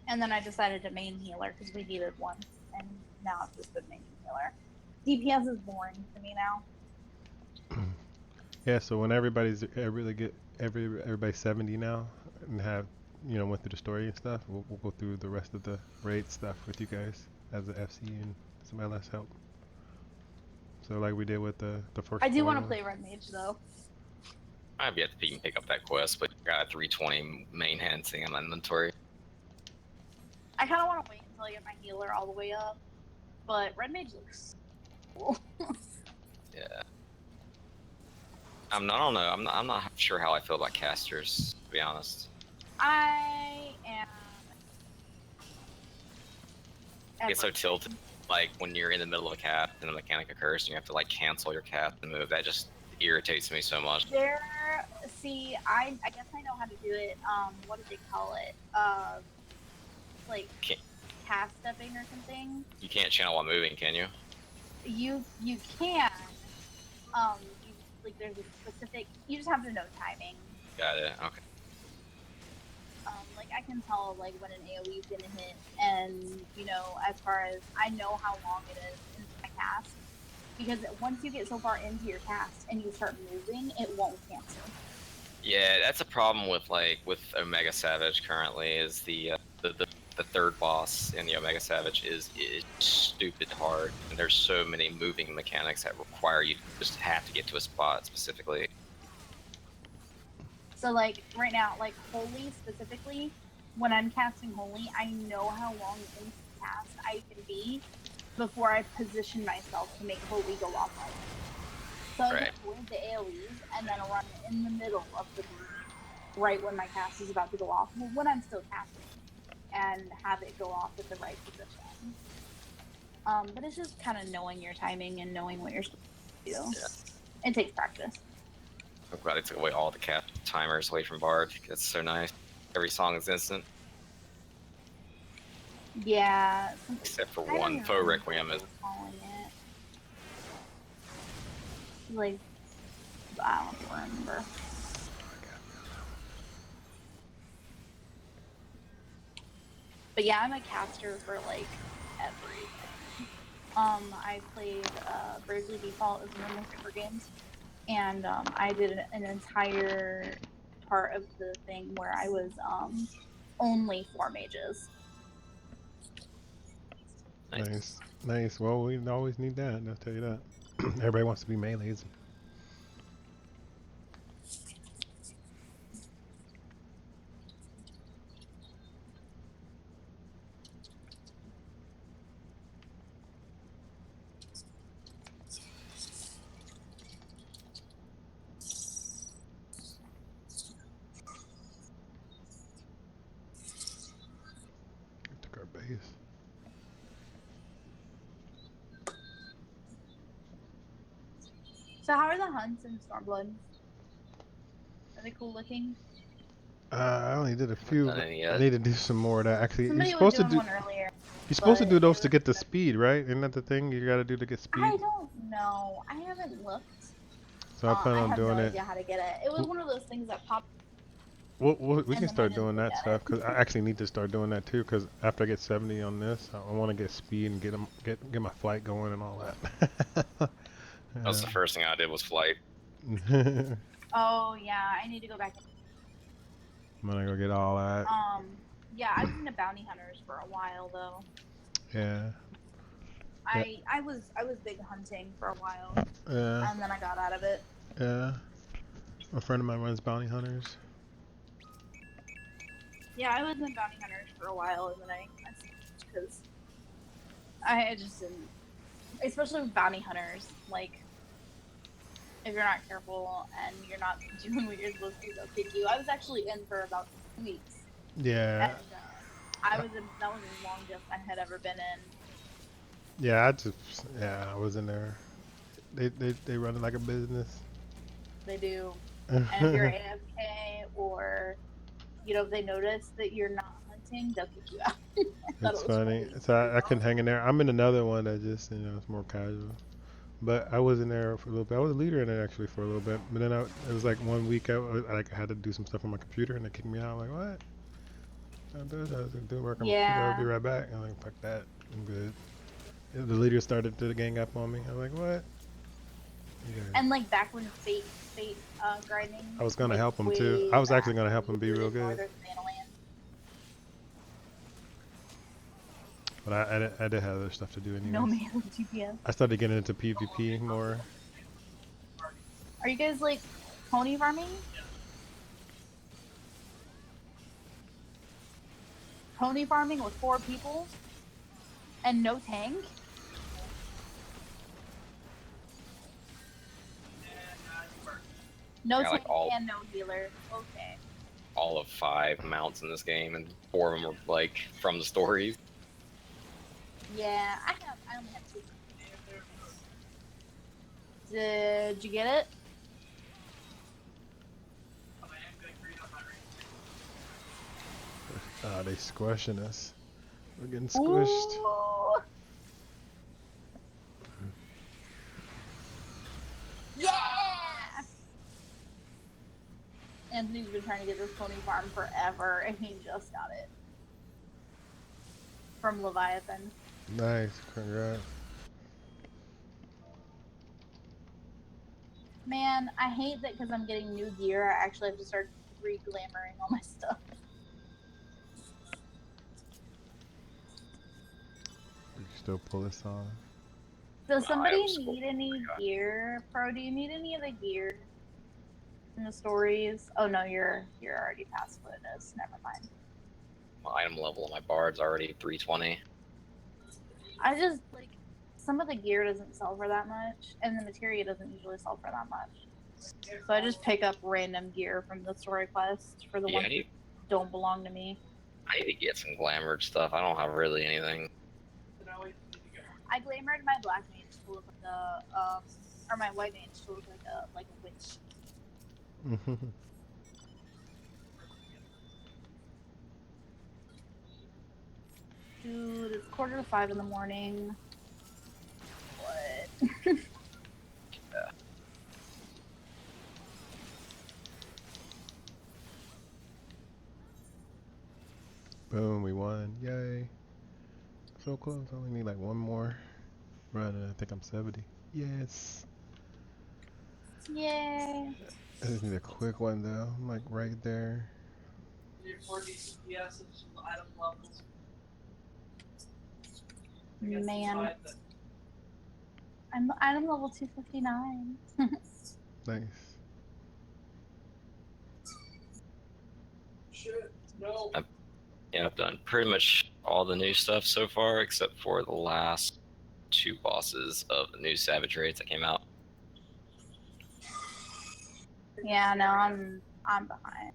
E: And then I decided to main healer because we needed one, and now I've just been maining healer. DPS is boring to me now.
A: yeah. So when everybody's everybody's 70 now and have went through the story and stuff, we'll go through the rest of the raid stuff with you guys as an FC and some LS help. So like we did with the first.
E: I do want to play Red Mage though.
D: I've yet to even pick up that quest, but I got a 320 main hand thing in my inventory.
E: I kind of want to wait until I get my healer all the way up, but Red Mage looks cool.
D: Yeah. I don't know. I'm not sure how I feel about casters, to be honest.
E: I am.
D: I get so tilted, like when you're in the middle of a cast and a mechanic occurs and you have to like cancel your cast and move. That just irritates me so much.
E: See, I guess I know how to do it. What do they call it? Like cast stepping or something.
D: You can't channel while moving, can you?
E: You can. There's a specific. You just have to know timing.
D: Got it. Okay.
E: Like I can tell like when an AOE is gonna hit, and as far as I know how long it is into my cast, because once you get so far into your cast and you start moving, it won't cancel.
D: Yeah, that's a problem with Omega Savage currently. Is the third boss in the Omega Savage is stupid hard, and there's so many moving mechanics that require you to just have to get to a spot specifically.
E: So like right now, like Holy specifically, when I'm casting Holy, I know how long into the cast I can be before I position myself to make Holy go off. So I can avoid the AoEs and then run in the middle of the group right when my cast is about to go off, when I'm still casting, and have it go off at the right position. But it's just kind of knowing your timing and knowing what you're supposed to do. Yeah. It takes practice.
D: I'm glad they took away all the cap timers away from Bard. It's so nice. Every song is instant.
E: Yeah.
D: Except for one. Faux Requiem is.
E: like, I don't remember. But yeah, I'm a caster for like everything. I played Bravely Default as one of my favorite games, and I did an entire part of the thing where I was only 4 mages.
A: Nice, nice. Well, we always need that. I'll tell you that. Everybody wants to be melees. Took our base.
E: So how are the hunts in Stormblood? Are they cool looking?
A: I only did a few.
D: Done
A: But
D: any
A: I
D: yet?
A: need to do some more of that. Actually, you're
E: Somebody was
A: supposed to
E: doing
A: do.
E: one earlier,
A: You're supposed to
E: but
A: do those
E: it
A: to
E: was.
A: get the speed, right? Isn't that the thing you gotta do to get speed?
E: I don't know. I haven't looked.
A: So I plan
E: I
A: on
E: have no
A: doing it.
E: idea how to get it. It was one of those things that popped,
A: We
E: and
A: can
E: then I
A: start
E: didn't
A: doing
E: look
A: that
E: at
A: stuff
E: it.
A: because I actually need to start doing that too. Because after I get 70 on this, I want to get speed and get my flight going and all that.
D: That was the first thing I did was flight.
E: Oh yeah, I need to go back.
A: I'm gonna go get all that.
E: Yeah, I was into bounty hunters for a while though.
A: Yeah.
E: I was big hunting for a while,
A: Yeah.
E: and then I got out of it.
A: Yeah. A friend of mine runs bounty hunters.
E: Yeah, I was in bounty hunters for a while, and then I switched because I just didn't. Especially with bounty hunters, like if you're not careful and you're not doing what you're supposed to, they'll kick you. I was actually in for about 2 weeks,
A: Yeah.
E: and that was the longest I had ever been in.
A: Yeah. I was in there. They run it like a business.
E: They do, and if you're AFK or if they notice that you're not hunting, they'll kick you out. I thought
A: It's
E: it was
A: funny.
E: funny.
A: So I couldn't hang in there. I'm in another one that just it's more casual. But I was in there for a little bit. I was a leader in it actually for a little bit. But then it was like 1 week I had to do some stuff on my computer and they kicked me out. I'm like, what? I was doing work on my computer. I'll be right back. I'm like, fuck that. I'm good. And the leader started to gang up on me. I'm like, what? Yeah.
E: And like back when fate grinding.
A: I was gonna
E: like,
A: help him too. I was actually gonna help him be real good.
E: Northern Thanalan.
A: But I did have other stuff to do anyway.
E: No man GPS.
A: I started getting into PvP more.
E: Are you guys like pony farming? Pony farming with 4 people and no tank? No
D: Yeah,
E: tank
D: like
E: and no healer. Okay.
D: all of 5 mounts in this game, and 4 of them were like from the stories.
E: Yeah, I only have 2. Did you get it?
A: They squishing us. We're getting squished.
E: Ooh. Yeah! Anthony's been trying to get this pony farm forever, and he just got it. From Leviathan.
A: Nice, congrats.
E: Man, I hate that because I'm getting new gear, I actually have to start re-glamoring all my stuff.
A: We can still pull this off.
E: Does somebody
D: I'm
E: need any gear? Pro, do you need any of the gear in the stories? Oh no, you're already past what it is. Never mind.
D: My item level on my bard's already 320.
E: I just like some of the gear doesn't sell for that much, and the materia doesn't usually sell for that much. So I just pick up random gear from the story quest for the
D: Yeah,
E: ones that don't belong to me.
D: I need to get some glamored stuff. I don't have really anything.
E: I glamored my black mage to look like or my white mage to look like a witch. Dude, it's 4:45 in the morning. What?
A: So close. I only need like one more run and I think I'm 70. Yes.
E: Yay.
A: I just need a quick one though. I'm like right there.
E: Man. I'm item level 259.
A: Nice.
D: Yeah, I've done pretty much all the new stuff so far, except for the last 2 bosses of the new Savage raids that came out.
E: Yeah, no, I'm behind.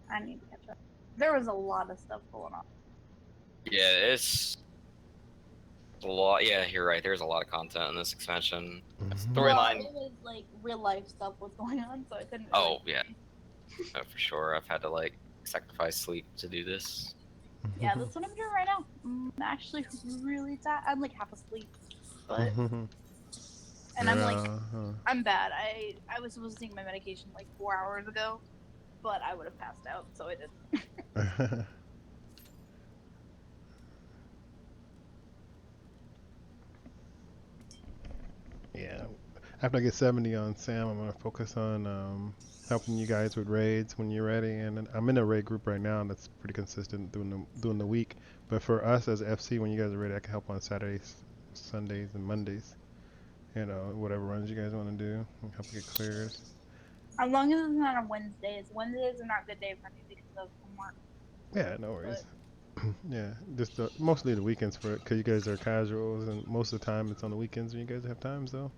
E: I need to catch up. There was a lot of stuff going on.
D: Yeah, it's a lot. Yeah, you're right. There's a lot of content in this expansion.
A: Mhm.
E: Well,
D: Storyline.
E: it was like real life stuff was going on, so I couldn't.
D: Oh
E: Really
D: yeah, no, for sure. I've had to like sacrifice sleep to do this.
E: Yeah, that's what I'm doing right now. I'm actually really tired. I'm like half asleep, but and I'm like I'm bad. I was supposed to take my medication like 4 hours ago, but I would have passed out, so I didn't.
A: Yeah. After I get 70 on Sam, I'm gonna focus on helping you guys with raids when you're ready. And then I'm in a raid group right now that's pretty consistent during the week. But for us as FC, when you guys are ready, I can help on Saturdays, Sundays, and Mondays. You know, whatever runs you guys want to do, and help get cleared.
E: As long as it's not on Wednesdays. Wednesdays are not a good day for me because of homework.
A: Yeah, no worries. Yeah, just mostly the weekends for it, because you guys are casuals, and most of the time it's on the weekends when you guys have time. So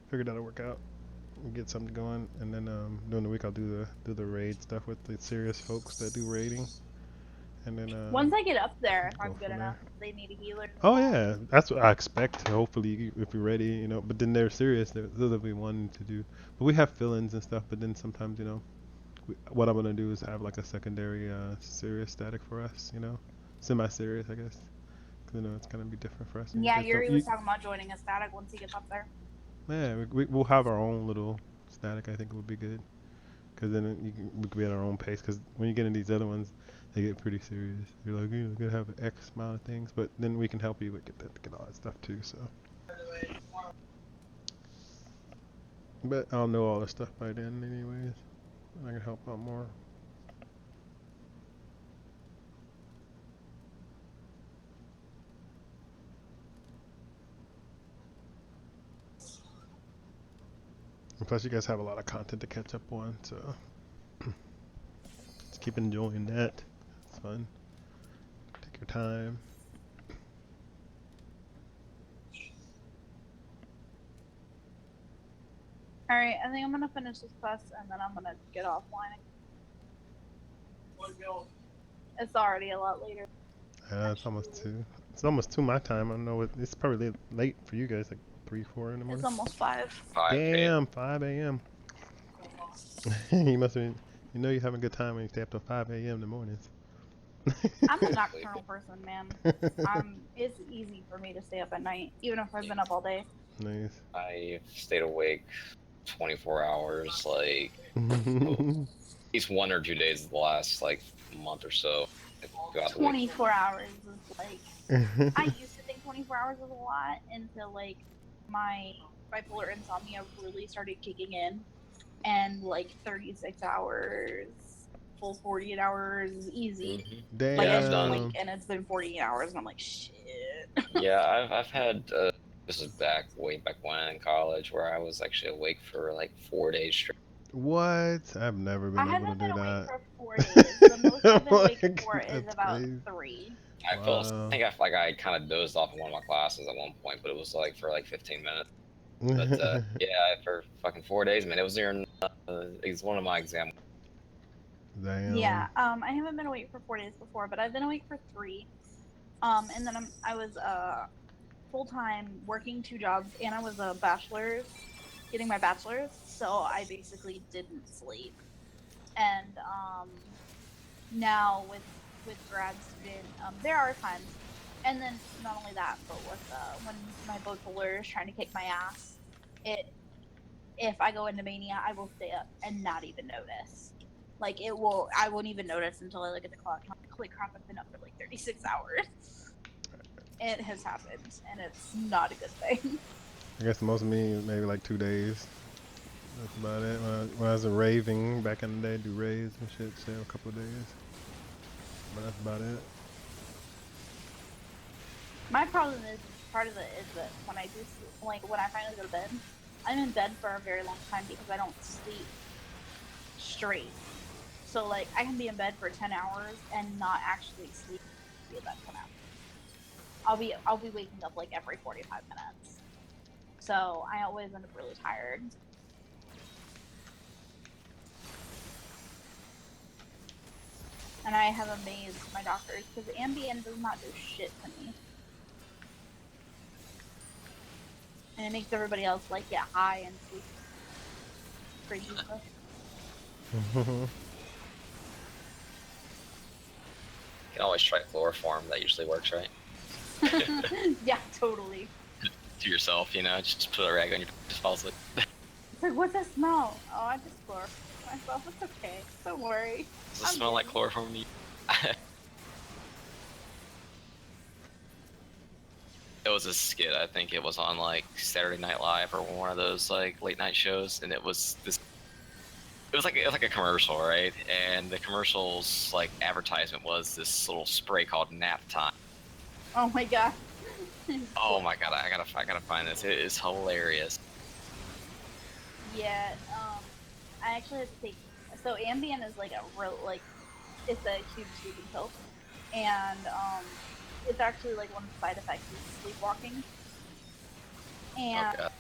A: figured that'll work out. And get something going, and then during the week I'll do the raid stuff with the serious folks that do raiding, and then
E: Once I get up there, if
A: go
E: I'm good
A: from
E: enough,
A: there.
E: if they need a healer.
A: Oh yeah, that's what I expect. Hopefully, if you're ready, you know. But then they're serious. They'll be wanting to do. But we have fill-ins and stuff. But then sometimes, you know, what I'm gonna do is have like a secondary serious static for us. You know, semi-serious, I guess. 'Cause, you know, it's gonna be different for us. And you
E: Yeah,
A: guys don't-
E: Yuri was talking about joining a static once he gets up there.
A: Yeah, we'll have our own little static. I think it would be good. Because then we can be at our own pace. Because when you get in these other ones, they get pretty serious. You're like, you're gonna have X amount of things, but then we can help you with get all that stuff too. So, but I'll know all the stuff by then, anyways. I can help out more. And plus, you guys have a lot of content to catch up on, so just keep enjoying that. It's fun. Take your time.
E: Alright, I think I'm gonna finish this quest and then I'm gonna get offline. It's already a lot later.
A: It's almost 2. It's almost 2 my time. I know it's probably late for you guys, like 3, 4 in the morning.
E: It's almost 5.
D: 5
A: Damn, 5 a.m. You must have been, you know you're having a good time when you stay up till 5 a.m. in the mornings.
E: I'm a nocturnal person, man. It's easy for me to stay up at night, even if I've been up all day.
A: Nice.
D: I've stayed awake 24 hours, like at least 1 or 2 days the last like month or so.
E: 24 hours is like, I used to think 24 hours was a lot until like my bipolar insomnia really started kicking in, and like 36 hours, full 48 hours is easy.
A: Damn.
E: Like,
D: Yeah, I've done.
E: like, and it's been 48 hours, and I'm like, shit.
D: Yeah, I've had this is way back when in college where I was actually awake for like 4 days straight.
A: What? I've never been
E: I
A: able to
E: haven't
A: do
E: been awake
A: that.
E: for 4 days. The most I've been awake
A: Like,
E: for is
A: that's
E: about
A: crazy.
E: 3.
D: I think I kind of dozed off in one of my classes at one point, but it was like for like 15 minutes. But yeah, for fucking 4 days, man. It was during it's one of my exams.
A: Damn.
E: Yeah, I haven't been awake for 4 days before, but I've been awake for 3. And then I was full-time working 2 jobs, and I was a bachelor's, getting my bachelor's, so I basically didn't sleep. And now with grad student, there are times, and then not only that, but with when my bipolar is trying to kick my ass, if I go into mania, I will stay up and not even notice. Like I won't even notice until I look at the clock. I'm like, holy crap, I've been up for like 36 hours. It has happened, and it's not a good thing.
A: I guess most of me maybe like 2 days. That's about it. When I was raving back in the day, do raves and shit, so a couple of days. But that's about it.
E: My problem is part of it is that when I do like when I finally go to bed, I'm in bed for a very long time because I don't sleep straight. So like I can be in bed for 10 hours and not actually sleep for that 10 hours. I'll be waking up like every 45 minutes. So I always end up really tired. And I have amazed my doctors because Ambien does not do shit to me. And it makes everybody else like get high and sleep. Crazy stuff.
D: You can always try chloroform. That usually works, right?
E: Yeah, totally.
D: To yourself, you know, just put a rag on your just fall asleep.
E: It's like, what's that smell? Oh, I just chloroformed myself. It's okay. Don't worry.
D: Does it smell like chloroform to you? It was a skit. I think it was on like Saturday Night Live or one of those like late night shows, and it was this. It was like a commercial, right? And the commercial's like advertisement was this little spray called Nap Time.
E: Oh my god.
D: Oh my god, I gotta find this. It is hilarious.
E: Yeah, I actually had to take. So Ambien is like a real it's a huge sleeping pill, and it's actually like one of the side effects is sleepwalking, and
D: Oh god.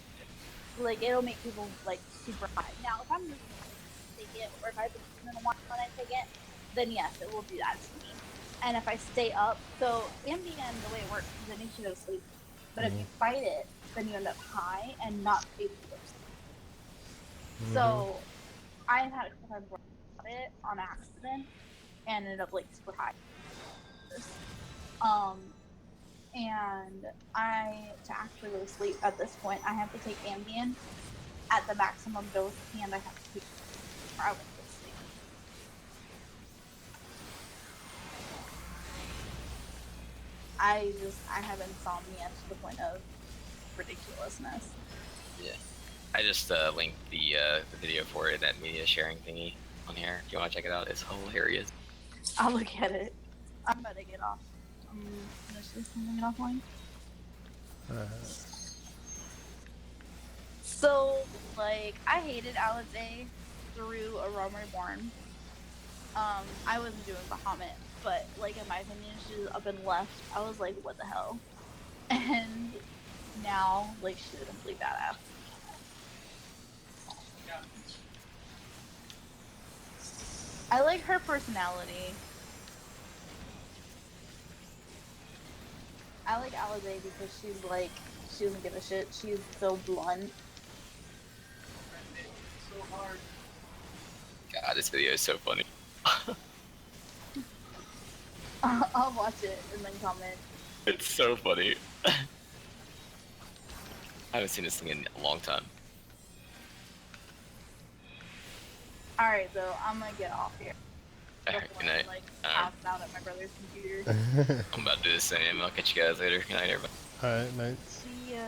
E: like it'll make people like super high. Now, if I'm just take it, or if I've been sleeping a while when I take it, then yes, it will do that to me. And if I stay up, so Ambien, the way it works is it makes you go to sleep, but if you fight it, then you end up high and not able to go to sleep. So I've had a couple times where I got it on accident and ended up like super high. And to actually go to sleep at this point, I have to take Ambien at the maximum dose, and I have to take or I won't go to sleep. I have insomnia to the point of ridiculousness.
D: Yeah. I just linked the video for it, that media sharing thingy on here. If you want to check it out, it's hilarious.
E: I'll look at it. I'm about to get off. I'm gonna do something offline. So, like, I hated Alizé through A Realm Reborn. I wasn't doing Bahamut, but, like, in my opinion, she's up and left. I was like, what the hell? And now, like, she's a complete badass. I like her personality. I like Alizé because she's like, she doesn't give a shit. She's so blunt. So hard.
D: God, this video is so funny.
E: I'll watch it and then comment.
D: It's so funny. I haven't seen this thing in a long time.
E: Alright, so I'm gonna get off here.
D: Alright, good night.
E: Like, pass out at my brother's computer.
D: I'm about to do the same. I'll catch you guys later. Good night, everybody.
A: Alright, nights.
E: See ya.